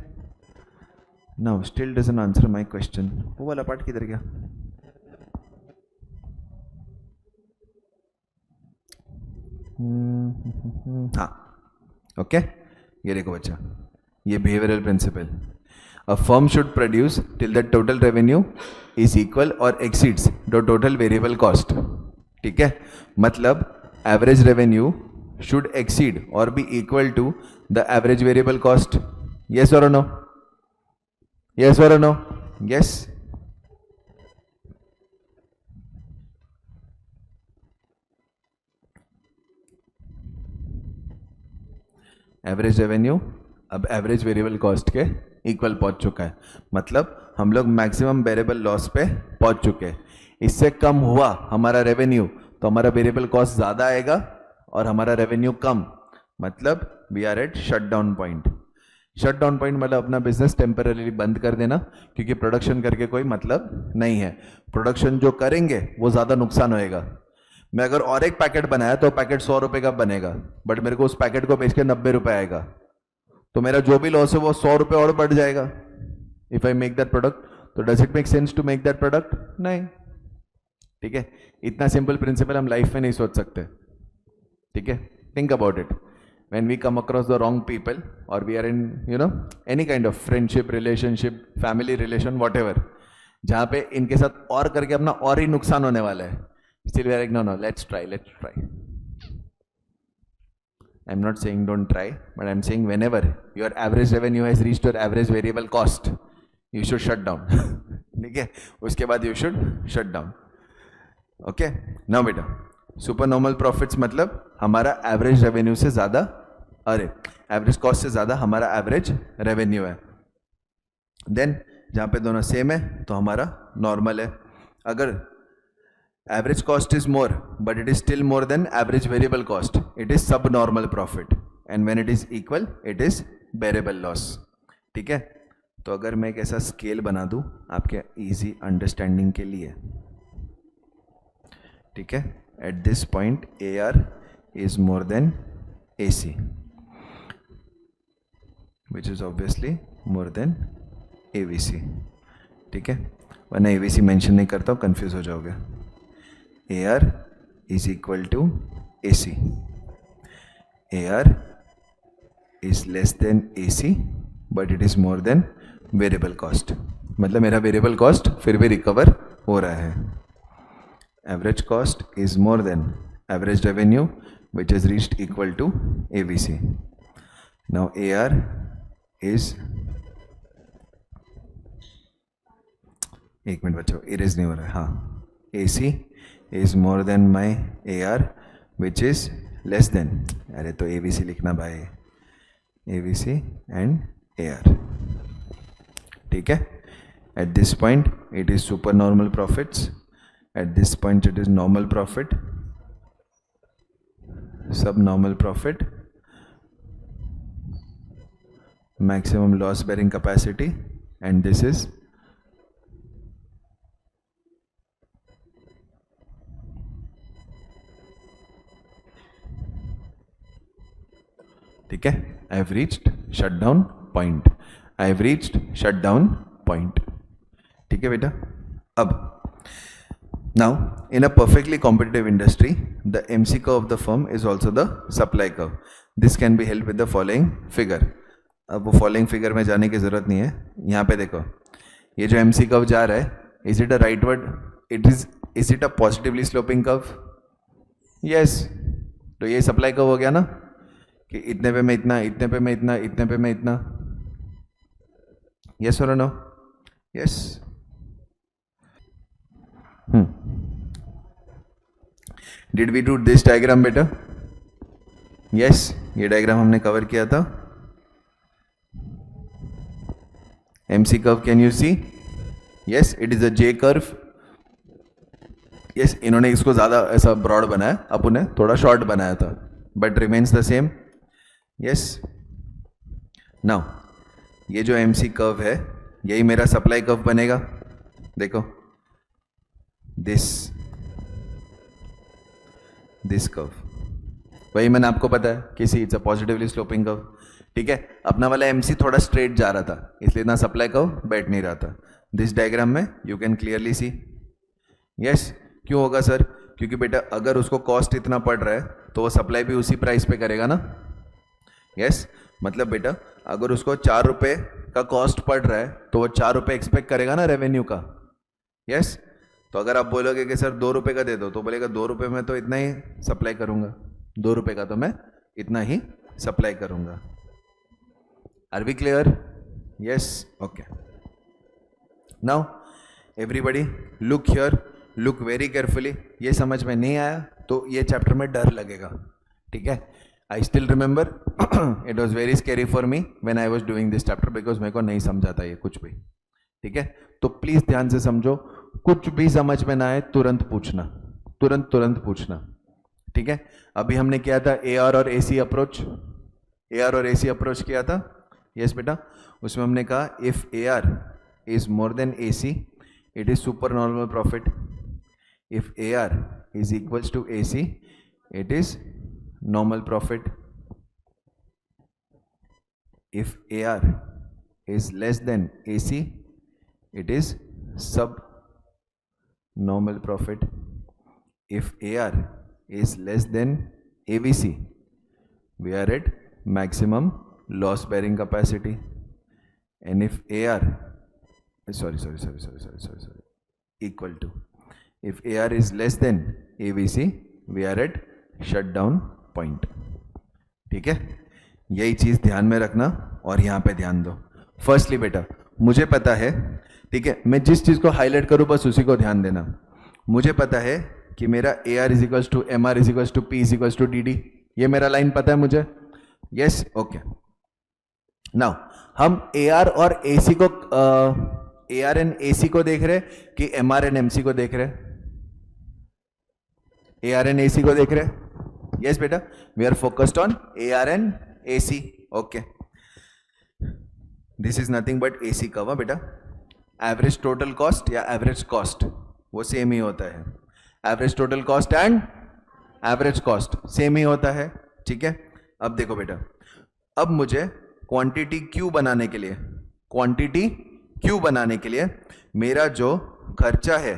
now still doesn't answer my question. वो वाला part किधर गया? हाँ, okay, ये देखो बच्चा, ये behavioural principle. A firm should produce till the total revenue is equal or exceeds the total variable cost. ठीक है, मतलब average revenue should exceed or be equal to the average variable cost. Yes और no? Yes और no? Yes. Average revenue अब average variable cost के equal पहुंच चुका है, मतलब हम लोग मैक्सिमम वेरिएबल लॉस पे पहुंच चुके हैं. इससे कम हुआ हमारा रेवेन्यू तो हमारा वेरिएबल कॉस्ट ज़्यादा आएगा और हमारा रेवेन्यू कम, मतलब we are at shut down point. Shut down point मतलब अपना बिजनेस टेम्पररीली बंद कर देना, क्योंकि प्रोडक्शन करके कोई मतलब नहीं है. प्रोडक्शन जो करेंगे वो ज़्यादा नुकसान होएगा. मैं अगर और एक पैकेट बनाया तो पैकेट 100 रुपए का बनेगा, बट मेरे को उस पैकेट को बेच के 90 रुपए आएगा, तो मेरा जो भी लॉस है वो 100 रुपए और बढ़ जाएगा. If I make that product, तो does it make sense to make that product? नहीं. ठीक है, इतना सिंपल प्रिंसिपल हम लाइफ में नहीं सोच सकते. ठीक है, think about it. when we come across the wrong people or we are in any kind of friendship relationship family relation whatever, जहाँ पे इनके साथ और करके अपना और ही नुकसान होने वाला है, still we are like no let's try. I'm not saying don't try, but I'm saying whenever your average revenue has reached your average variable cost, you should shut down. ठीक है, उसके बाद you should shut down. Okay, now बेटा super normal profits मतलब हमारा average revenue से ज़्यादा, अरे एवरेज कॉस्ट से ज़्यादा हमारा एवरेज रेवेन्यू है। देन जहाँ पे दोनों सेम है तो हमारा नॉर्मल है। अगर average cost is more but it is still more than average variable cost, it is sub normal profit, and when it is equal it is variable loss. ठीक है, तो अगर मैं एक ऐसा स्केल बना दूं आपके इजी अंडरस्टैंडिंग के लिए, ठीक है, at this point AR is more than AC which is obviously more than AVC। ठीक है, वरना AVC मेंशन नहीं करता हूँ, कंफ्यूज हो जाओगे। AR is equal to AC, AR is less than AC but it is more than variable cost, मतलब मेरा वेरिएबल कॉस्ट फिर भी रिकवर हो रहा है। Average cost is more than average revenue which is reached equal to AVC। Now AR is, एक minute बच्चों, erase नहीं हो रहा है, हाँ, AC is more than my AR which is less than, अरे तो AVC लिखना भाई, AVC एंड AR। ठीक है, at this point it is super normal profits, at this point it is normal profit, sub normal profit, maximum loss bearing capacity, and this is ठीक है, I have reached shut down point, I have reached shut down point. ठीक है बेटा, अब now in a perfectly competitive industry the MC curve of the firm is also the supply curve. This can be helped with the following figure. अब वो following figure में जाने की जरूरत नहीं है, यहाँ पे देखो, ये जो MC curve जा रहा है, is it a rightward, is it a positively sloping curve? Yes, तो ये supply curve हो गया ना, कि इतने पे मैं इतना, इतने पे मैं इतना, इतने पे मैं इतना। यस और no? Yes. Did we do this diagram बेटा? यस, ये डायग्राम हमने कवर किया था। MC curve can you see? Yes, it is a J curve. Yes, इन्होंने इसको ज्यादा ऐसा ब्रॉड बनाया, अपन ने थोड़ा शॉर्ट बनाया था, but remains the same. Yes, now ये जो MC कर्व है यही मेरा सप्लाई कर्व बनेगा। देखो, दिस कर्व, वही मैंने आपको पता है किसी, it's a positively sloping curve. ठीक है, अपना वाला MC थोड़ा स्ट्रेट जा रहा था, इसलिए ना सप्लाई कर्व बैठ नहीं रहा था। दिस डायग्राम में you can clearly see. Yes, क्यों होगा सर? क्योंकि बेटा अगर उसको कॉस्ट इतना पड़ रहा है तो वो सप्लाई भी उसी प्राइस पे करेगा ना। यस, मतलब बेटा अगर उसको 4 रुपये का कॉस्ट पड़ रहा है तो वो 4 रुपये एक्सपेक्ट करेगा ना रेवेन्यू का। यस, तो अगर आप बोलोगे कि सर 2 रुपये का दे दो, तो बोलेगा 2 रुपये में तो इतना ही सप्लाई करूंगा, 2 रुपये का तो मैं इतना ही सप्लाई करूंगा। Are we clear? Yes, okay. Now everybody look here, look very carefully. ये समझ में नहीं आया तो ये चैप्टर में डर लगेगा। ठीक है, I still remember it was very scary for me when I was doing this chapter, because मेरे को नहीं समझा था ये कुछ भी। ठीक है, तो प्लीज ध्यान से समझो, कुछ भी समझ में ना आए तुरंत पूछना, तुरंत पूछना। ठीक है, अभी हमने किया था AR और AC अप्रोच, AR और AC अप्रोच किया था। यस बेटा, उसमें हमने कहा if AR is more than AC it is super normal profit, if AR is equals to AC it is normal profit, if AR is less than AC it is sub normal profit, if AR is less than AVC we are at maximum loss bearing capacity, and if AR equal to, if AR is less than AVC we are at shutdown point. ठीक है, यही चीज ध्यान में रखना और यहां पे ध्यान दो। फर्स्टली बेटा मुझे पता है, ठीक है, मैं जिस चीज को हाईलाइट करूं बस उसी को ध्यान देना। मुझे पता है कि मेरा A R is equals to M R is equals to P is equals to D D, ये मेरा लाइन पता है मुझे? Yes, okay. नाउ हम ए आर और ए सी को ए आर एंड ए सी को देख रहे कि M R and M C को देख रहे? ए आर एंड ए सी को देख रहे? यस बेटा, we are focused on A R and A C, okay. This is nothing but A C curve बेटा। एवरेज टोटल कॉस्ट या एवरेज कॉस्ट वो सेम ही होता है, average total cost and average cost same ही होता है, ठीक है। अब देखो बेटा, अब मुझे क्वांटिटी क्यू बनाने के लिए, क्वांटिटी क्यू बनाने के लिए मेरा जो खर्चा है,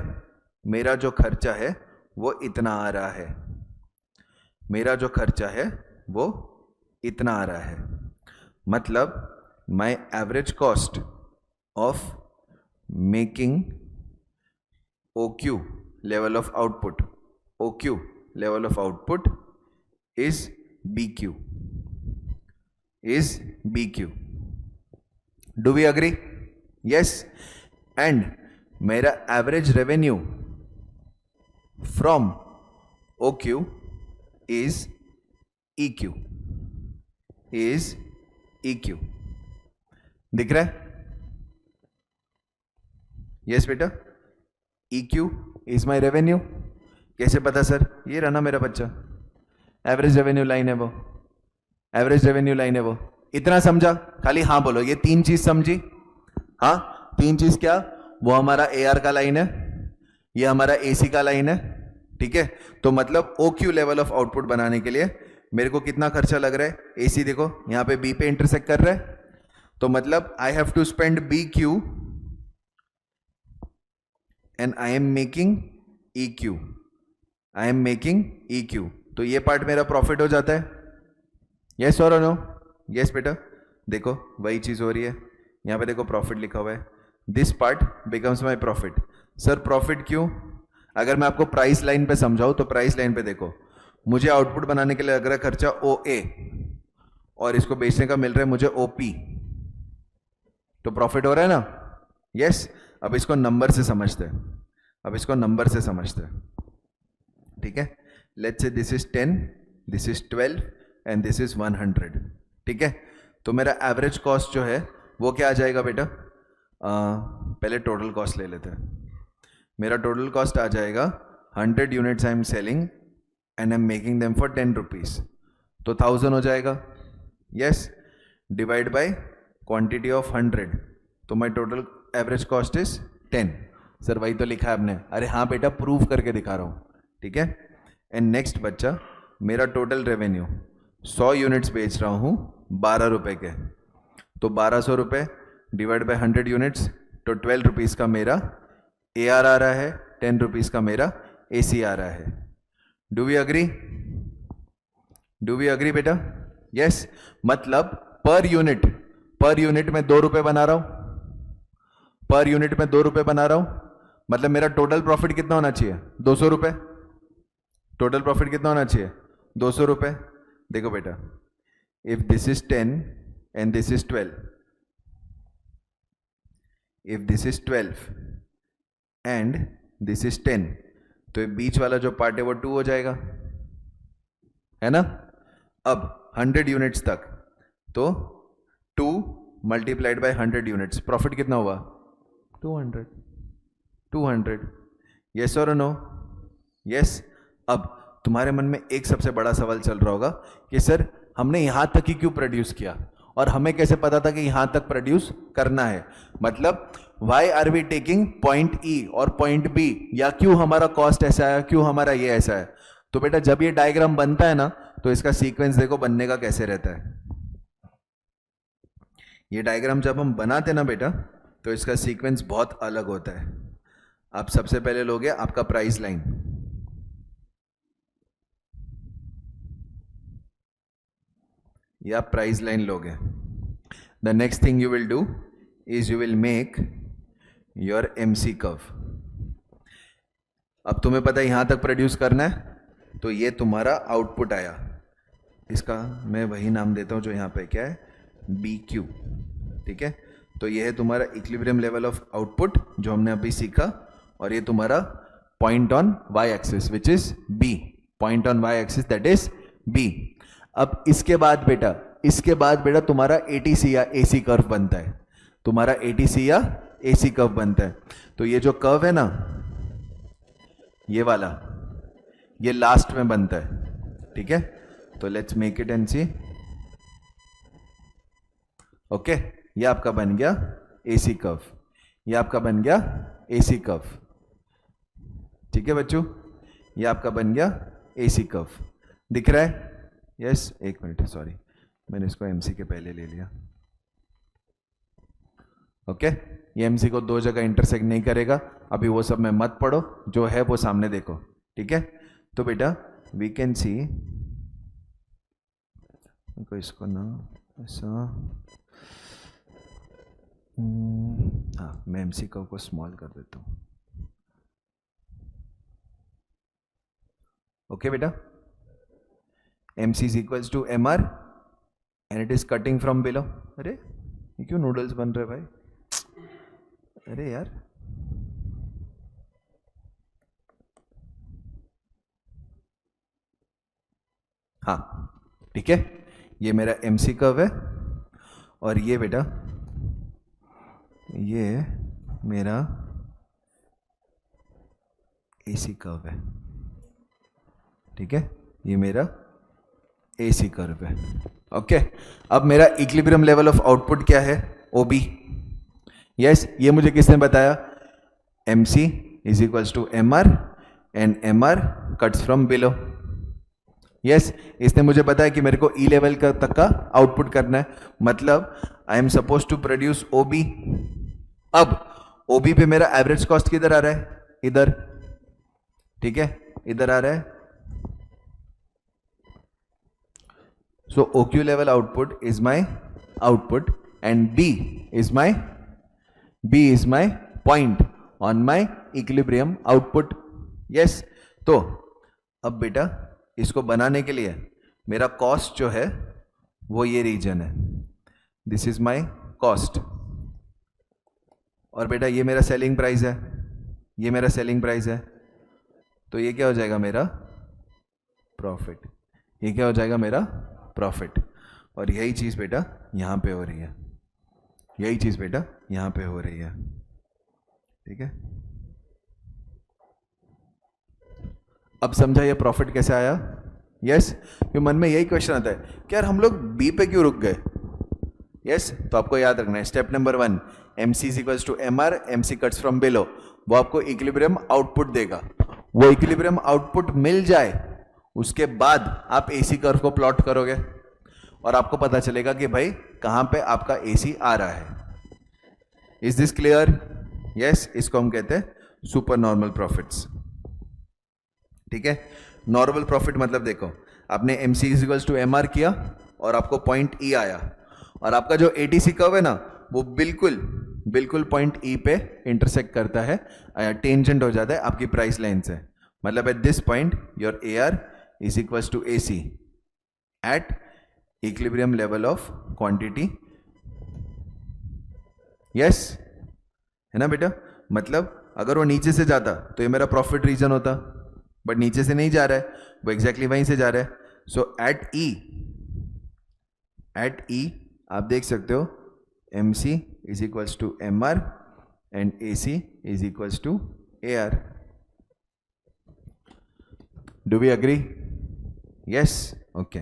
मेरा जो खर्चा है वो इतना आ रहा है, मेरा जो खर्चा है वो इतना आ रहा है। मतलब my average cost of making OQ level of output, OQ level of output is BQ, is BQ. Do we agree? Yes. And मेरा average revenue from OQ is EQ, is EQ. दिख रहा है? Yes बेटा, EQ is my revenue. कैसे पता sir? ये रहा ना मेरा बच्चा, एवरेज रेवेन्यू लाइन है वो, एवरेज रेवेन्यू लाइन है वो। इतना समझा? खाली हाँ बोलो, ये तीन चीज समझी? हाँ, तीन चीज क्या? वो हमारा AR का लाइन है, ये हमारा AC का लाइन है, ठीक है। तो मतलब OQ लेवल ऑफ आउटपुट बनाने के लिए मेरे को कितना खर्चा लग रहा है? AC देखो यहाँ पे B पे इंटरसेक्ट कर रहा है, तो मतलब I have to spend BQ and I am making EQ, I am making EQ। तो ये पार्ट मेरा प्रॉफिट हो जाता है, यस और नो? यस बेटा, देखो वही चीज हो रही है, यहाँ पे देखो प्रॉफिट लिखा हुआ है, this part becomes my profit. Sir profit क्यों? अगर मैं आपको प्राइस लाइन पे समझाऊं तो प्राइस लाइन पे देखो, मुझे आउटपुट बनाने के लिए लग रहा है खर्चा OA और इसको बेचने का मिल रहा है मुझे OP, तो प्रॉफिट हो रहा है ना? यस। अब इसको नंबर से समझते हैं, अब इसको नंबर से समझते हैं, ठीक है। Let's say this is 10, this is 12 and this is 100, ठीक है। तो मेरा एवरेज कॉस्ट जो है वो क्या आ जाएगा बेटा? पहले टोटल कॉस्ट ले लेते हैं। मेरा टोटल कॉस्ट आ जाएगा 100 units I am selling and I am making them for 10 rupees, तो 1000 हो जाएगा, yes. Divide by quantity of 100, तो माई total average cost is 10। Sir वही तो लिखा है आपने? अरे हाँ बेटा, प्रूव करके दिखा रहा हूँ, ठीक है। एंड नेक्स्ट बच्चा, मेरा टोटल रेवेन्यू 100 यूनिट्स बेच रहा हूँ 12 रुपए के, तो 1200 रुपये डिवाइड बाय 100 यूनिट्स, तो 12 रुपीज़ का मेरा AR आ रहा है, 10 रुपीज़ का मेरा AC आ रहा है। Do we agree? Do we agree बेटा? यस। मतलब पर यूनिट में 2 रुपये बना रहा हूँ, पर यूनिट में 2 रुपये बना रहा हूं, मतलब मेरा टोटल प्रॉफिट कितना होना चाहिए? 200 रुपये। टोटल प्रॉफिट कितना होना चाहिए? 200 रुपये। देखो बेटा, if this is 10 and this is 12, if this is 12 and this is 10, तो ये बीच वाला जो पार्ट है वो 2 हो जाएगा, है ना। अब 100 यूनिट्स तक, तो 2 मल्टीप्लाइड बाय 100 यूनिट्स, प्रॉफिट कितना हुआ? 200। यस और नो? यस। अब तुम्हारे मन में एक सबसे बड़ा सवाल चल रहा होगा कि सर हमने यहां तक ही क्यों प्रोड्यूस किया और हमें कैसे पता था कि यहां तक प्रोड्यूस करना है? मतलब why are we taking point E और पॉइंट B, या क्यों हमारा कॉस्ट ऐसा है, क्यों हमारा ये ऐसा है? तो बेटा जब ये डायग्राम बनता है ना, तो इसका सीक्वेंस देखो बनने का कैसे रहता है। ये डायग्राम जब हम बनाते ना बेटा, तो इसका सीक्वेंस बहुत अलग होता है। आप सबसे पहले लोगे आपका प्राइस लाइन, या प्राइस लाइन लोगे। The next thing you will do is you will make your MC curve. अब तुम्हें पता है यहां तक प्रोड्यूस करना है, तो ये तुम्हारा आउटपुट आया, इसका मैं वही नाम देता हूं जो यहां पे क्या है, BQ, ठीक है। तो ये है तुम्हारा इक्विलिब्रियम लेवल ऑफ आउटपुट जो हमने अभी सीखा, और ये तुम्हारा point on y-axis which is B, point on y-axis that is B. अब इसके बाद बेटा तुम्हारा ATC या AC कर्व बनता है, तुम्हारा ATC या AC कर्व बनता है. तो ये जो कर्व है ना, ये वाला, ये लास्ट में बनता है. ठीक है, तो let's make it and see. Okay, ये आपका बन गया AC कर्व, ये आपका बन गया AC कर्व. ठीक है बच्चों, ये आपका बन गया AC कर्व. दिख रहा है? यस, एक मिनट, सॉरी मैंने इसको MC के पहले ले लिया. ओके, ये MC को दो जगह इंटरसेक्ट नहीं करेगा. अभी वो सब में मत पढ़ो, जो है वो सामने देखो. ठीक है, तो बेटा वी कैन सी, इसको ना ऐसा, हाँ मैं MC को स्मॉल कर देता हूँ. ओके बेटा, MC is equals to MR and it is cutting from below. अरे ये क्यों नूडल्स बन रहे भाई? अरे यार, हाँ ठीक है, ये मेरा MC कर्व है और ये बेटा ये मेरा AC कर्व है. ठीक है, ये मेरा AC कर्व है. ओके, अब मेरा इक्विलिब्रियम लेवल ऑफ आउटपुट क्या है? OB. यस, ये मुझे किसने बताया? MC is equals to MR and MR cuts from below. यस, इसने मुझे बताया कि मेरे को E लेवल तक का आउटपुट करना है. मतलब I am suppose to produce OB. अब OB पे मेरा एवरेज कॉस्ट किधर आ रहा है? इधर. ठीक है, इधर आ रहा है. So OQ level output is my output and B is my point on my equilibrium output. Yes, तो अब बेटा इसको बनाने के लिए मेरा कॉस्ट जो है वो ये रीजन है. दिस इज माय कॉस्ट और बेटा ये मेरा सेलिंग प्राइस है, ये मेरा सेलिंग प्राइस है. तो ये क्या हो जाएगा? मेरा प्रॉफिट. ये क्या हो जाएगा? मेरा प्रॉफिट. और यही चीज़ बेटा यहाँ पे हो रही है, यही चीज़ बेटा यहाँ पे हो रही है. ठीक है, अब समझा ये प्रॉफिट कैसे आया? यस, ये मन में यही क्वेश्चन आता है कि यार हम लोग बी पे क्यों रुक गए. यस, तो आपको याद रखना है step number 1, MC is equals to MR, MC cuts from below. वो आपको इक्विलिब्रियम आउटपुट देगा. वो इक्विलिब्रियम आउटपुट मिल जाए, उसके बाद आप AC कर्व को प्लॉट करोगे और आपको पता चलेगा कि भाई कहां पे आपका AC आ रहा है. Is this clear? यस, इसको हम कहते हैं सुपर नॉर्मल प्रॉफिट्स. ठीक है, नॉर्मल प्रॉफिट मतलब देखो, आपने MC is equals to MR किया और आपको पॉइंट E आया और आपका जो ATC कर्व है ना वो बिल्कुल पॉइंट E पे इंटरसेक्ट करता है, टेंजेंट हो जाता है आपकी प्राइस लाइन से. मतलब eight this point your AR is equals to AC at equilibrium level of quantity. yes, है ना बेटा? मतलब अगर वो नीचे से जाता तो ये मेरा प्रॉफिट रीजन होता, बट नीचे से नहीं जा रहा है, वो एग्जैक्टली वहीं से जा रहा है. सो एट E आप देख सकते हो MC is equals to MR and AC is equals to AR. Do we agree? Yes, okay.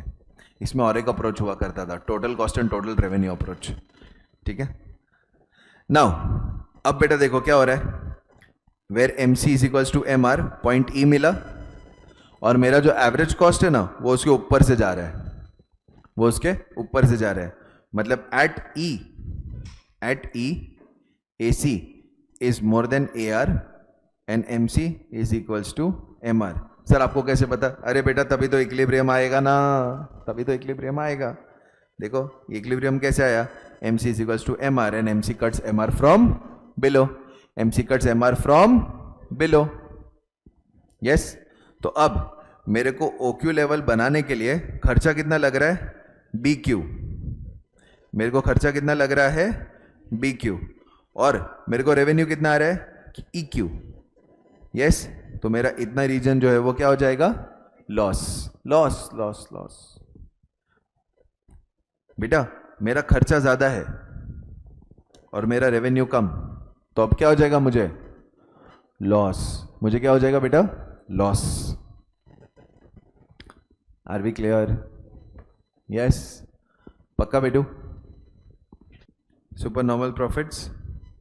इसमें और एक अप्रोच हुआ करता था, total cost and total revenue approach. ठीक है, नाउ अब बेटा देखो क्या हो रहा है. Where MC is equals to MR, point E मिला और मेरा जो एवरेज कॉस्ट है ना वो उसके ऊपर से जा रहा है, वो उसके ऊपर से जा रहा है. मतलब at E AC is more than AR and MC is equals to MR. Sir आपको कैसे पता? अरे बेटा तभी तो इक्विलिब्रियम आएगा ना, तभी तो इक्विलिब्रियम आएगा. देखो इक्विलिब्रियम कैसे आया? MC is equals to MR and MC cuts MR from below. MC cuts MR from below. Yes, तो अब मेरे को OQ लेवल बनाने के लिए खर्चा कितना लग रहा है? BQ. मेरे को खर्चा कितना लग रहा है? BQ. और मेरे को रेवेन्यू कितना आ रहा है? EQ. यस, तो मेरा इतना रीजन जो है वो क्या हो जाएगा, लॉस लॉस लॉस लॉस। बेटा मेरा खर्चा ज्यादा है और मेरा रेवेन्यू कम, तो अब क्या हो जाएगा मुझे, लॉस। मुझे क्या हो जाएगा बेटा, loss. Are we clear? Yes, पक्का बेटू? Super normal profits,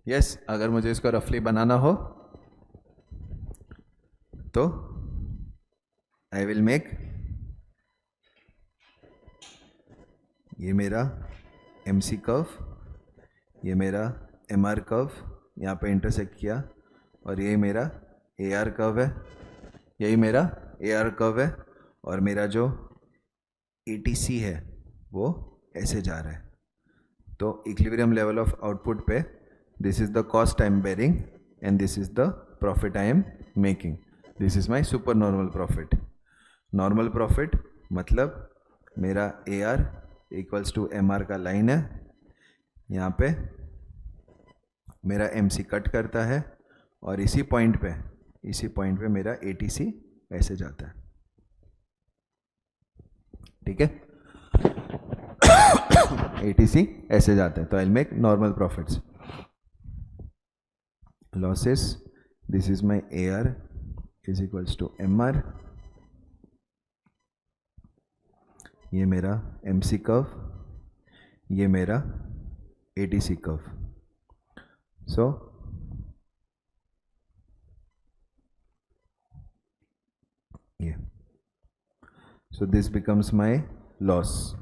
yes. अगर मुझे इसको रफली बनाना हो तो आई विल मेक, ये मेरा MC कर्व, ये मेरा MR कर्व यहाँ पे इंटरसेक्ट किया, और ये मेरा AR कर्व है, यही मेरा AR कर्व है, और मेरा जो ATC है वो ऐसे जा रहा है। तो इक्विलिब्रियम लेवल ऑफ आउटपुट पे this is the cost I am bearing and this is the profit I am making. This is my super normal profit. Normal profit मतलब मेरा AR इक्वल्स टू MR का line है, यहाँ पे मेरा MC cut करता है, और इसी पॉइंट पे मेरा ATC ऐसे जाता है, ठीक है। ATC ऐसे जाता है, तो I make normal profits. Losses, this is my AR is equals to MR, ये मेरा MC कर्व, ये मेरा ATC कर्व। सो ये, so this becomes my loss,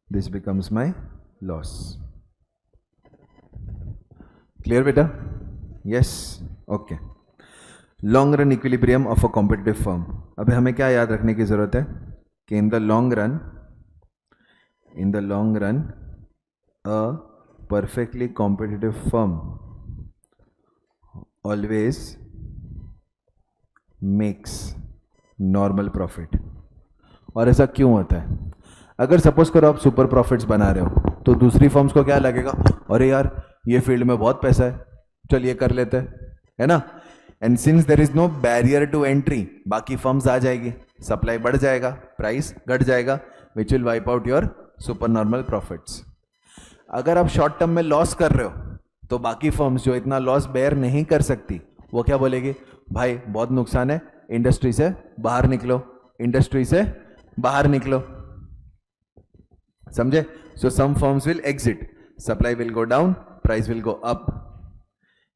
this becomes my loss. Clear beta? Yes, okay. Long run equilibrium of a competitive firm. अब हमें क्या याद रखने की जरूरत है कि इन the long run a perfectly competitive firm always makes normal profit. और ऐसा क्यों होता है? अगर सपोज करो आप सुपर प्रॉफिट्स बना रहे हो तो दूसरी फर्म्स को क्या लगेगा, अरे यार ये फील्ड में बहुत पैसा है, चलिए कर लेते हैं, है ना। And since there is no barrier to entry, बाकी फर्म्स आ जाएगी, सप्लाई बढ़ जाएगा, प्राइस घट जाएगा, which will wipe out your super normal profits. अगर आप शॉर्ट टर्म में लॉस कर रहे हो तो बाकी फर्म्स जो इतना लॉस बेयर नहीं कर सकती वो क्या बोलेगी, भाई बहुत नुकसान है, इंडस्ट्री से बाहर निकलो, इंडस्ट्री से बाहर निकलो, समझे। So some firms will exit, supply will go down, price will go up.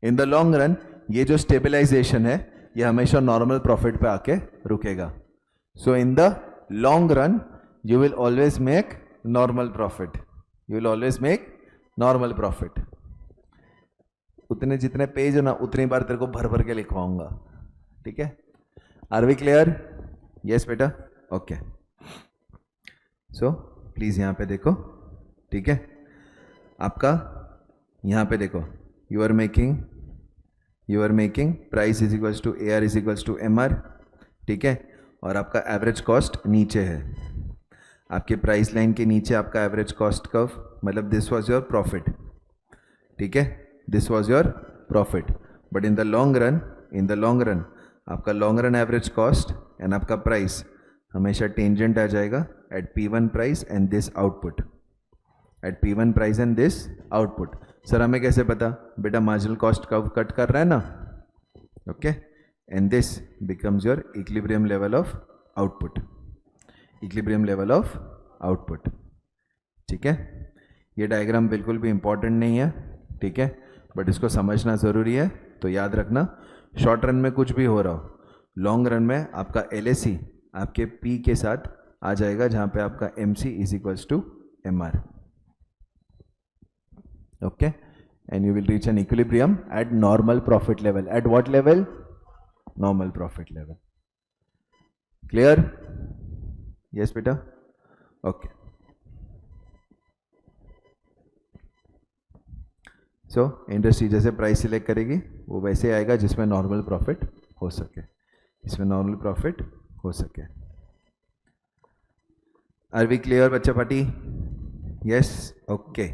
In the long run ये जो स्टेबलाइजेशन है ये हमेशा नॉर्मल प्रॉफिट पे आके रुकेगा। So in the long run you will always make normal profit, you will always make normal profit. उतने जितने पेज है ना उतनी बार तेरे को भर भर के लिखवाऊंगा, ठीक है। Are we clear? यस बेटा, ओके। सो प्लीज यहां पे देखो, ठीक है। आपका यहां पे देखो, you are making price is equals to AR is equals to MR, ठीक है। और आपका एवरेज कॉस्ट नीचे है, आपके प्राइस लाइन के नीचे आपका एवरेज कॉस्ट कर्व, मतलब दिस वाज योर प्रॉफिट, ठीक है, this was your profit. But in the long run आपका long run average cost and आपका प्राइस हमेशा टेंजेंट आ जाएगा at P1 price and this output, at P1 price and this output. Sir हमें कैसे पता? बेटा मार्जिनल कॉस्ट कर्व कट कर रहा है ना, okay. And this becomes your equilibrium level of output, equilibrium level of output, ठीक है। ये डायग्राम बिल्कुल भी इंपॉर्टेंट नहीं है, ठीक है, बट इसको समझना ज़रूरी है। तो याद रखना, शॉर्ट रन में कुछ भी हो रहा हो, लॉन्ग रन में आपका LAC आपके P के साथ आ जाएगा, जहाँ पे आपका MC is equals to MR, okay. And you will reach an equilibrium at normal profit level. At what level? Normal profit level. Clear? Yes बेटा, ओके। सो इंडस्ट्री जैसे प्राइस सिलेक्ट करेगी वो वैसे आएगा जिसमें नॉर्मल प्रॉफिट हो सके, इसमें नॉर्मल प्रॉफिट हो सके। आर वी क्लियर बच्चा पार्टी? Yes, okay.